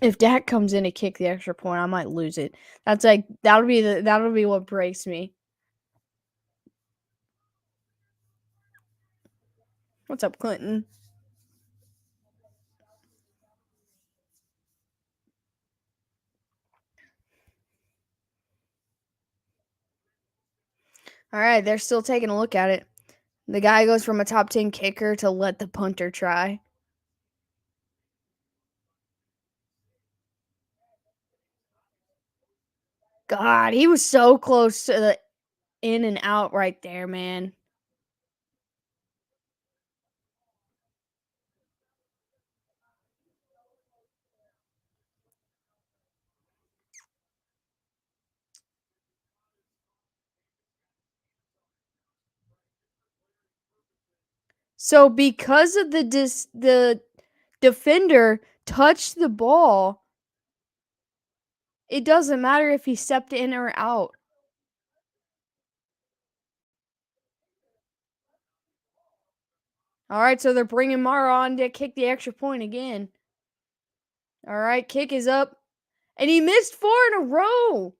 If Dak comes in to kick the extra point, I might lose it. That's like that'll be what breaks me. What's up, Clinton? All right, they're still taking a look at it. The guy goes from a top 10 kicker to let the punter try. God, he was so close to the in and out right there, man. So because of the defender touched the ball, it doesn't matter if he stepped in or out. All right, so they're bringing Mara on to kick the extra point again. All right, kick is up. And he missed 4 in a row.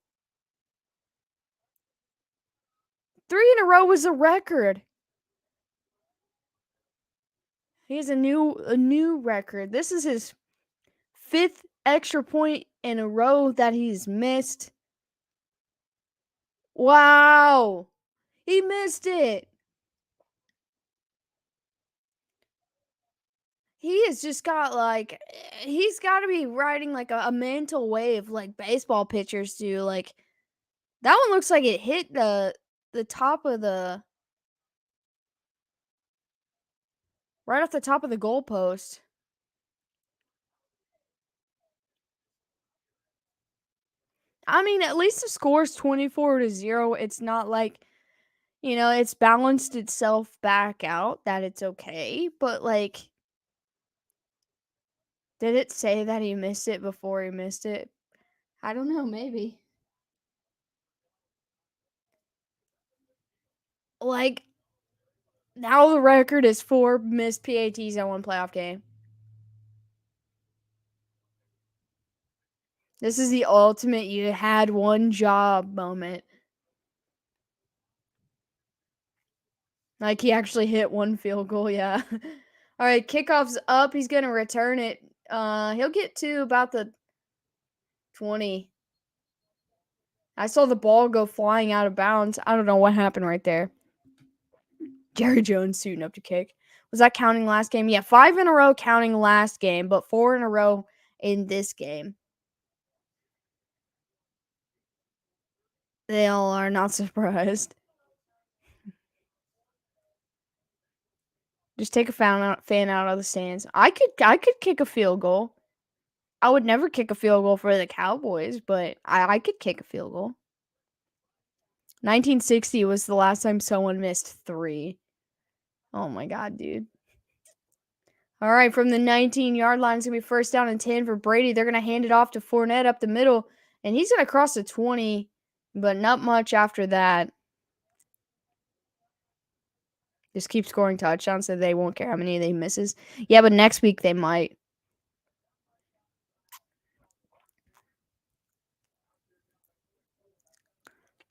3 in a row was a record. He has a new record. This is his 5th extra point in a row that he's missed. Wow. He missed it. He has just got like he's got to be riding like a mental wave like baseball pitchers do. Like that one looks like it hit the top of the right off the top of the goalpost. I mean, at least the score's 24-0. It's not like, it's balanced itself back out that it's okay, but like did it say that he missed it before he missed it? I don't know, maybe. Like now the record is 4 missed PATs in one playoff game. This is the ultimate you had one job moment. Like he actually hit one field goal, yeah. All right, kickoff's up. He's going to return it. He'll get to about the 20. I saw the ball go flying out of bounds. I don't know what happened right there. Jerry Jones suiting up to kick. Was that counting last game? Yeah, 5 in a row counting last game, but 4 in a row in this game. They all are not surprised. Just take a fan out of the stands. I could kick a field goal. I would never kick a field goal for the Cowboys, but I could kick a field goal. 1960 was the last time someone missed 3. Oh my god, dude. All right, from the 19-yard line, it's going to be first down and 10 for Brady. They're going to hand it off to Fournette up the middle, and he's going to cross the 20, but not much after that. Just keep scoring touchdowns so they won't care how many they misses. Yeah, but next week they might.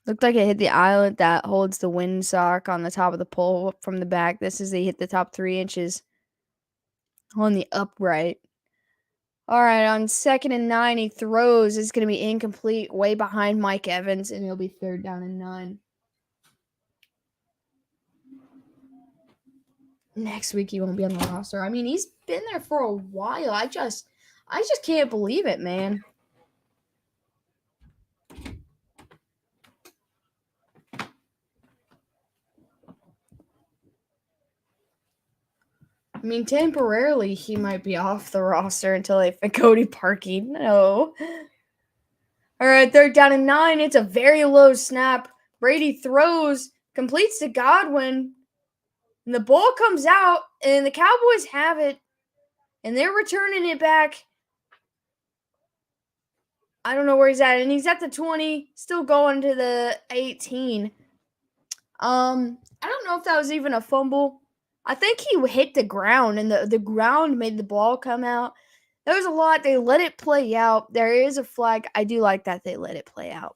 Looked like it hit the eyelet that holds the windsock on the top of the pole from the back. This is they hit the top 3 inches on the upright. All right, on 2nd and 9, he throws. It's going to be incomplete, way behind Mike Evans, and it'll be 3rd down and 9. Next week he won't be on the roster. I mean, he's been there for a while. I just can't believe it, man. I mean, temporarily he might be off the roster until they fit Cody Parkey. No. All right, 3rd down and 9. It's a very low snap. Brady throws, completes to Godwin. And the ball comes out, and the Cowboys have it, and they're returning it back. I don't know where he's at, and he's at the 20, still going to the 18. I don't know if that was even a fumble. I think he hit the ground, and the ground made the ball come out. There was a lot. They let it play out. There is a flag. I do like that they let it play out.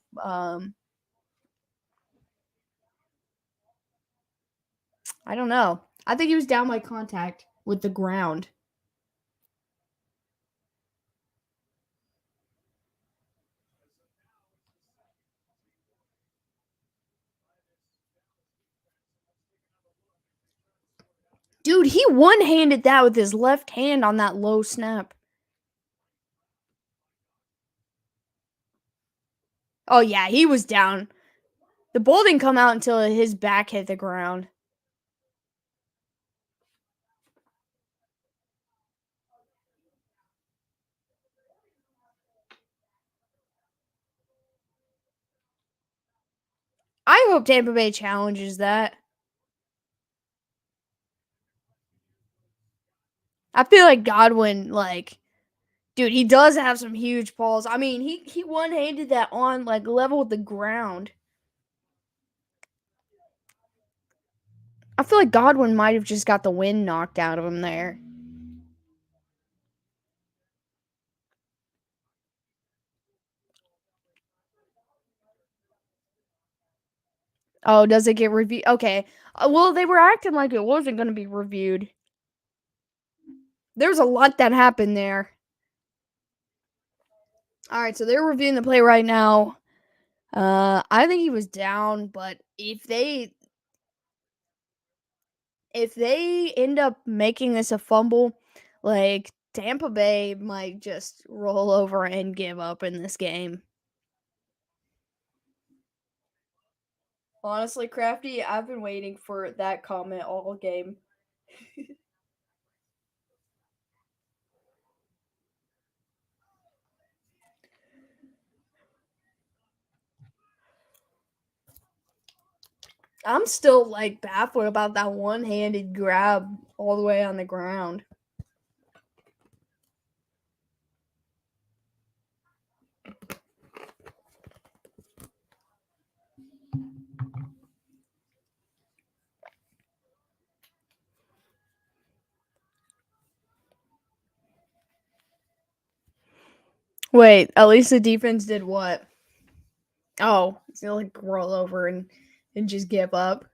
I don't know. I think he was down by contact with the ground. Dude, he one-handed that with his left hand on that low snap. Oh, yeah, he was down. The ball didn't come out until his back hit the ground. I hope Tampa Bay challenges that. I feel like Godwin, dude, he does have some huge balls. I mean, he one-handed that on, level with the ground. I feel like Godwin might have just got the wind knocked out of him there. Oh, does it get reviewed? Okay. Well, they were acting like it wasn't going to be reviewed. There's a lot that happened there. All right, so they're reviewing the play right now. I think he was down, but if they end up making this a fumble, Tampa Bay might just roll over and give up in this game. Honestly, Crafty, I've been waiting for that comment all game. I'm still baffled about that one-handed grab all the way on the ground. Wait, at least the defense did what? Oh, it's gonna roll over and just give up.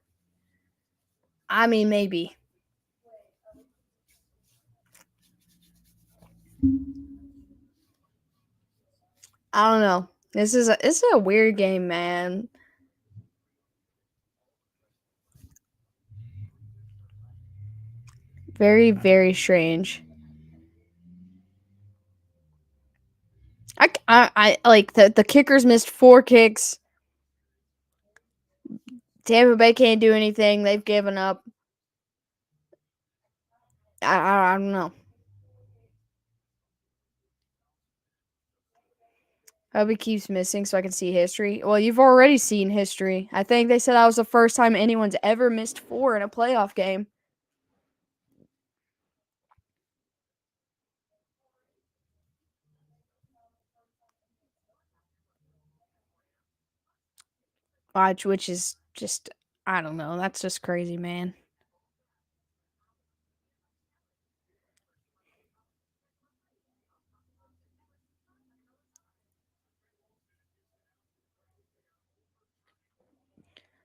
I mean, maybe. I don't know. This is a weird game, man. Very, very strange. I like the kickers missed 4 kicks. Tampa Bay can't do anything. They've given up. I don't know. Hope he keeps missing so I can see history. Well, you've already seen history. I think they said that was the first time anyone's ever missed 4 in a playoff game. Which is just, I don't know. That's just crazy, man.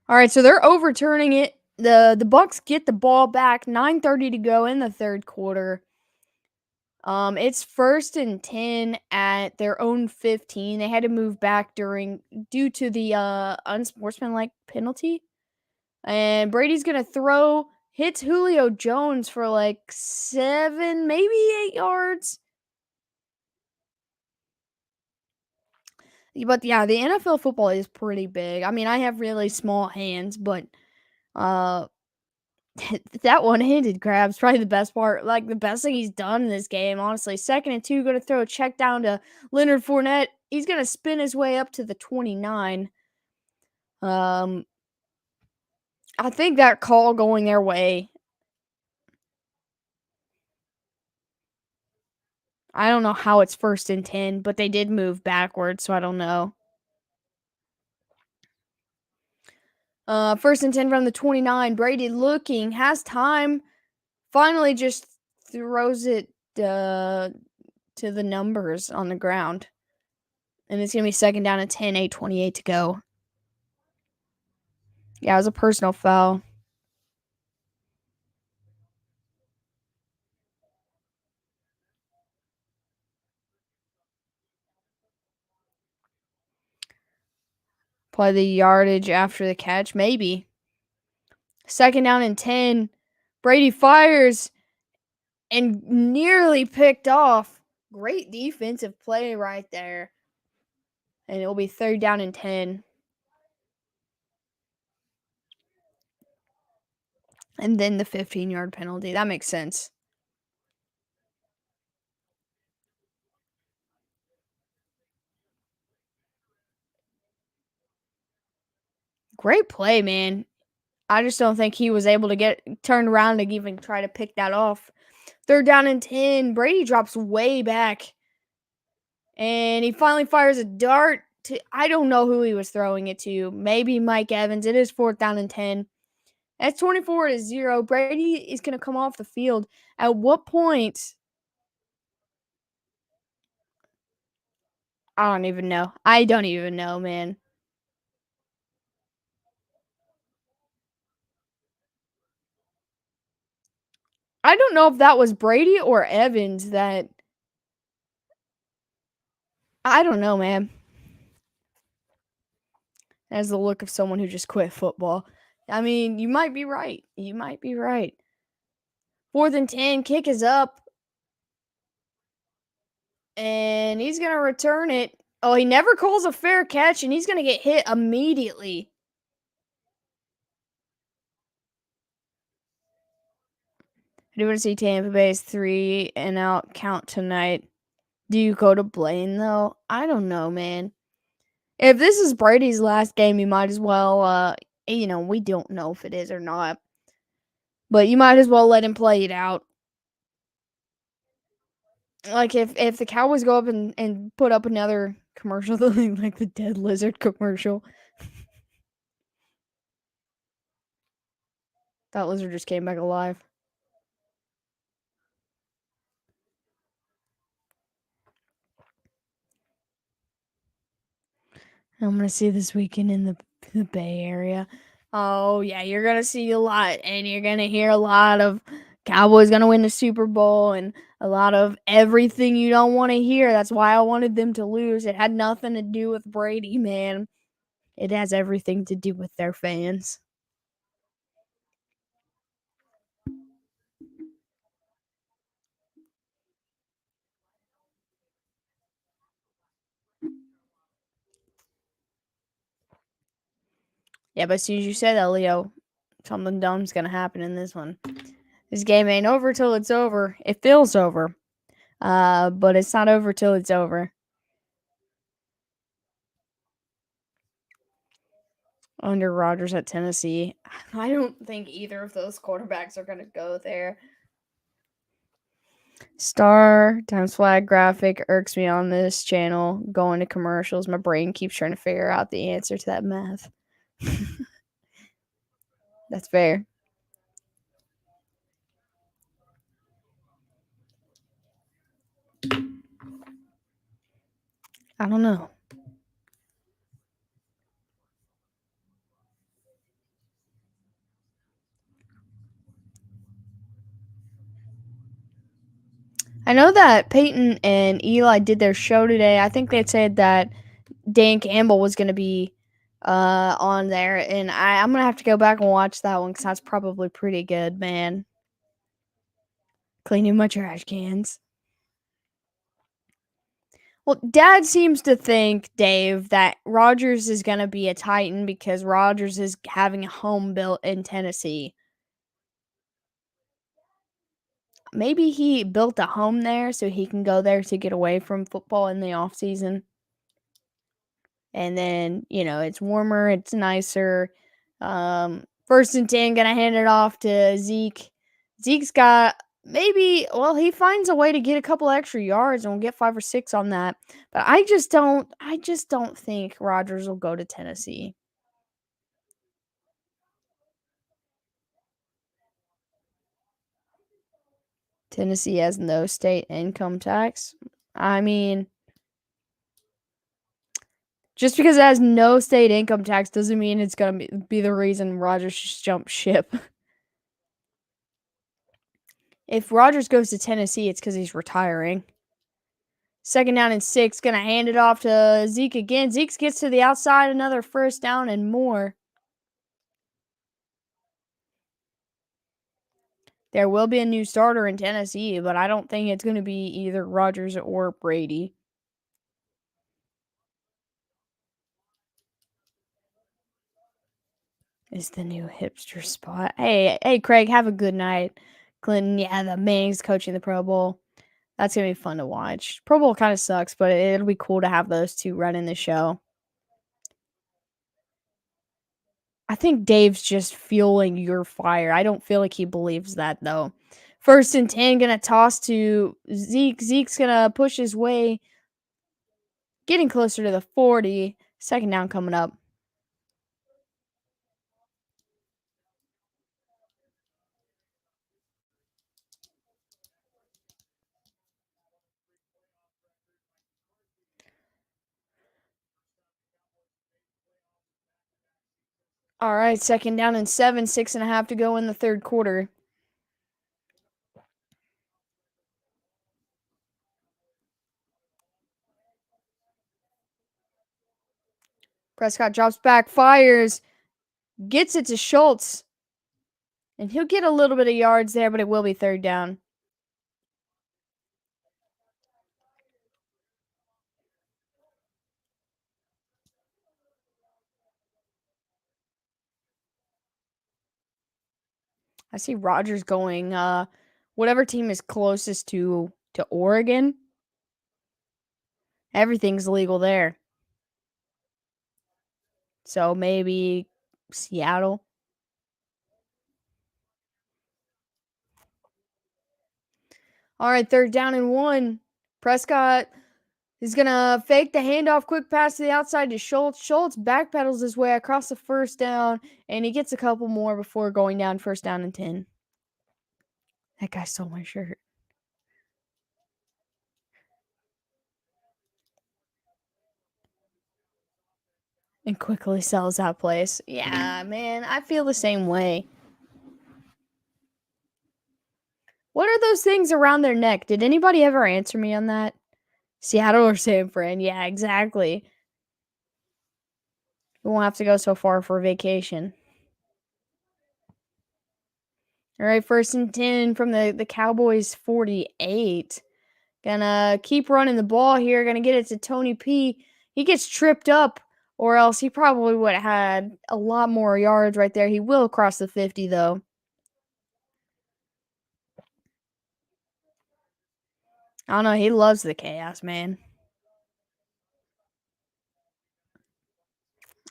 All right, so they're overturning it. The Bucks get the ball back. 9:30 to go in the third quarter. It's 1st and 10 at their own 15. They had to move back due to the unsportsmanlike penalty. And Brady's gonna throw, hits Julio Jones for 7, maybe 8 yards. But yeah, the NFL football is pretty big. I mean, I have really small hands, but uh that one-handed grab's probably the best part. The best thing he's done in this game, honestly. 2nd and 2, gonna throw a check down to Leonard Fournette. He's gonna spin his way up to the 29. I think that call going their way. I don't know how it's 1st and 10, but they did move backwards, so I don't know. 1st and 10 from the 29. Brady looking, has time. Finally just throws it to the numbers on the ground. And it's going to be 2nd down and 10, 8:28 to go. Yeah, it was a personal foul. Play the yardage after the catch, maybe. 2nd down and 10. Brady fires and nearly picked off. Great defensive play right there. And it'll be 3rd down and 10. And then the 15-yard penalty. That makes sense. Great play, man. I just don't think he was able to get turned around to even try to pick that off. 3rd down and 10. Brady drops way back. And he finally fires a dart to, I don't know who he was throwing it to. Maybe Mike Evans. It is 4th down and 10. That's 24-0. Brady is going to come off the field. At what point? I don't even know. I don't even know, man. I don't know if that was Brady or Evans that. I don't know, man. Has the look of someone who just quit football. I mean, you might be right. You might be right. 4th and 10. Kick is up. And he's going to return it. Oh, he never calls a fair catch, and he's going to get hit immediately. I do want to see Tampa Bay's 3-and-out count tonight. Do you go to Blaine, though? I don't know, man. If this is Brady's last game, you might as well, we don't know if it is or not. But you might as well let him play it out. Like, if the Cowboys go up and put up another commercial, like the dead lizard commercial. That lizard just came back alive. I'm going to see this weekend in the Bay Area. Oh, yeah, you're going to see a lot, and you're going to hear a lot of Cowboys going to win the Super Bowl and a lot of everything you don't want to hear. That's why I wanted them to lose. It had nothing to do with Brady, man. It has everything to do with their fans. Yeah, but as soon as you say that, Leo, something dumb's going to happen in this one. This game ain't over till it's over. It feels over. But it's not over till it's over. Under Rodgers at Tennessee. I don't think either of those quarterbacks are going to go there. Star times flag graphic irks me on this channel. Going to commercials. My brain keeps trying to figure out the answer to that math. That's fair. I don't know. I know that Peyton and Eli did their show today. I think they said that Dan Campbell was going to be on there, and I'm going to have to go back and watch that one because that's probably pretty good, man. Cleaning my trash cans. Well, Dad seems to think, Dave, that Rodgers is going to be a Titan because Rodgers is having a home built in Tennessee. Maybe he built a home there so he can go there to get away from football in the offseason. And then, it's warmer, it's nicer. 1st and 10, going to hand it off to Zeke. Zeke's got he finds a way to get a couple extra yards and we'll get 5 or 6 on that. But I just don't think Rodgers will go to Tennessee. Tennessee has no state income tax. I mean, just because it has no state income tax doesn't mean it's going to be the reason Rodgers just jumped ship. If Rodgers goes to Tennessee, it's because he's retiring. 2nd down and 6, going to hand it off to Zeke again. Zeke gets to the outside, another 1st down and more. There will be a new starter in Tennessee, but I don't think it's going to be either Rodgers or Brady. It's the new hipster spot. Hey, Craig, have a good night. Clinton, yeah, the Manning's coaching the Pro Bowl. That's going to be fun to watch. Pro Bowl kind of sucks, but it'll be cool to have those two running the show. I think Dave's just fueling your fire. I don't feel like he believes that, though. 1st and 10, gonna toss to Zeke. Zeke's gonna push his way, getting closer to the 40. 2nd down coming up. All right, 2nd down and 7, 6.5 to go in the 3rd quarter. Prescott drops back, fires, gets it to Schultz. And he'll get a little bit of yards there, but it will be 3rd down. I see Rodgers going whatever team is closest to Oregon. Everything's legal there. So maybe Seattle. All right, 3rd down and 1. Prescott is going to fake the handoff, quick pass to the outside to Schultz. Schultz backpedals his way across the 1st down, and he gets a couple more before going down 1st down and 10. That guy stole my shirt. And quickly sells that place. Yeah, man, I feel the same way. What are those things around their neck? Did anybody ever answer me on that? Seattle or San Fran? Yeah, exactly. We won't have to go so far for vacation. All right, 1st and 10 from the Cowboys 48. Gonna keep running the ball here. Gonna get it to Tony P. He gets tripped up, or else he probably would have had a lot more yards right there. He will cross the 50, though. I don't know. He loves the chaos, man.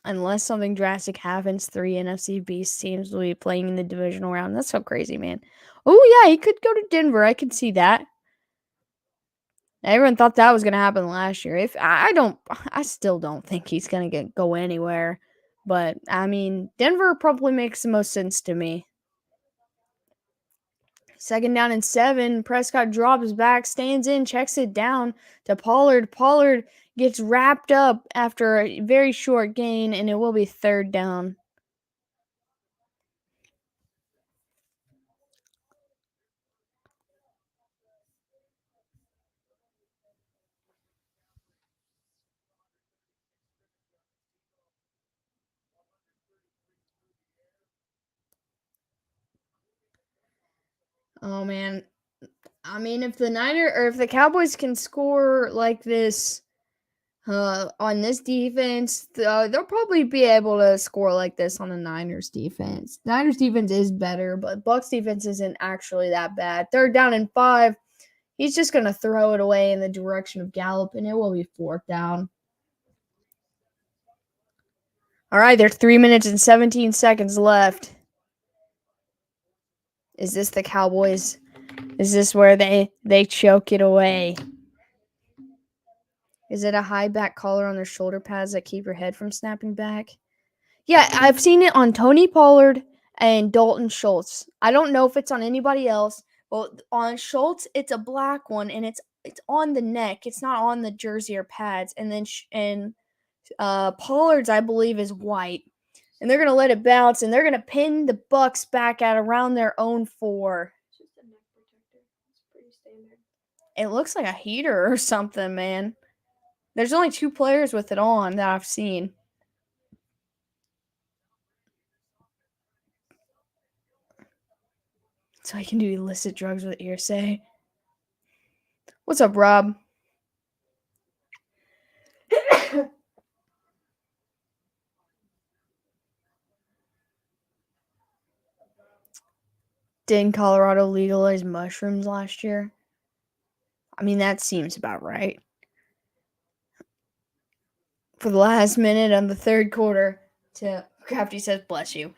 Unless something drastic happens, 3 NFC Beast teams will be playing in the divisional round. That's so crazy, man. Oh, yeah, he could go to Denver. I could see that. Everyone thought that was going to happen last year. I still don't think he's going to go anywhere. But, I mean, Denver probably makes the most sense to me. 2nd down and 7. Prescott drops back, stands in, checks it down to Pollard. Pollard gets wrapped up after a very short gain, and it will be 3rd down. Oh, man. I mean, if the Cowboys can score like this on this defense, they'll probably be able to score like this on the Niners defense. Niners defense is better, but Bucs defense isn't actually that bad. 3rd down and 5. He's just going to throw it away in the direction of Gallup, and it will be 4th down. All right, there's 3 minutes and 17 seconds left. Is this the Cowboys? Is this where they choke it away? Is it a high back collar on their shoulder pads that keep your head from snapping back? Yeah, I've seen it on Tony Pollard and Dalton Schultz. I don't know if it's on anybody else, but on Schultz, it's a black one, and it's on the neck. It's not on the jersey or pads. And then Pollard's, I believe, is white. And they're going to let it bounce, and they're going to pin the Bucs back at around their own 4. It's just a neck protector. It's pretty standard. It looks like a heater or something, man. There's only 2 players with it on that I've seen. So I can do illicit drugs with hearsay. What's up, Rob? Didn't Colorado legalize mushrooms last year? I mean, that seems about right. For the last minute of the 3rd quarter to Crafty says, bless you.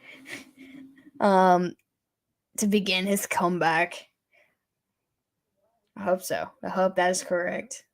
To begin his comeback. I hope so. I hope that is correct.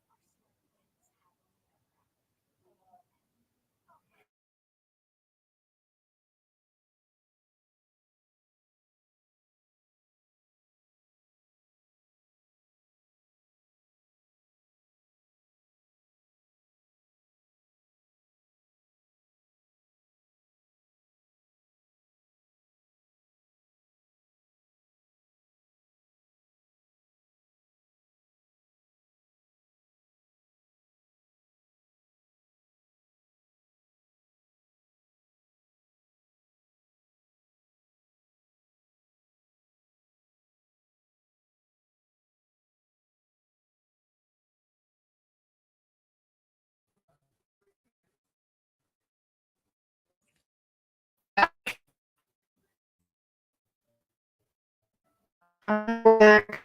I'm back.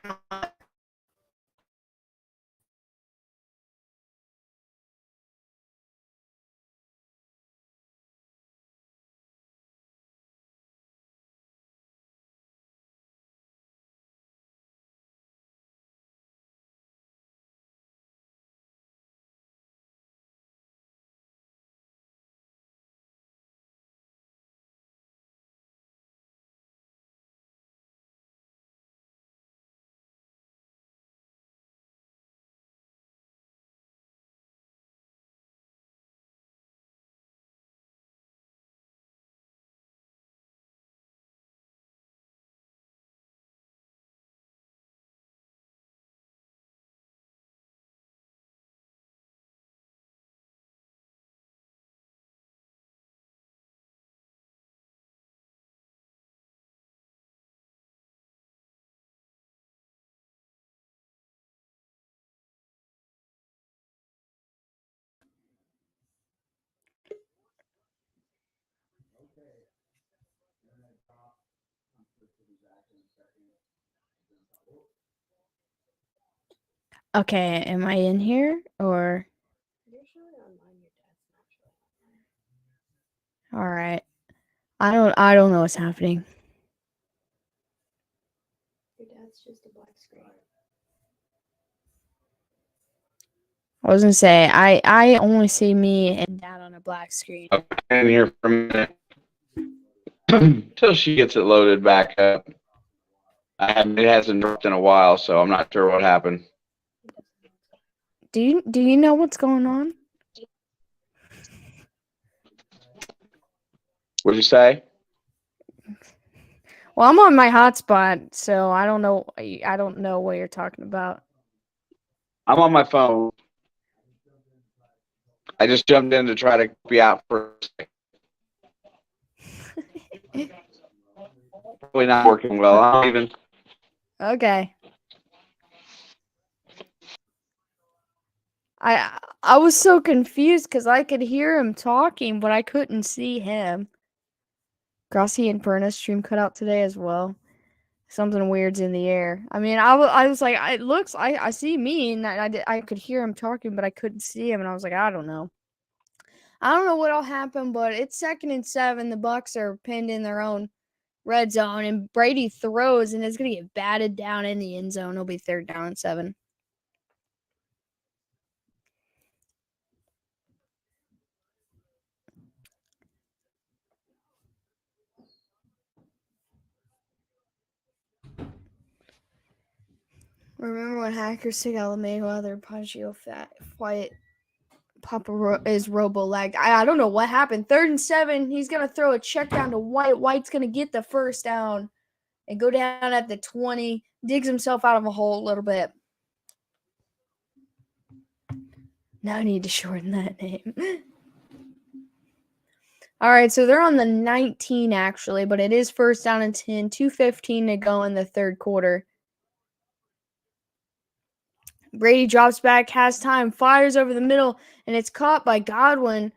Okay, am I in here or? You're showing online. Your dad's not showing online. All right. I don't know what's happening. Your dad's just a black screen. I was gonna say I only see me and Dad on a black screen. In here for a minute until she gets it loaded back up. It hasn't dropped in a while, so I'm not sure what happened. Do you know what's going on? What'd you say? Well, I'm on my hotspot, so I don't know. I don't know what you're talking about. I'm on my phone. I just jumped in to try to be out for a second. Probably not working well. I'm even. Okay. I was so confused because I could hear him talking, but I couldn't see him. Grossi and Perna's stream cut out today as well. Something weird's in the air. I mean, I was like, it looks, I see me, and I could hear him talking, but I couldn't see him, and I was like, I don't know. I don't know what'll happen, but it's 2nd and 7. The Bucs are pinned in their own red zone, and Brady throws, and it's gonna get batted down in the end zone. It'll be 3rd down and 7. Remember when hackers took out Mayweather, Paggio, Wyatt, Papa is robo-lagged. I don't know what happened. 3rd and 7. He's going to throw a check down to White. White's going to get the first down and go down at the 20. Digs himself out of a hole a little bit. Now I need to shorten that name. All right, so they're on the 19, actually, but it is 1st down and 10. 2:15 to go in the 3rd quarter. Brady drops back, has time, fires over the middle, and it's caught by Godwin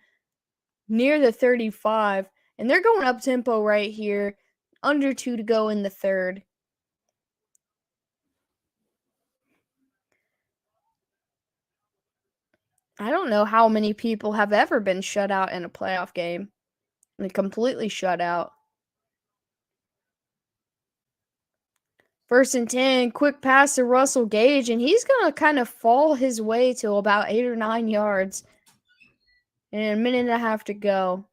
near the 35. And they're going up tempo right here. Under 2 to go in the 3rd. I don't know how many people have ever been shut out in a playoff game. They completely shut out. 1st and 10, quick pass to Russell Gage, and he's going to kind of fall his way to about 8 or 9 yards. And a minute and a half to go.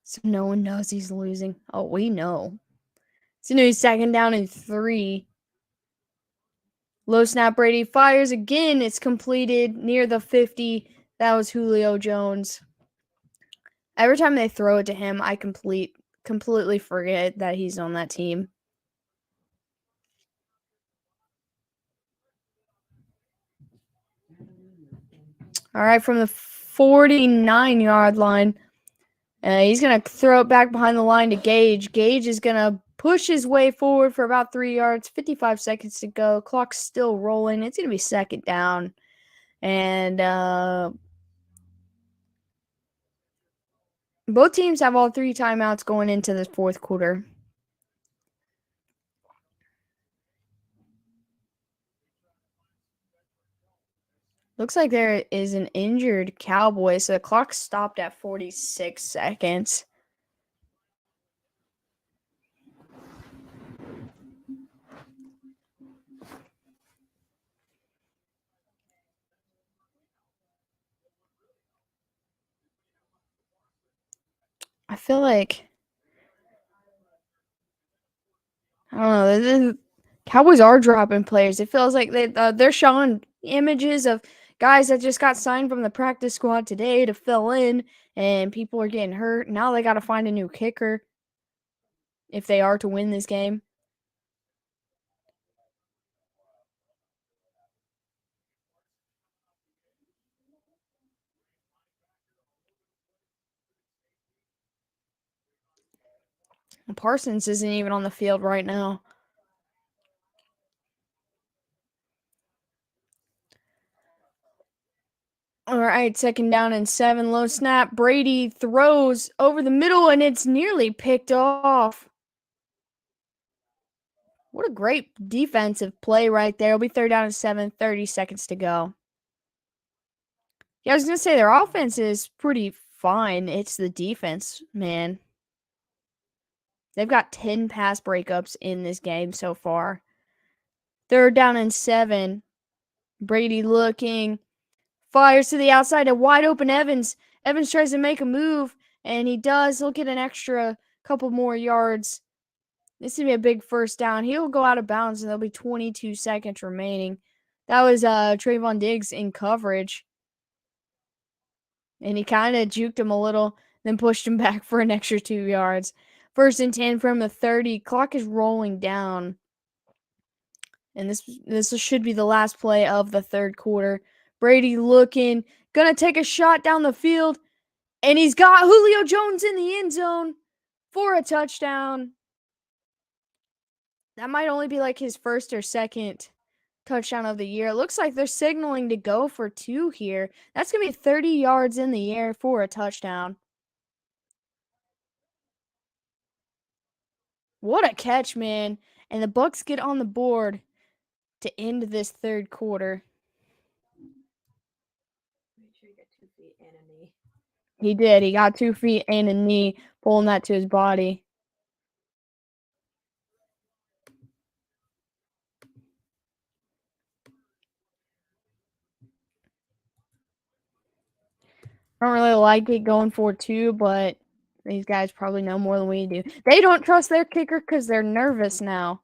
So no one knows he's losing. Oh, we know. So he's 2nd down and 3. Low snap, Brady fires again. It's completed near the 50. That was Julio Jones. Every time they throw it to him, I completely forget that he's on that team. All right, from the 49-yard line, he's going to throw it back behind the line to Gage. Gage is going to push his way forward for about 3 yards. 55 seconds to go. Clock's still rolling. It's going to be 2nd down. And both teams have all 3 timeouts going into the 4th quarter. Looks like there is an injured Cowboy, so the clock stopped at 46 seconds. I feel like, I don't know, the Cowboys are dropping players. It feels like they're showing images of guys that just got signed from the practice squad today to fill in, and people are getting hurt. Now they got to find a new kicker if they are to win this game. Parsons isn't even on the field right now. All right, 2nd down and 7. Low snap. Brady throws over the middle, and it's nearly picked off. What a great defensive play right there. It'll be 3rd down and 7, 30 seconds to go. Yeah, I was going to say their offense is pretty fine. It's the defense, man. They've got 10 pass breakups in this game so far. 3rd down and 7. Brady looking. Fires to the outside. A wide open Evans. Evans tries to make a move, and he does. He'll get an extra couple more yards. This is going to be a big 1st down. He'll go out of bounds, and there'll be 22 seconds remaining. That was Trayvon Diggs in coverage. And he kind of juked him a little, then pushed him back for an extra 2 yards. 1st and 10 from the 30. Clock is rolling down. And this should be the last play of the 3rd quarter. Brady looking, gonna take a shot down the field, and he's got Julio Jones in the end zone for a touchdown. That might only be like his 1st or 2nd touchdown of the year. It looks like they're signaling to go for 2 here. That's gonna be 30 yards in the air for a touchdown. What a catch, man. And the Bucs get on the board to end this 3rd quarter. Make sure you get 2 feet and a knee. He did. He got 2 feet and a knee, pulling that to his body. I don't really like it going for 2, but these guys probably know more than we do. They don't trust their kicker because they're nervous now.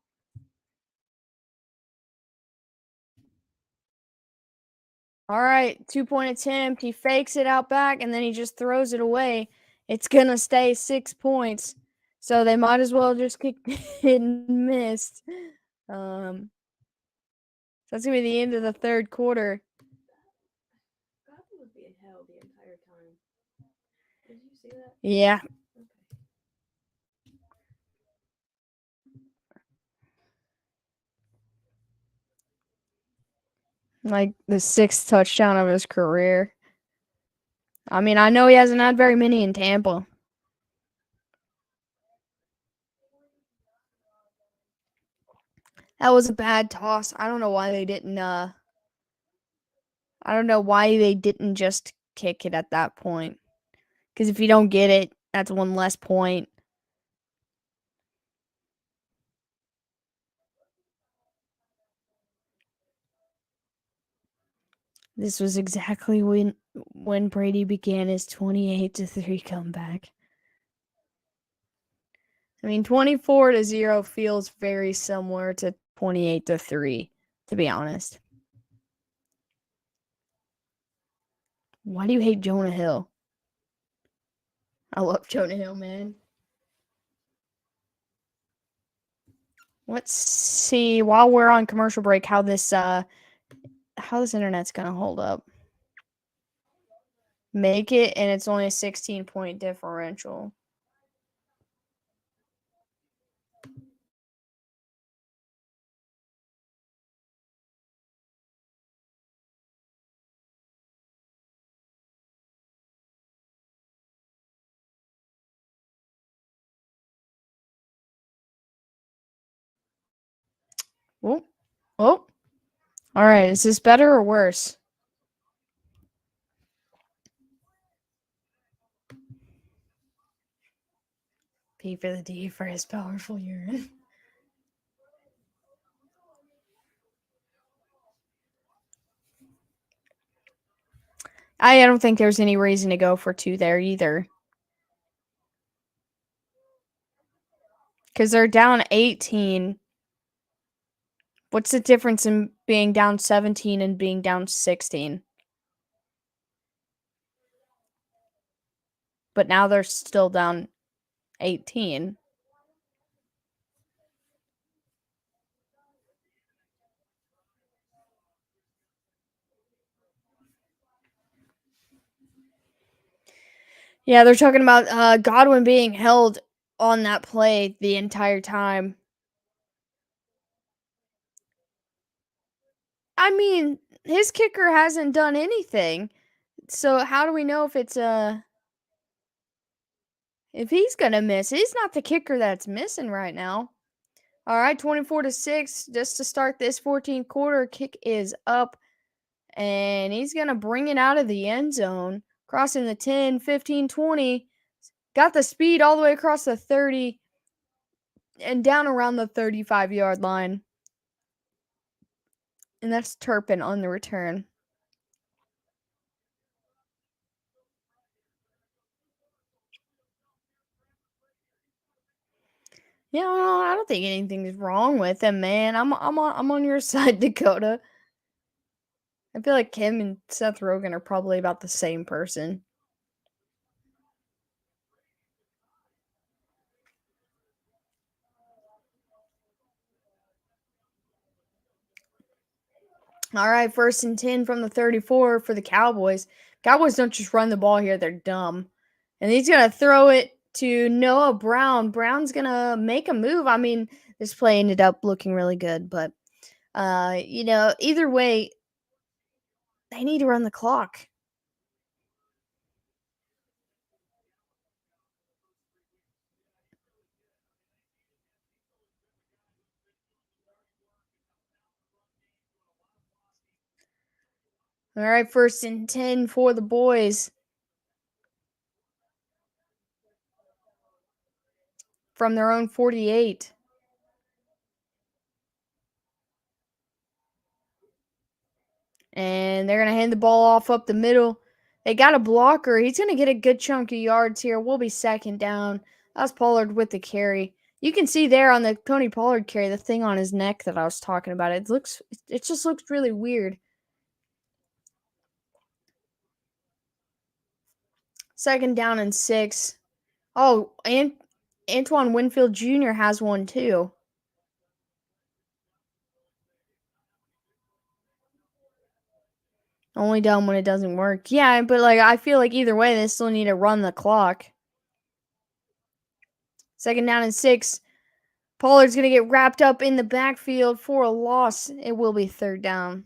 All right, 2-point attempt. He fakes it out back, and then he just throws it away. It's going to stay 6 points. So they might as well just kick it and missed. So that's going to be the end of the 3rd quarter. Gotham was being held the entire time. Did you see that? Yeah. Okay. Like the 6th touchdown of his career. I mean, I know he hasn't had very many in Tampa. That was a bad toss. I don't know why they didn't I don't know why they didn't just kick it at that point. Because if you don't get it, that's one less point. This was exactly when Brady began his 28-3 comeback. I mean, 24-0 feels very similar to 28-3, to be honest. Why do you hate Jonah Hill? I love Jonah Hill, man. Let's see while we're on commercial break how this internet's gonna hold up. Make it, and it's only a 16-point differential. Oh, oh. All right, is this better or worse? P for the D for his powerful urine. I don't think there's any reason to go for 2 there either. Because they're down 18. What's the difference in being down 17 and being down 16? But now they're still down 18. Yeah, they're talking about Godwin being held on that play the entire time. I mean, his kicker hasn't done anything. So how do we know if it's if he's gonna miss? He's not the kicker that's missing right now. All right, 24-6 just to start this 14th quarter. Kick is up, and he's gonna bring it out of the end zone, crossing the 10, 15, 20. Got the speed all the way across the 30 and down around the 35-yard line. And that's Turpin on the return. Yeah, I don't think anything's wrong with him, man. I'm on your side, Dakota. I feel like him and Seth Rogen are probably about the same person. All right, 1st and 10 from the 34 for the Cowboys. Cowboys don't just run the ball here, they're dumb. And he's going to throw it to Noah Brown. Brown's going to make a move. I mean, this play ended up looking really good, but either way, they need to run the clock. All right, 1st and 10 for the boys. From their own 48. And they're going to hand the ball off up the middle. They got a blocker. He's going to get a good chunk of yards here. We'll be 2nd down. That's Pollard with the carry. You can see there on the Tony Pollard carry, the thing on his neck that I was talking about. It just looks really weird. 2nd down and 6. Oh, and Antoine Winfield Jr. has one too. Only dumb when it doesn't work. Yeah, but I feel like either way, they still need to run the clock. 2nd down and 6. Pollard's going to get wrapped up in the backfield for a loss. It will be 3rd down.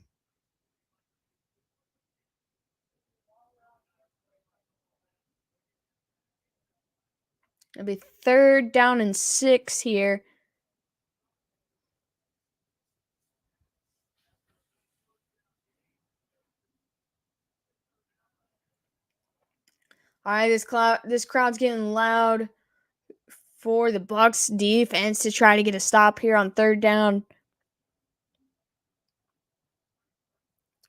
It'll be 3rd down and 6 here. All right, this crowd's getting loud for the Bucs defense to try to get a stop here on third down.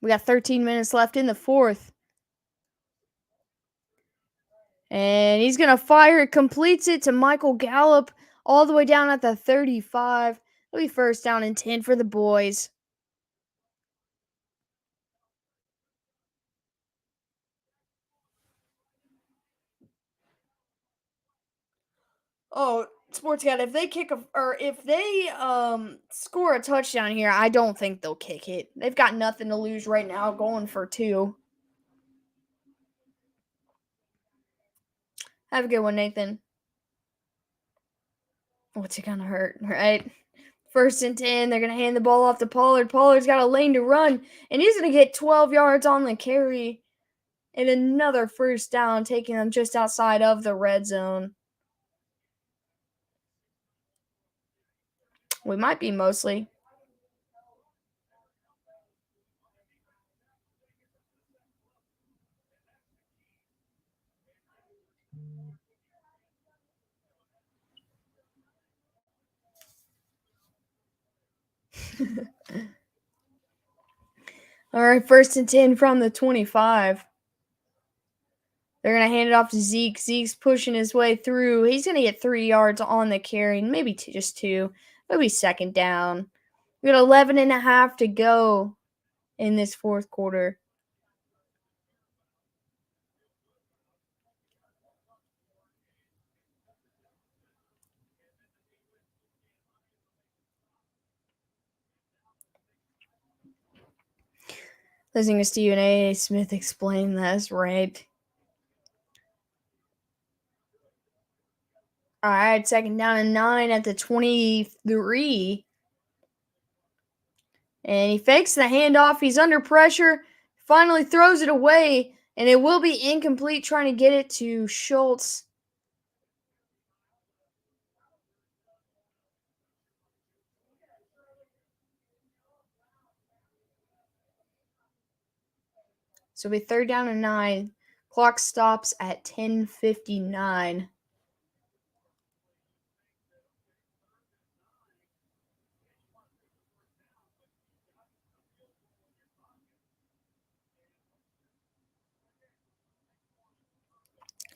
We got 13 minutes left in the fourth. And he's going to fire. It completes it to Michael Gallup all the way down at the 35. It'll be first down and 10 for the boys. Oh, Sports Cat, if they score a touchdown here, I don't think they'll kick it. They've got nothing to lose right now, going for 2. Have a good one, Nathan. What's it gonna hurt, right? First and 10, they're gonna hand the ball off to Pollard. Pollard's got a lane to run, and he's gonna get 12 yards on the carry. And another first down, taking them just outside of the red zone. We might be mostly. All right, first and 10 from the 25. They're going to hand it off to Zeke. Zeke's pushing his way through. He's going to get 3 yards on the carry, maybe just 2. It'll be second down. We got 11 and a half to go in this fourth quarter. Listening to Stephen A. Smith explain this, right? All right, second down and 9 at the 23. And he fakes the handoff. He's under pressure. Finally throws it away. And it will be incomplete, trying to get it to Schultz. So it'll be third down and 9. Clock stops at 10:59.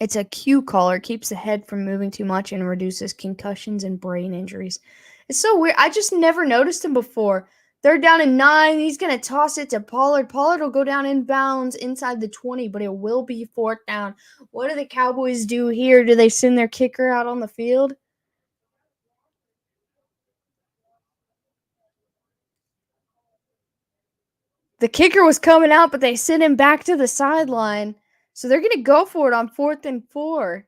It's a cue caller, keeps the head from moving too much and reduces concussions and brain injuries. It's so weird. I just never noticed him before. Third down and 9. He's going to toss it to Pollard. Pollard will go down in bounds inside the 20, but it will be fourth down. What do the Cowboys do here? Do they send their kicker out on the field? The kicker was coming out, but they sent him back to the sideline. So they're going to go for it on 4th and 4.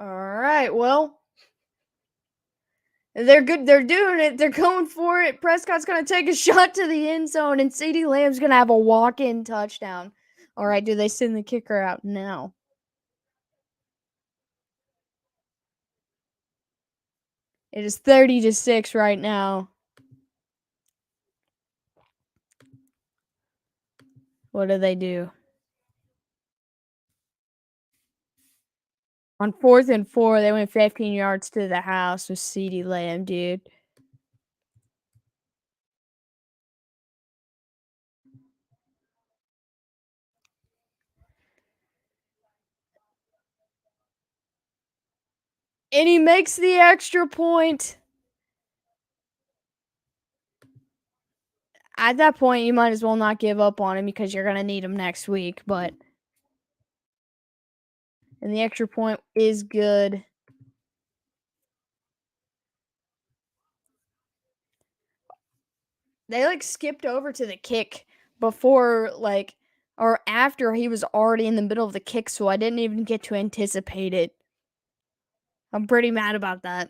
All right, well, they're good. They're doing it. They're going for it. Prescott's going to take a shot to the end zone, and CeeDee Lamb's going to have a walk-in touchdown. All right, do they send the kicker out now? It is 30-6 right now. What do they do? On 4th and 4, they went 15 yards to the house with CeeDee Lamb, dude. And he makes the extra point. At that point, you might as well not give up on him because you're going to need him next week. And the extra point is good. They skipped over to the kick before or after he was already in the middle of the kick, so I didn't even get to anticipate it. I'm pretty mad about that.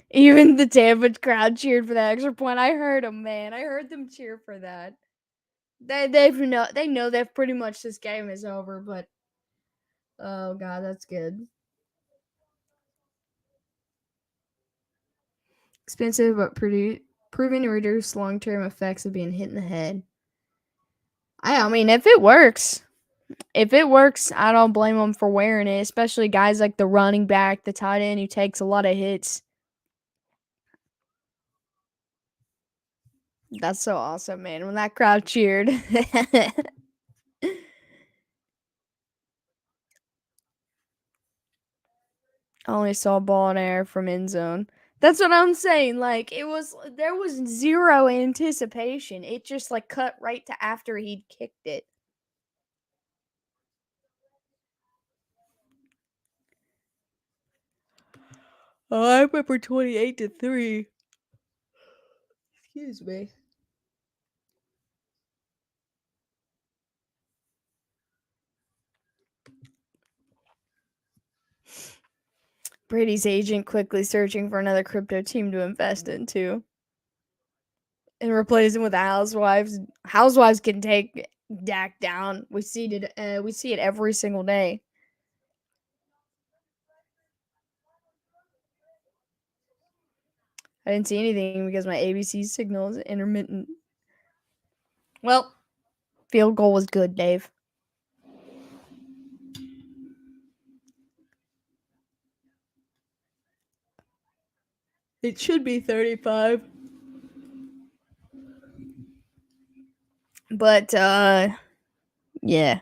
Even the Tampa crowd cheered for that extra point. I heard them, man. I heard them cheer for that. They know that pretty much this game is over, but Oh, God, that's good. Expensive, but proving to reduce long-term effects of being hit in the head. I mean, if it works, I don't blame them for wearing it, especially guys like the running back, the tight end who takes a lot of hits. That's so awesome, man. When that crowd cheered. I only saw ball in air from end zone. That's what I'm saying. Like, there was zero anticipation. It just, like, cut right to after he'd kicked it. Oh, I remember 28-3. Excuse me. Brady's agent quickly searching for another crypto team to invest into. And replace him with the Housewives. Housewives can take Dak down. We see it every single day. I didn't see anything because my ABC signal is intermittent. Well, field goal was good, Dave. It should be 35. But, yeah.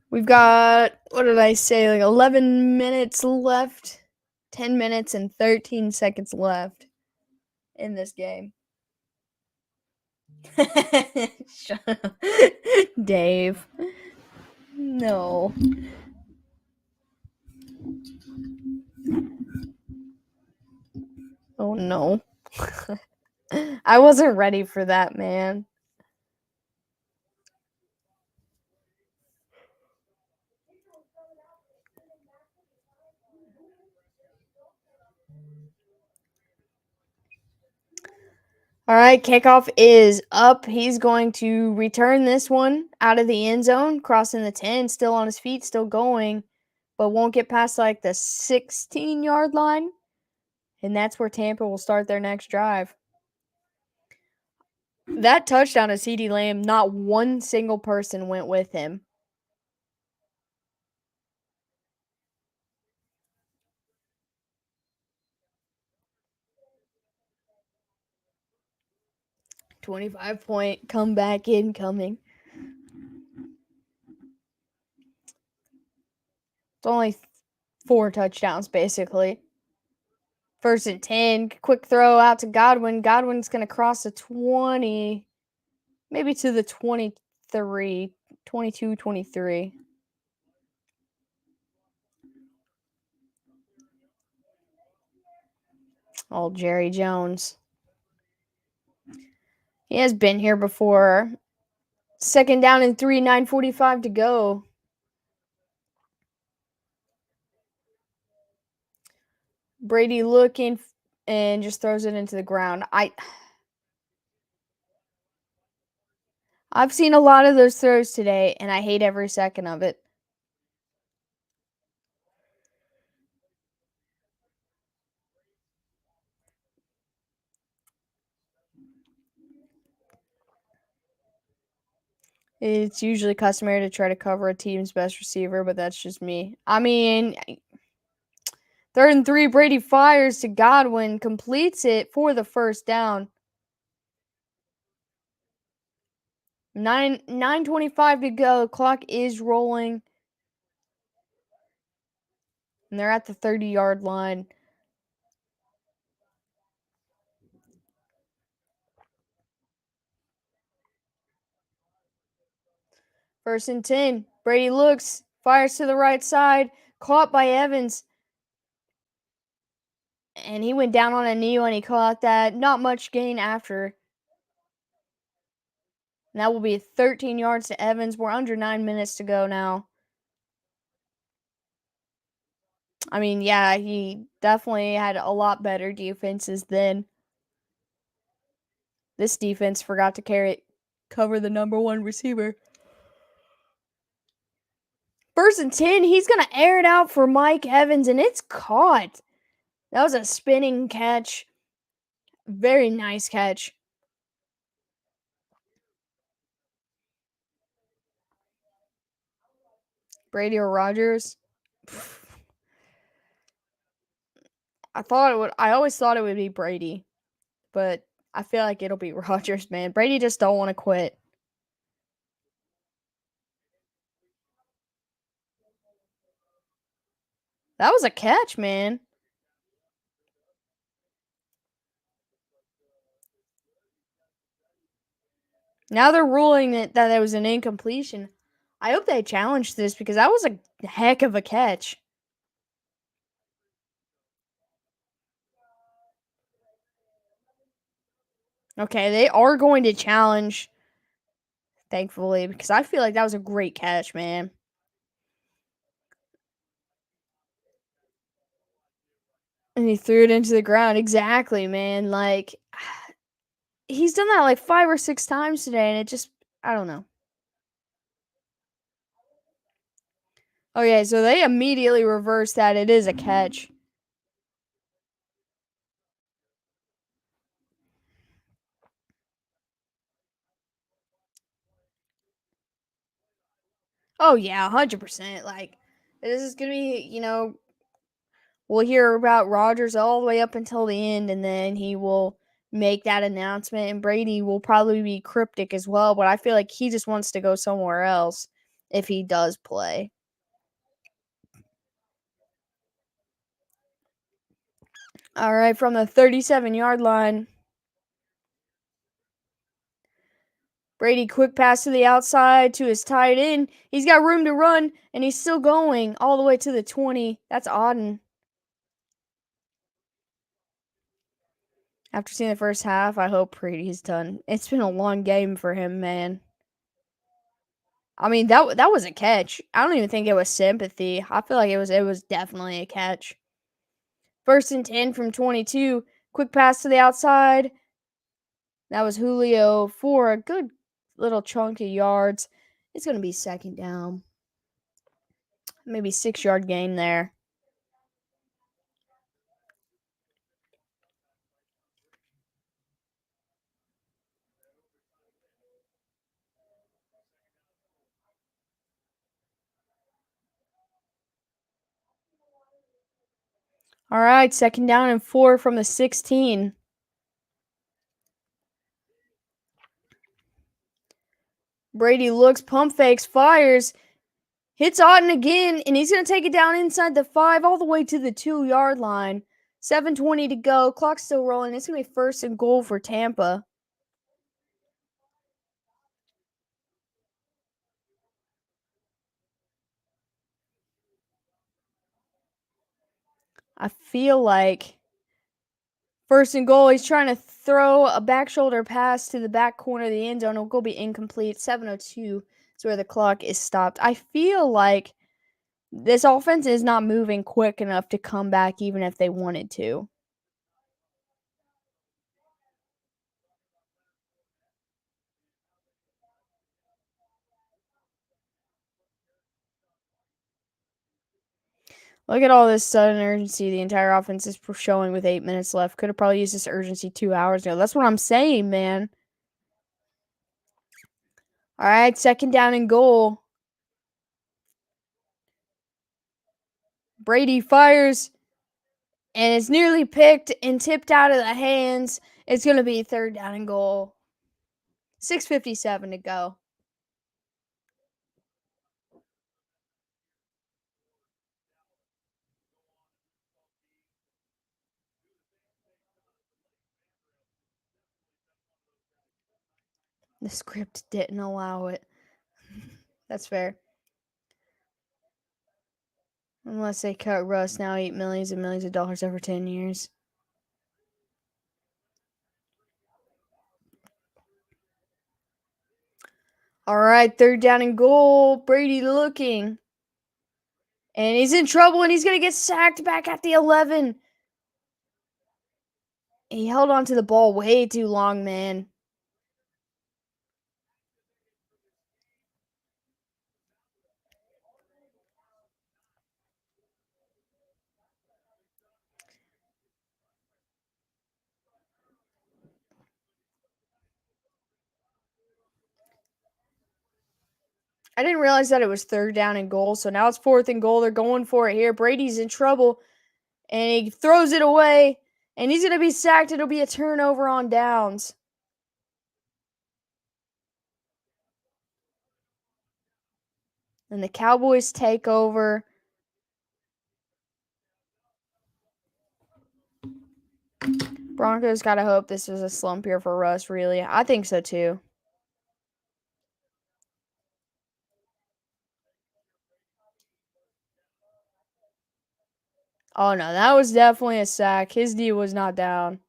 We've got, what did I say, like 11 minutes left. 10 minutes and 13 seconds left in this game. Shut up. Dave. No. Oh, no. I wasn't ready for that, man. All right, kickoff is up. He's going to return this one out of the end zone, crossing the 10, still on his feet, still going, but won't get past like the 16-yard line. And that's where Tampa will start their next drive. That touchdown to CeeDee Lamb, not one single person went with him. $25-point comeback incoming. It's only 4 touchdowns, basically. 1st and 10. Quick throw out to Godwin. Godwin's going to cross the 20, maybe to the 23, 22, 23. Old Jerry Jones. He has been here before. 2nd down and 3, 9:45 to go. Brady looking and just throws it into the ground. I've seen a lot of those throws today, and I hate every second of it. It's usually customary to try to cover a team's best receiver, but that's just me. I mean, 3rd and 3, Brady fires to Godwin, completes it for the 1st down. 9:25 to go. Clock is rolling. And they're at the 30-yard line. First and 10. Brady looks, fires to the right side, caught by Evans. And he went down on a knee when he caught that. Not much gain after. And that will be 13 yards to Evans. We're under 9 minutes to go now. I mean, yeah, he definitely had a lot better defenses than this defense. Forgot to cover the number 1 receiver. first and 10. He's going to air it out for Mike Evans, and it's caught. That was a spinning catch. Very nice catch. Brady or Rodgers? I always thought it would be Brady, but I feel like it'll be Rodgers, man. Brady just don't want to quit. That was a catch, man. Now they're ruling that it was an incompletion. I hope they challenge this because that was a heck of a catch. Okay, they are going to challenge, thankfully, because I feel like that was a great catch, man. And he threw it into the ground. Exactly, man. Like, he's done that like 5 or 6 times today, and it just, I don't know. Okay, so they immediately reverse that. It is a catch. Oh, yeah, 100%. Like, this is going to be, we'll hear about Rodgers all the way up until the end, and then he will make that announcement. And Brady will probably be cryptic as well, but I feel like he just wants to go somewhere else if he does play. All right, from the 37-yard line, Brady quick pass to the outside to his tight end. He's got room to run, and he's still going all the way to the 20. That's Auden. After seeing the first half, I hope Brady's done. It's been a long game for him, man. I mean, that was a catch. I don't even think it was sympathy. I feel like it was definitely a catch. First and 10 from 22. Quick pass to the outside. That was Julio for a good little chunk of yards. It's going to be second down. Maybe 6-yard gain there. All right, second down and 4 from the 16. Brady looks, pump fakes, fires, hits Auden again, and he's going to take it down inside the 5 all the way to the 2-yard line. 7:20 to go. Clock's still rolling. It's going to be first and goal for Tampa. I feel like first and goal, he's trying to throw a back shoulder pass to the back corner of the end zone. It'll go be incomplete. 7:02 is where the clock is stopped. I feel like this offense is not moving quick enough to come back even if they wanted to. Look at all this sudden urgency the entire offense is showing with 8 minutes left. Could have probably used this urgency 2 hours ago. That's what I'm saying, man. All right, second down and goal. Brady fires, and it's nearly picked and tipped out of the hands. It's going to be third down and goal. 6:57 to go. The script didn't allow it. That's fair. Unless they cut Russ now, $8 millions and millions of dollars over 10 years. All right, third down and goal. Brady looking. And he's in trouble, and he's going to get sacked back at the 11. He held on to the ball way too long, man. I didn't realize that it was 3rd down and goal, so now it's 4th and goal. They're going for it here. Brady's in trouble, and he throws it away, and he's going to be sacked. It'll be a turnover on downs. And the Cowboys take over. Broncos got to hope this is a slump here for Russ, really. I think so, too. Oh, no, that was definitely a sack. His D was not down.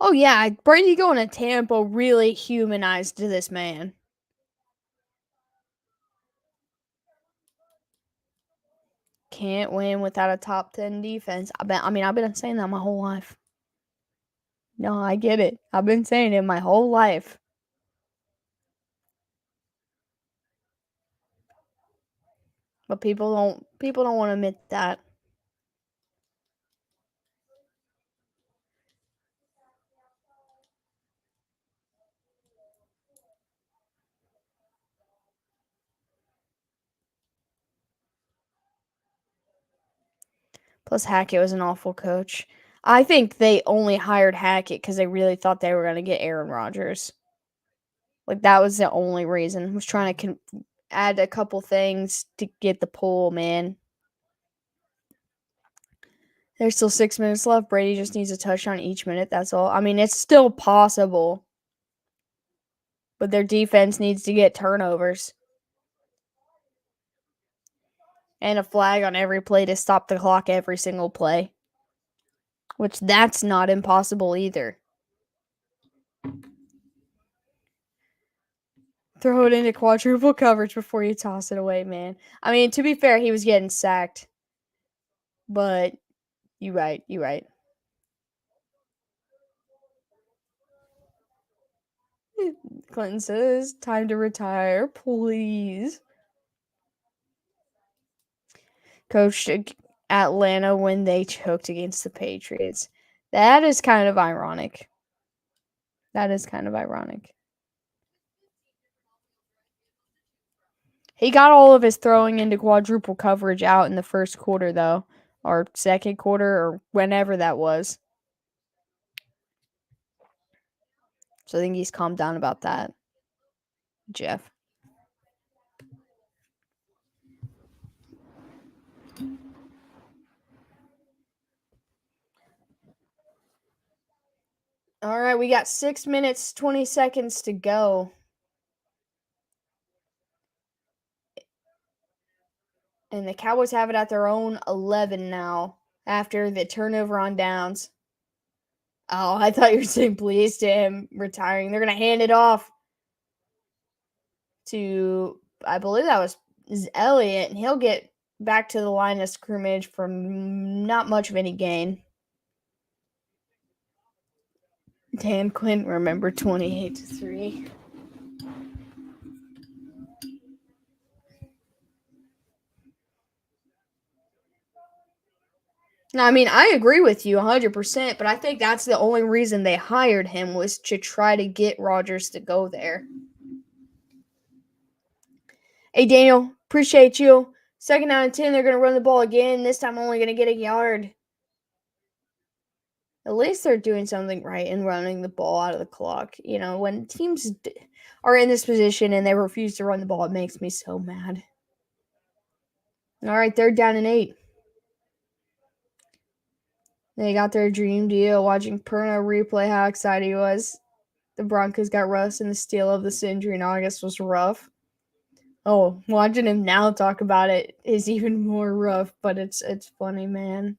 Oh, yeah, Brady going to Tampa really humanized this man. Can't win without a top 10 defense. I've been saying that my whole life. No, I get it. I've been saying it my whole life. But people don't want to admit that. Plus, Hackett was an awful coach. I think they only hired Hackett because they really thought they were going to get Aaron Rodgers. Like, that was the only reason. Was trying to add a couple things to get the pull, man. There's still 6 minutes left. Brady just needs a touchdown each minute. That's all. I mean, it's still possible. But their defense needs to get turnovers. And a flag on every play to stop the clock every single play. Which that's not impossible either. Throw it into quadruple coverage before you toss it away, man. I mean, to be fair, he was getting sacked. But you're right. Clinton says, time to retire, please. Coached Atlanta when they choked against the Patriots. That is kind of ironic. He got all of his throwing into quadruple coverage out in the first quarter, though. Or second quarter, or whenever that was. So I think he's calmed down about that. Jeff. All right, we got 6 minutes, 20 seconds to go. And the Cowboys have it at their own 11 now after the turnover on downs. Oh, I thought you were saying please to him retiring. They're going to hand it off to, I believe that was Elliott, and he'll get back to the line of scrimmage from not much of any gain. Dan Quinn, remember 28-3. Now, I mean, I agree with you 100%, but I think that's the only reason they hired him was to try to get Rodgers to go there. Hey, Daniel, appreciate you. 2nd down and 10, they're going to run the ball again. This time only going to get a yard. At least they're doing something right and running the ball out of the clock. You know, when teams are in this position and they refuse to run the ball, it makes me so mad. All right, 3rd down and 8. They got their dream deal. Watching Perna replay how excited he was. The Broncos got Russ, and the steal of the century in August was rough. Oh, watching him now talk about it is even more rough, but it's funny, man.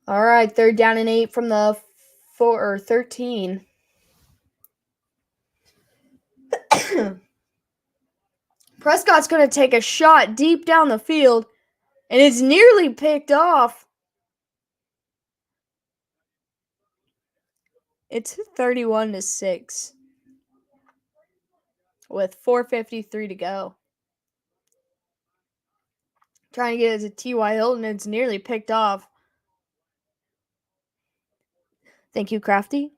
All right, 3rd down and 8 from the 13. Prescott's going to take a shot deep down the field, and it's nearly picked off. It's 31-6 with 4:53 to go. Trying to get it to T.Y. Hilton, it's nearly picked off. Thank you, Crafty.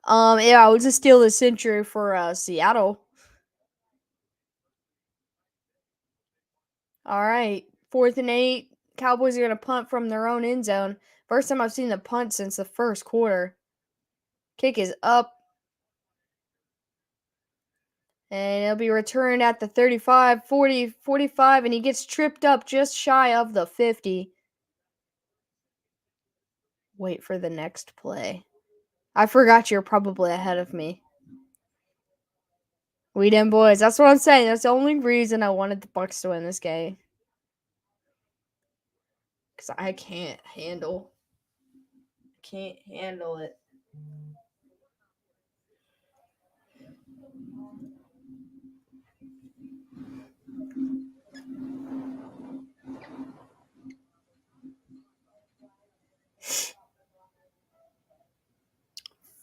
Yeah, it was a steal of the century for Seattle. All right, 4th and 8. Cowboys are going to punt from their own end zone. First time I've seen the punt since the first quarter. Kick is up. And it'll be returned at the 35, 40, 45, and he gets tripped up just shy of the 50. Wait for the next play. I forgot you're probably ahead of me. We done, boys. That's what I'm saying. That's the only reason I wanted the Bucs to win this game. Because I can't handle it.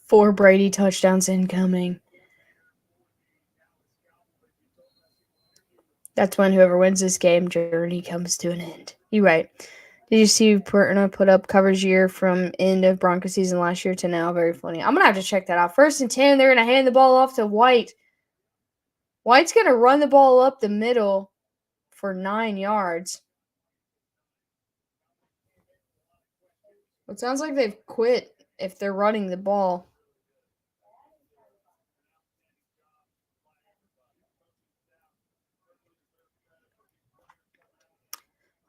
Four Brady touchdowns incoming. That's when whoever wins this game journey comes to an end. You're right. Did you see Pertna put up coverage year from end of Broncos season last year to now? Very funny. I'm going to have to check that out. 1st and 10, they're going to hand the ball off to White. White's going to run the ball up the middle for 9 yards. It sounds like they've quit if they're running the ball.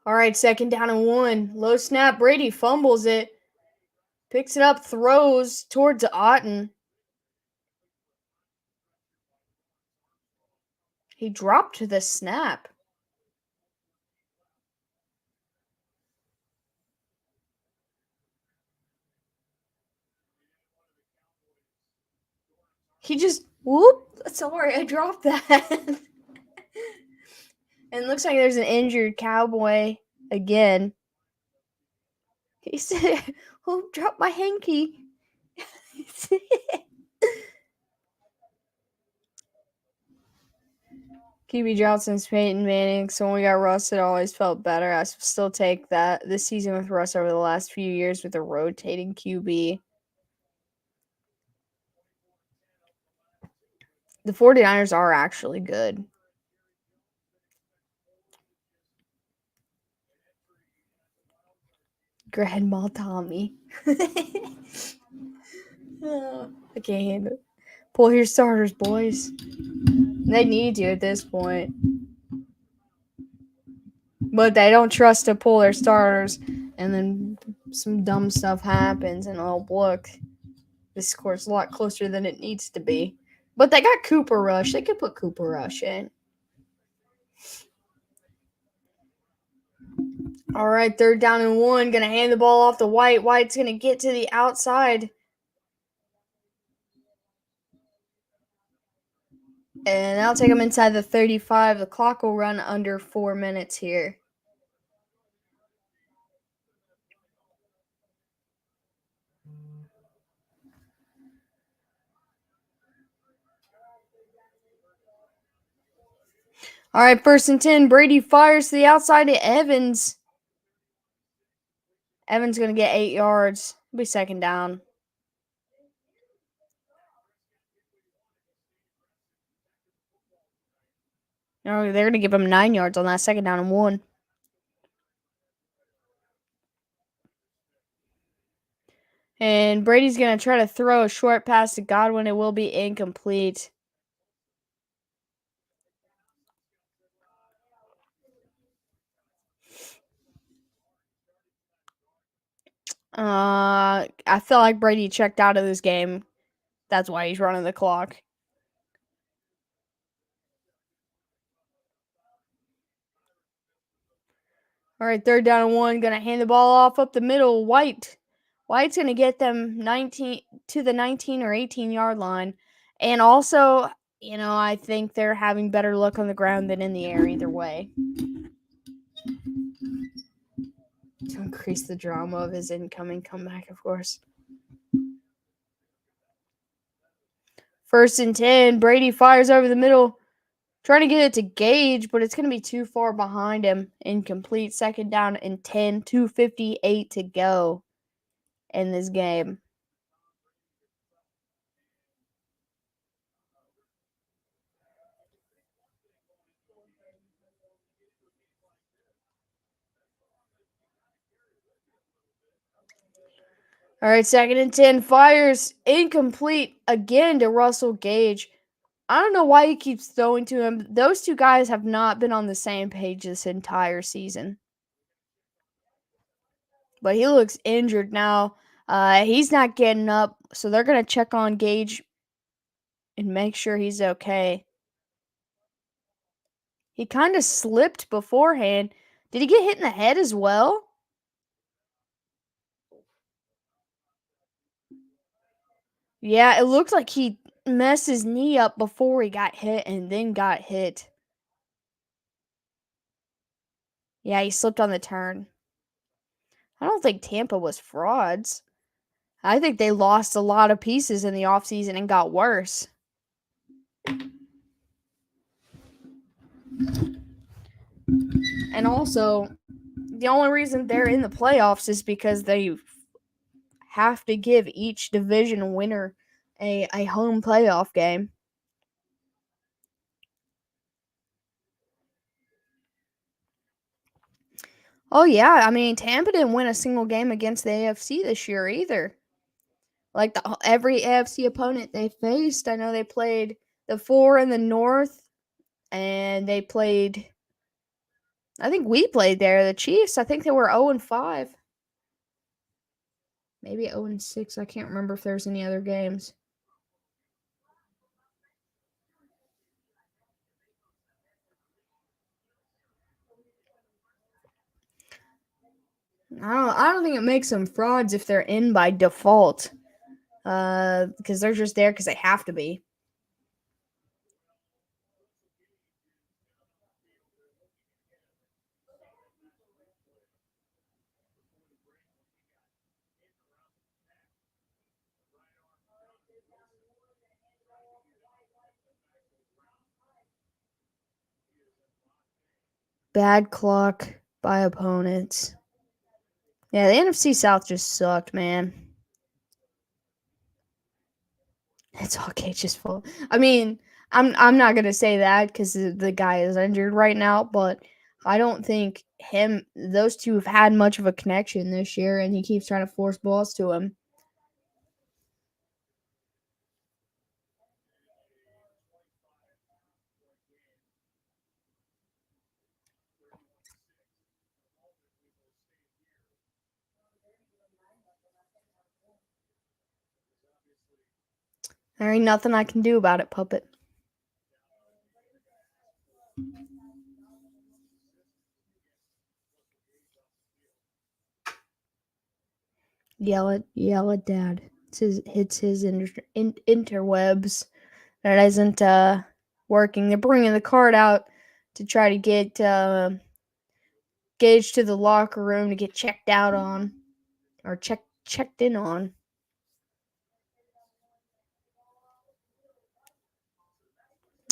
All right, 2nd down and 1. Low snap. Brady fumbles it. Picks it up, throws towards Otten. He dropped the snap. He just, whoop. Sorry, I dropped that. And it looks like there's an injured Cowboy again. He said, oh, drop my hanky. QB Johnson's Peyton Manning. So when we got Russ, it always felt better. I still take that this season with Russ over the last few years with a rotating QB. The 49ers are actually good. Grandma Tommy. Oh, I can't handle it. Pull your starters, boys. They need you at this point. But they don't trust to pull their starters, and then some dumb stuff happens, and oh, look, this score's a lot closer than it needs to be. But they got Cooper Rush. They could put Cooper Rush in. All right, 3rd down and 1. Going to hand the ball off to White. White's going to get to the outside. And I'll take him inside the 35. The clock will run under 4 minutes here. All right, 1st and 10. Brady fires to the outside to Evans. Evans going to get 8 yards. It'll be 2nd down. No, they're going to give him 9 yards on that 2nd down and 1. And Brady's going to try to throw a short pass to Godwin. It will be incomplete. I feel like Brady checked out of this game. That's why he's running the clock. All right, 3rd down and 1. Going to hand the ball off up the middle. White's going to get them 19 to the 19 or 18-yard line. And also, I think they're having better luck on the ground than in the air either way. To increase the drama of his incoming comeback, of course. 1st and 10. Brady fires over the middle. Trying to get it to Gage, but it's going to be too far behind him. Incomplete. 2nd down and 10. 2:58 to go in this game. All right, 2nd and 10. Fires incomplete again to Russell Gage. I don't know why he keeps throwing to him. Those two guys have not been on the same page this entire season. But he looks injured now. He's not getting up, so they're going to check on Gage and make sure he's okay. He kind of slipped beforehand. Did he get hit in the head as well? Yeah, it looked like he messed his knee up before he got hit and then got hit. Yeah, he slipped on the turn. I don't think Tampa was frauds. I think they lost a lot of pieces in the offseason and got worse. And also, the only reason they're in the playoffs is because they have to give each division winner a home playoff game. Oh, yeah. I mean, Tampa didn't win a single game against the AFC this year either. Like, every AFC opponent they faced, I know they played the 4 in the North, and they played, I think we played there, the Chiefs. I think they were 0-5. Maybe 0-6. I can't remember if there's any other games. I don't think it makes them frauds if they're in by default. Because they're just there because they have to be. Bad clock by opponents. Yeah, the NFC South just sucked, man. It's all Cage's fault. I mean, I'm not gonna say that because the guy is injured right now, but I don't think those two have had much of a connection this year, and he keeps trying to force balls to him. There ain't nothing I can do about it, puppet. Yell at dad. It's his interwebs that isn't working. They're bringing the card out to try to get Gage to the locker room to get checked out on, or checked in on.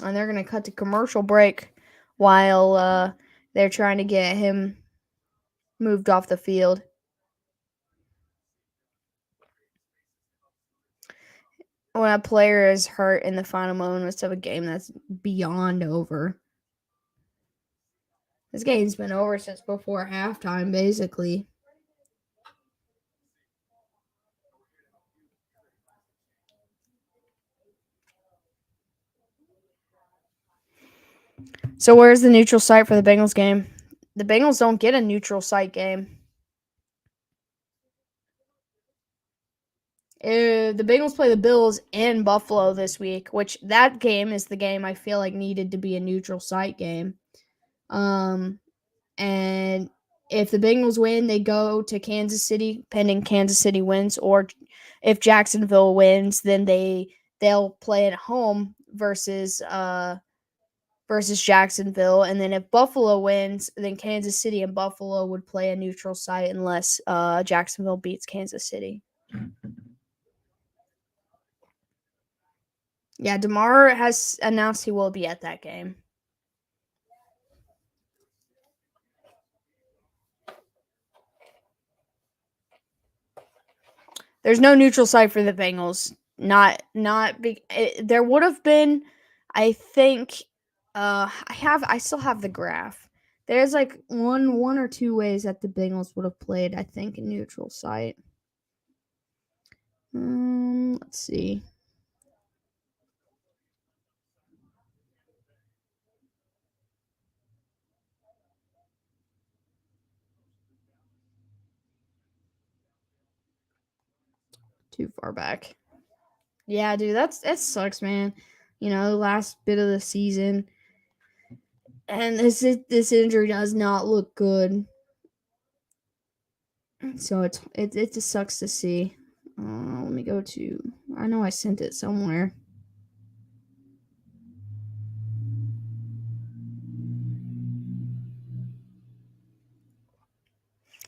And they're gonna cut to commercial break while they're trying to get him moved off the field. When a player is hurt in the final moments of a game, that's beyond over. This game's been over since before halftime, basically. So where's the neutral site for the Bengals game? The Bengals don't get a neutral site game. The Bengals play the Bills in Buffalo this week, which that game is the game I feel like needed to be a neutral site game. And if the Bengals win, they go to Kansas City, pending Kansas City wins, or if Jacksonville wins, then they'll play at home versus Jacksonville. And then if Buffalo wins, then Kansas City and Buffalo would play a neutral site unless Jacksonville beats Kansas City. Yeah, DeMar has announced he will be at that game. There's no neutral site for the Bengals. There would have been, I think. I still have the graph. There's like one or two ways that the Bengals would have played, I think, a neutral site. Let's see. Too far back. Yeah, dude, that sucks, man. Last bit of the season, and this injury does not look good. So it just sucks to see. Let me go to. I know I sent it somewhere.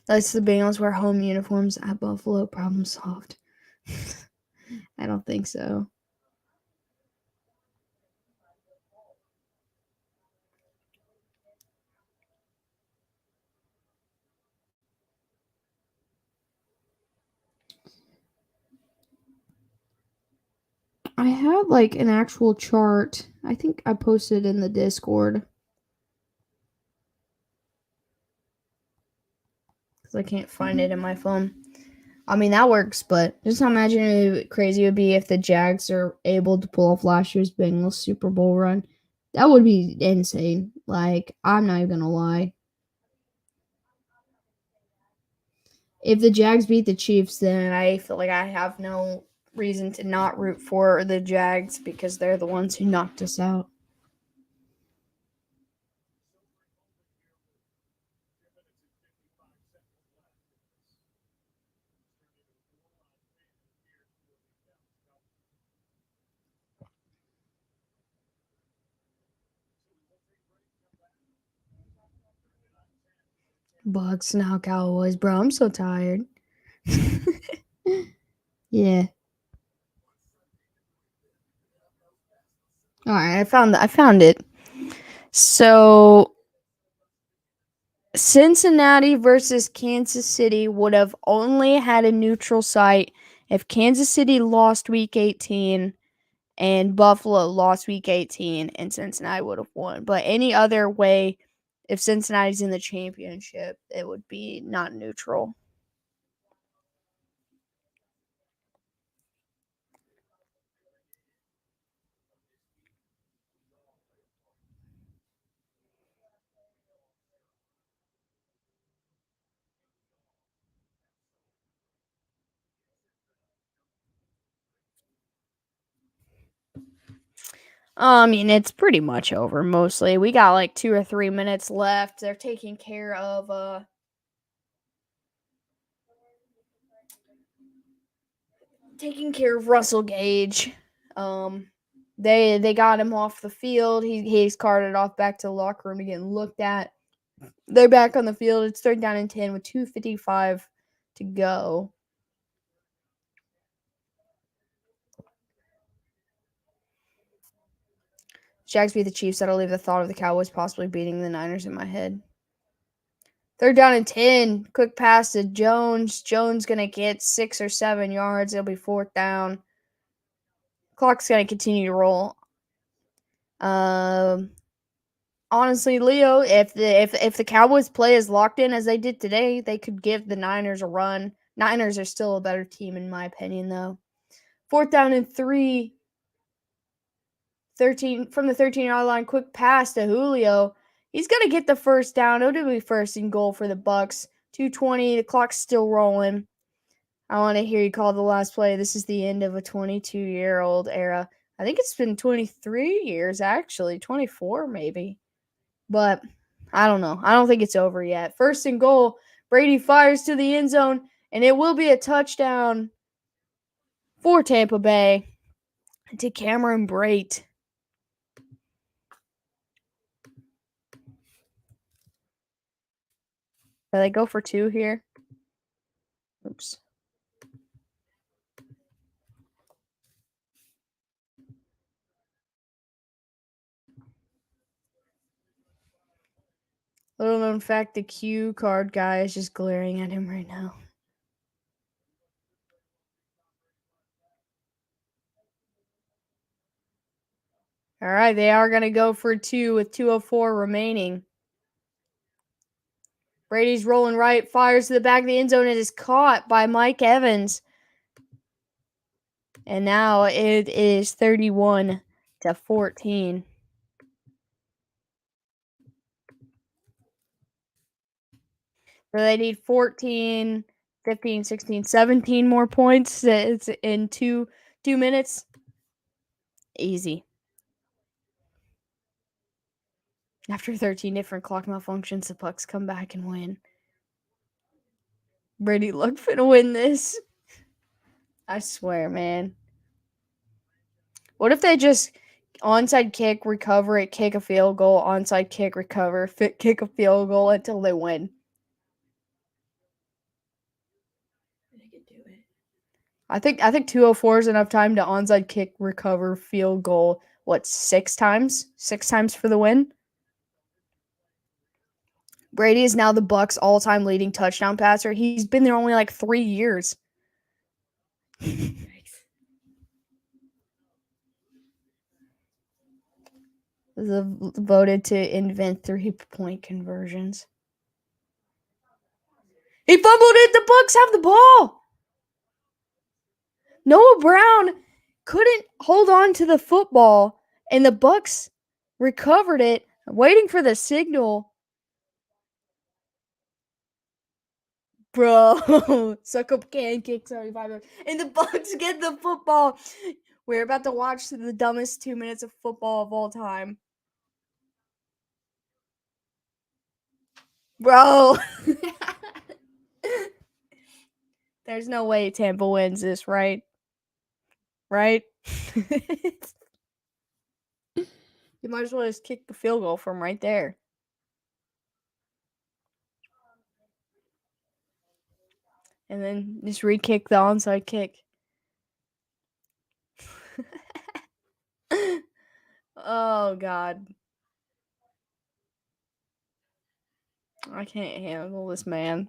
That's the Bengals wear home uniforms at Buffalo. Problem solved. I don't think so. I have like an actual chart. I think I posted in the Discord. Because I can't find it in my phone. I mean, that works, but just imagine how crazy it would be if the Jags are able to pull off last year's Bengals Super Bowl run. That would be insane. Like, I'm not even going to lie. If the Jags beat the Chiefs, then I feel like I have no reason to not root for the Jags because they're the ones who knocked us out. Bucks now Cowboys, bro. I'm so tired. Yeah. All right, I found it. So Cincinnati versus Kansas City would have only had a neutral site if Kansas City lost week 18 and Buffalo lost week 18 and Cincinnati would have won. But any other way, if Cincinnati's in the championship, it would be not neutral. I mean, it's pretty much over mostly. We got like 2 or 3 minutes left. They're taking care of Russell Gage. They got him off the field. He's carted off back to the locker room to get looked at. They're back on the field. It's 3rd down and 10 with 2:55 to go. Jags beat the Chiefs. That'll leave the thought of the Cowboys possibly beating the Niners in my head. 3rd down and 10. Quick pass to Jones. Jones going to get 6 or 7 yards. It'll be 4th down. Clock's going to continue to roll. Honestly, Leo, if the Cowboys play as locked in as they did today, they could give the Niners a run. Niners are still a better team in my opinion, though. 4th down and 3. 13 from the 13-yard line, quick pass to Julio. He's gonna get the 1st down. It'll be 1st and goal for the Bucks. 2:20. The clock's still rolling. I want to hear you call the last play. This is the end of a 22-year-old era. I think it's been 23 years, actually. 24, maybe. But I don't know. I don't think it's over yet. 1st and goal. Brady fires to the end zone, and it will be a touchdown for Tampa Bay to Cameron Brate. Do they go for 2 here? Oops. Little known fact, the cue card guy is just glaring at him right now. All right, they are going to go for 2 with 2:04 remaining. Brady's rolling right, fires to the back of the end zone, and is caught by Mike Evans. And now it is 31-14. So they need 14, 15, 16, 17 more points. It's in 2 minutes. Easy. After 13 different clock malfunctions, the Bucks come back and win. Brady look finna win this. I swear, man. What if they just onside kick, recover it, kick a field goal, onside kick, recover, kick a field goal until they win? They could do it. I think 204 is enough time to onside kick, recover, field goal. What, 6 times? 6 times for the win? Brady is now the Bucks' all-time leading touchdown passer. He's been there only like 3 years. Yikes. Voted to invent 3-point conversions. He fumbled it. The Bucks have the ball. Noah Brown couldn't hold on to the football, and the Bucks recovered it, waiting for the signal. Bro, suck up can kick 75, and the Bucks get the football. We're about to watch the dumbest 2 minutes of football of all time. Bro. There's no way Tampa wins this, right? Right? You might as well just kick the field goal from right there. And then just re-kick the onside kick. Oh, God. I can't handle this man.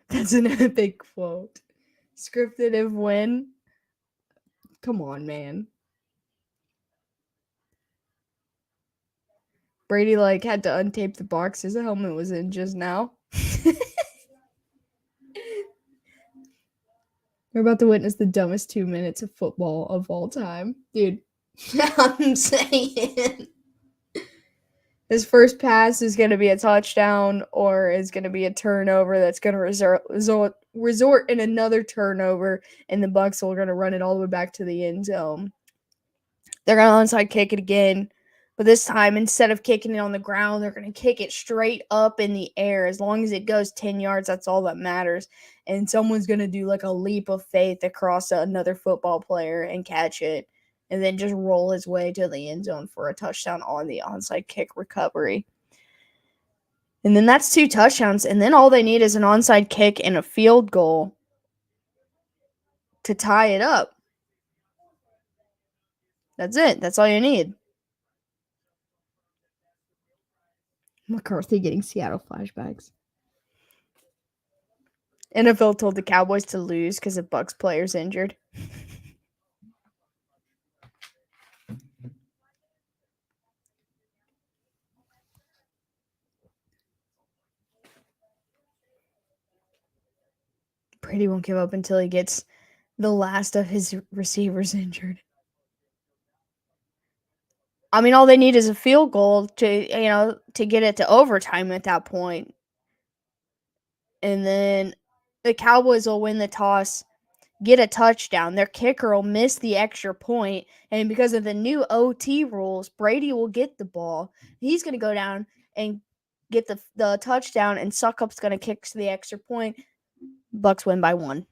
That's an epic quote. Scripted if win. Come on, man. Brady had to untape the box his helmet was in just now. We're about to witness the dumbest 2 minutes of football of all time. Dude, I'm saying. His first pass is going to be a touchdown or is going to be a turnover that's going to resort in another turnover, and the Bucks are going to run it all the way back to the end zone. They're going to onside kick it again, but this time, instead of kicking it on the ground, they're going to kick it straight up in the air. As long as it goes 10 yards, that's all that matters. And someone's going to do a leap of faith across another football player and catch it, and then just roll his way to the end zone for a touchdown on the onside kick recovery. And then that's 2 touchdowns, and then all they need is an onside kick and a field goal to tie it up. That's it. That's all you need. McCarthy getting Seattle flashbacks. NFL told the Cowboys to lose because a Bucks player's injured. Brady won't give up until he gets the last of his receivers injured. I mean, all they need is a field goal to get it to overtime at that point. And then the Cowboys will win the toss, get a touchdown. Their kicker will miss the extra point, and because of the new OT rules, Brady will get the ball. He's going to go down and get the touchdown, and Suckup's going to kick to the extra point. Bucks win by 1.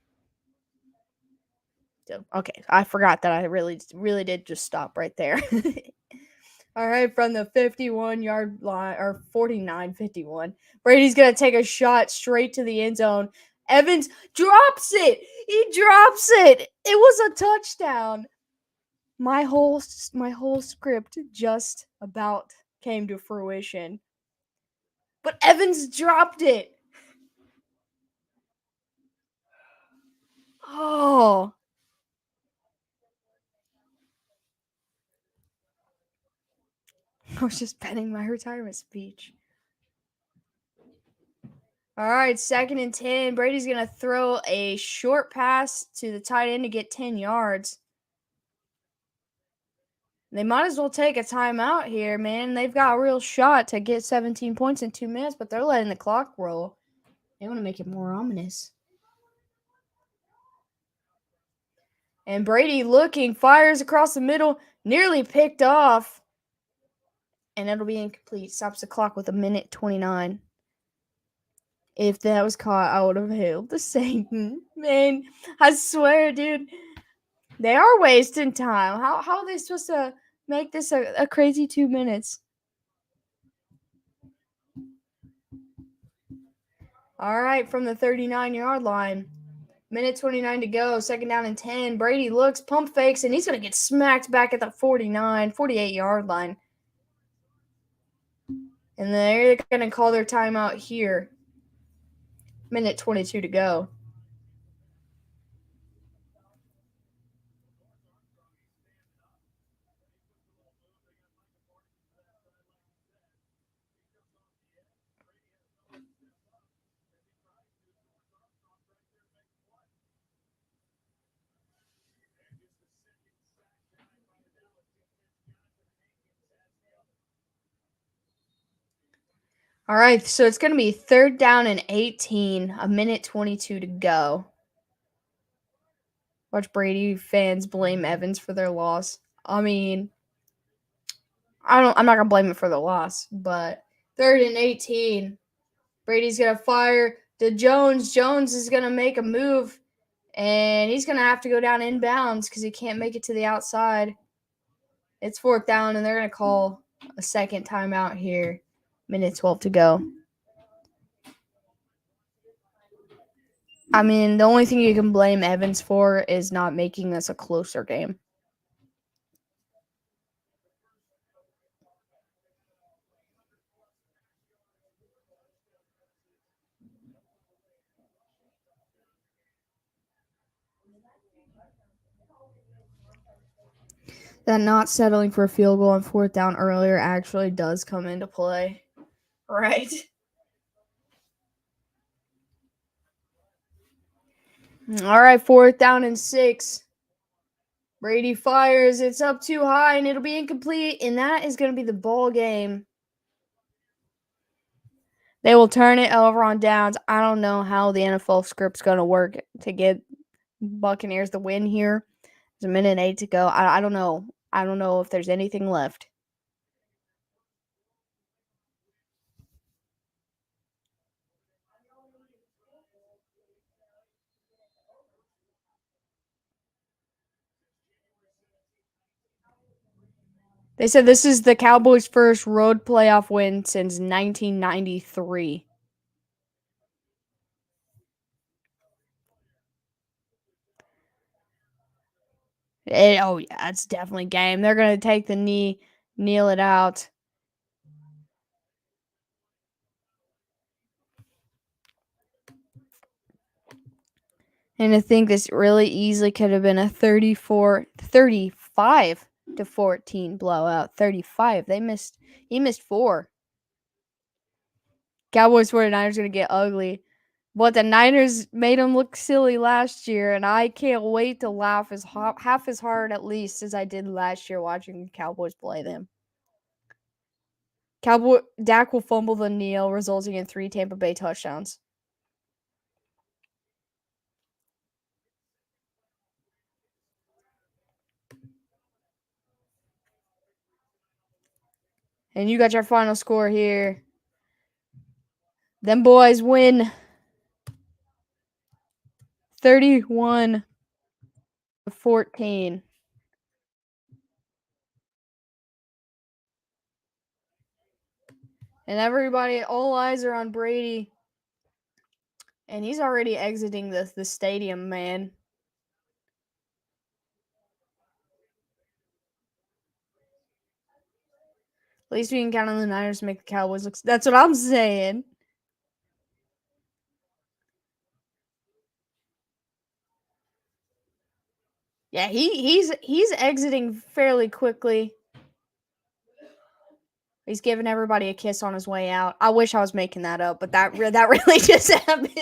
So, okay, I forgot that I really did just stop right there. All right, from the 51-yard line, or 49-51, Brady's going to take a shot straight to the end zone. Evans drops it. He drops it. It was a touchdown. My whole script just about came to fruition. But Evans dropped it. Oh. I was just penning my retirement speech. All right, 2nd and 10. Brady's going to throw a short pass to the tight end to get 10 yards. They might as well take a timeout here, man. They've got a real shot to get 17 points in 2 minutes, but they're letting the clock roll. They want to make it more ominous. And Brady looking, fires across the middle, nearly picked off. And it'll be incomplete. Stops the clock with 1:29. If that was caught, I would have hailed the Satan. Man, I swear, dude. They are wasting time. How are they supposed to make this a crazy 2 minutes? All right, from the 39-yard line. 1:29 to go. 2nd down and 10. Brady looks, pump fakes, and he's going to get smacked back at the 48-yard line. And they're going to call their timeout here. 1:22 to go. All right, so it's going to be 3rd down and 18, 1:22 to go. Watch Brady fans blame Evans for their loss. I mean, I'm not going to blame it for the loss, but 3rd and 18. Brady's going to fire to Jones. Jones is going to make a move, and he's going to have to go down inbounds because he can't make it to the outside. It's 4th down, and they're going to call a second timeout here. 1:12 to go. I mean, the only thing you can blame Evans for is not making this a closer game. That not settling for a field goal on 4th down earlier actually does come into play. Right? All right, 4th down and 6. Brady fires. It's up too high, and it'll be incomplete, and that is going to be the ball game. They will turn it over on downs. I don't know how the NFL script's going to work to get Buccaneers the win here. There's 1:08 to go. I don't know. I don't know if there's anything left. They said this is the Cowboys' first road playoff win since 1993. Oh, yeah, it's definitely game. They're going to take the knee, kneel it out. And I think this really easily could have been a 35-14 blowout. 35. He missed 4. Cowboys 49ers going to get ugly. But the Niners made them look silly last year, and I can't wait to laugh half as hard at least as I did last year watching the Cowboys play them. Dak will fumble the kneel, resulting in 3 Tampa Bay touchdowns. And you got your final score here. Them boys win 31-14. And everybody, all eyes are on Brady. And he's already exiting the stadium, man. At least we can count on the Niners to make the Cowboys look. That's what I'm saying. Yeah, he's exiting fairly quickly. He's giving everybody a kiss on his way out. I wish I was making that up, but that really just happened.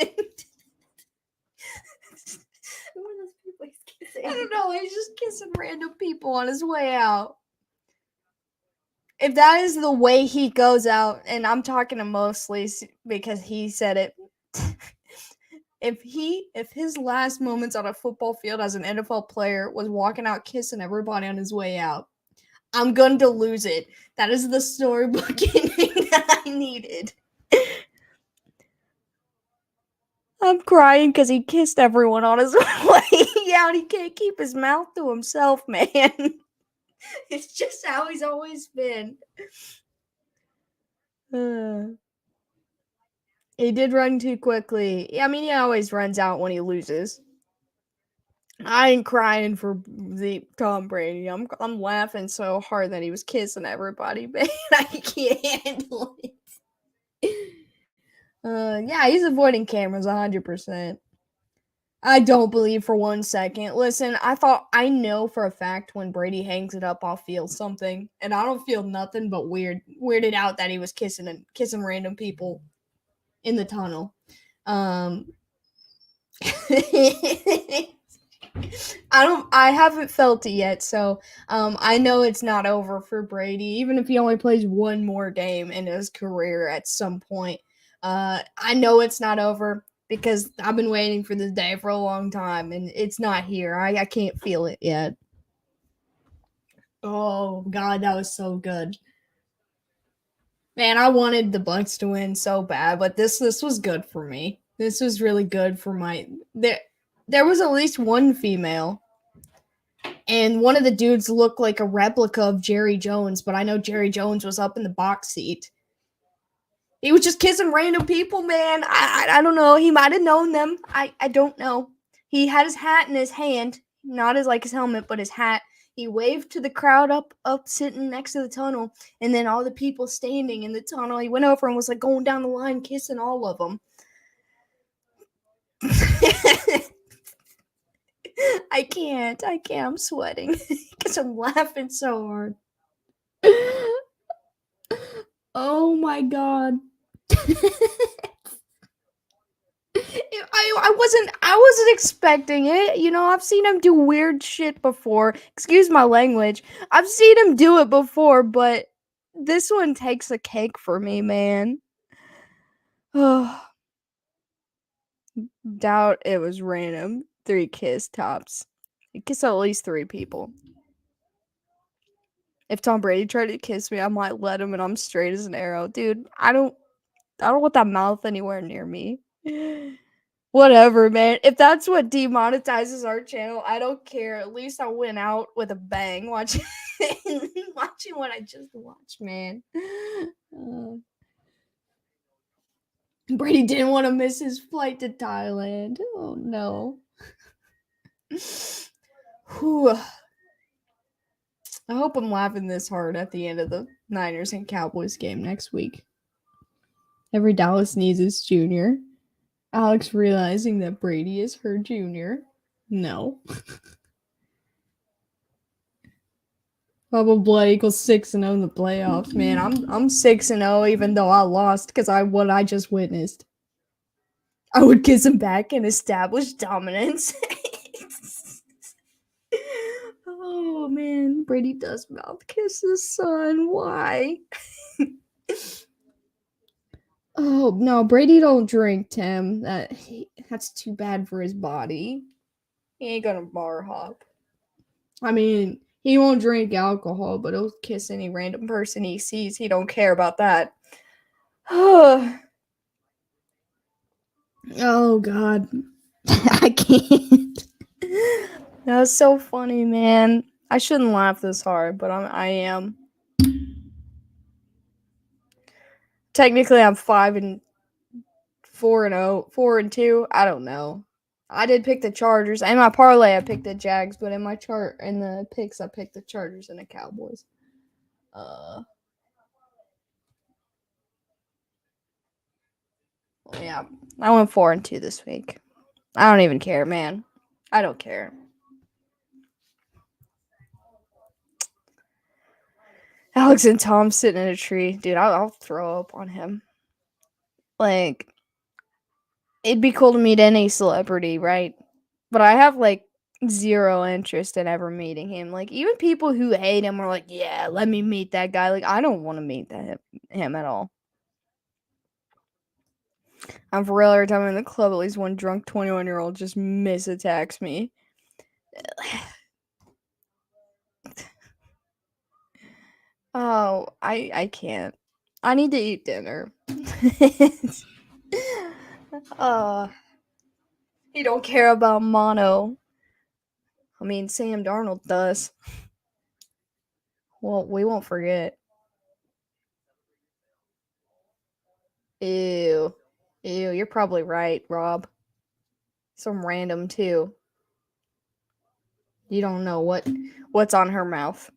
Who are those people he's kissing? I don't know. He's just kissing random people on his way out. If that is the way he goes out, and I'm talking to mostly because he said it. If his last moments on a football field as an NFL player was walking out kissing everybody on his way out, I'm going to lose it. That is the storybook ending that I needed. I'm crying because he kissed everyone on his way out. He can't keep his mouth to himself, man. It's just how he's always been. He did run too quickly. I mean, he always runs out when he loses. I ain't crying for the Tom Brady. I'm laughing so hard that he was kissing everybody, man. I can't handle it. Yeah, he's avoiding cameras 100%. I don't believe for 1 second. Listen, I know for a fact when Brady hangs it up, I'll feel something, and I don't feel nothing but weirded out that he was kissing random people in the tunnel. I haven't felt it yet, so I know it's not over for Brady, even if he only plays one more game in his career at some point. I know it's not over because I've been waiting for this day for a long time, and it's not here. I can't feel it yet. Oh, God, that was so good. Man, I wanted the Bucs to win so bad, but this was good for me. This was really good for my... There was at least one female, and one of the dudes looked like a replica of Jerry Jones, but I know Jerry Jones was up in the box seat. He was just kissing random people, man. I don't know. He might have known them. I don't know. He had his hat in his hand, not his helmet, but his hat. He waved to the crowd up sitting next to the tunnel, and then all the people standing in the tunnel. He went over and was like going down the line, kissing all of them. I can't. I'm sweating because I'm laughing so hard. Oh my God. I wasn't expecting it. You know, I've seen him do weird shit before. Excuse my language. I've seen him do it before, but this one takes a cake for me, man. Oh, doubt it was random. 3 kiss tops. He kissed at least 3 people. If Tom Brady tried to kiss me, I might let him, and I'm straight as an arrow, dude. I don't want that mouth anywhere near me. Whatever, man. If that's what demonetizes our channel, I don't care. At least I went out with a bang watching what I just watched, man. Brady didn't want to miss his flight to Thailand. Oh, no. Whew. I hope I'm laughing this hard at the end of the Niners and Cowboys game next week. Every Dallas needs is Junior. Alex realizing that Brady is her junior. No. Bubble blood equals 6-0 in the playoffs, man. I'm 6-0 even though I lost because what I just witnessed. I would kiss him back and establish dominance. Oh man, Brady does mouth kiss his son. Why? Oh no, Brady don't drink, Tim. That's too bad for his body. He ain't gonna bar hop. I mean, he won't drink alcohol, but he'll kiss any random person he sees. He don't care about that. Oh God, I can't. That was so funny, man. I shouldn't laugh this hard, but I am. Technically, I'm 5-4-0, 4-2. I don't know. I did pick the Chargers. In my parlay, I picked the Jags, but in the picks, I picked the Chargers and the Cowboys. Yeah, I went 4-2 this week. I don't even care, man. I don't care. Alex and Tom sitting in a tree. Dude, I'll throw up on him. Like, it'd be cool to meet any celebrity, right? But I have, like, zero interest in ever meeting him. Like, even people who hate him are like, yeah, let me meet that guy. Like, I don't want to meet him at all. I'm for real, every time I'm in the club, at least one drunk 21-year-old just misattacks me. Oh, I can't. I need to eat dinner. He don't care about mono. I mean, Sam Darnold does. Well, we won't forget. Ew. Ew, you're probably right, Rob. Some random, too. You don't know what's on her mouth.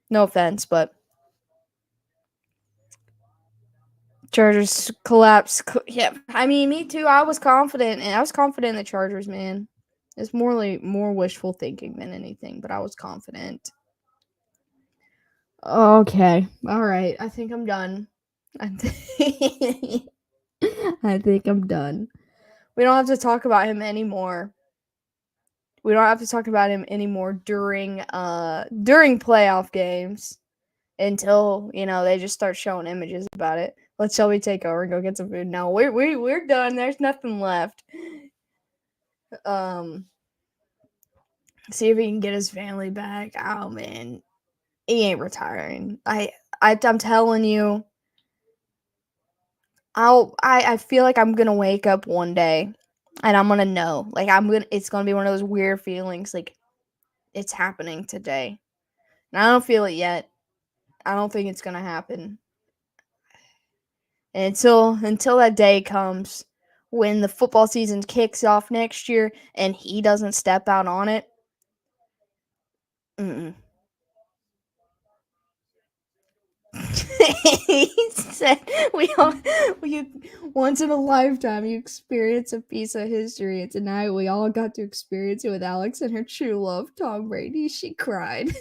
No offense, but Chargers collapse. Yeah, I mean, me too. I was confident, and I was confident in the Chargers, man. It's more wishful thinking than anything, but I was confident. Okay, all right. I think I'm done. I think I'm done. We don't have to talk about him anymore. We don't have to talk about him anymore during playoff games until, they just start showing images about it. Let Shelby take over and go get some food. No, we're done. There's nothing left. See if he can get his family back. Oh man, he ain't retiring. I'm telling you. I feel like I'm gonna wake up one day and I'm gonna know. Like it's gonna be one of those weird feelings, like it's happening today. And I don't feel it yet. I don't think it's gonna happen. And until that day comes when the football season kicks off next year and he doesn't step out on it. He said, "We once in a lifetime you experience a piece of history, and tonight we all got to experience it with Alex and her true love, Tom Brady." She cried.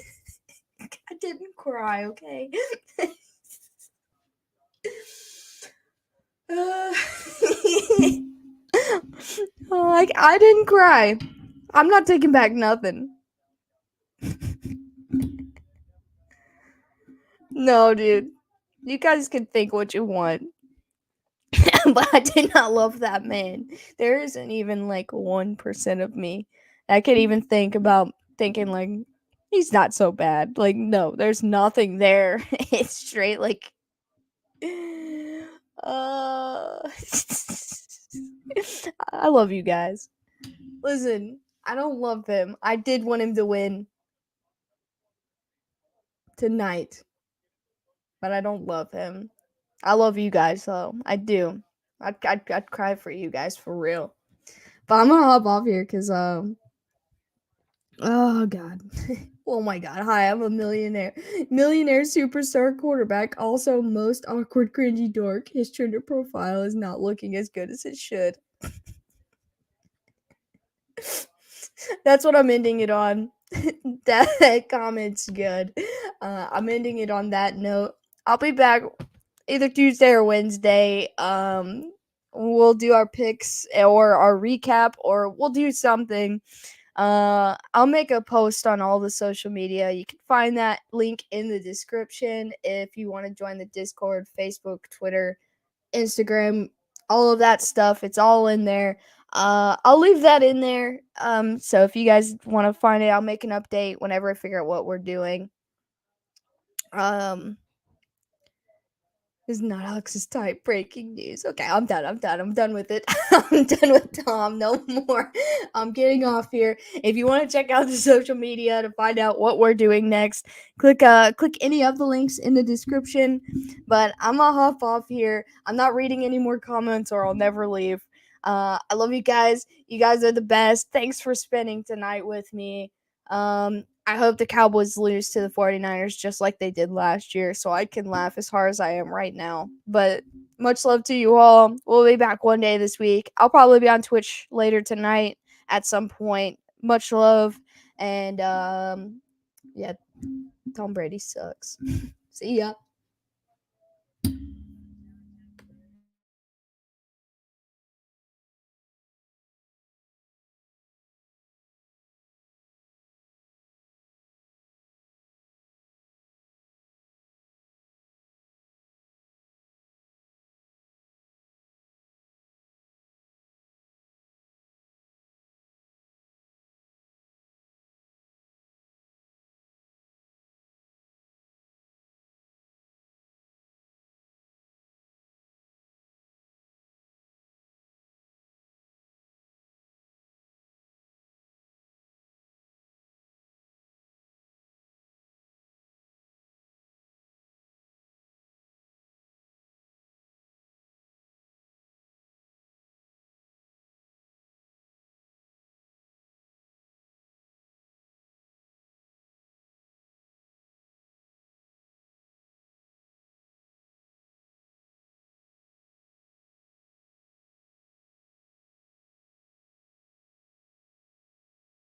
I didn't cry, okay? I didn't cry. I'm not taking back nothing. No, dude. You guys can think what you want. But I did not love that man. There isn't even like 1% of me that could even think about thinking like he's not so bad. Like, no, there's nothing there. It's straight like I love you guys. Listen, I don't love him. I did want him to win tonight. But I don't love him. I love you guys though. I do. I'd cry for you guys for real. But I'm gonna hop off here because oh god. Oh my god. Hi, I'm a millionaire superstar quarterback, also most awkward cringy dork. His Tinder profile is not looking as good as it should. That's what I'm ending it on. That comment's good. I'm ending it on that note. I'll be back either Tuesday or Wednesday. We'll do our picks or our recap, or we'll do something. I'll make a post on all the social media. You can find that link in the description if you want to join the Discord, Facebook, Twitter, Instagram, all of that stuff. It's all in there. I'll leave that in there. So if you guys want to find it, I'll make an update whenever I figure out what we're doing. Is not Alex's type. Breaking news. Okay, I'm done with it. I'm done with Tom. No more. I'm getting off here. If you want to check out the social media to find out what we're doing next, click any of the links in the description. But I'm gonna hop off here. I'm not reading any more comments or I'll never leave. I love you guys. You guys are the best. Thanks for spending tonight with me. I hope the Cowboys lose to the 49ers just like they did last year so I can laugh as hard as I am right now. But much love to you all. We'll be back one day this week. I'll probably be on Twitch later tonight at some point. Much love. And, yeah, Tom Brady sucks. See ya.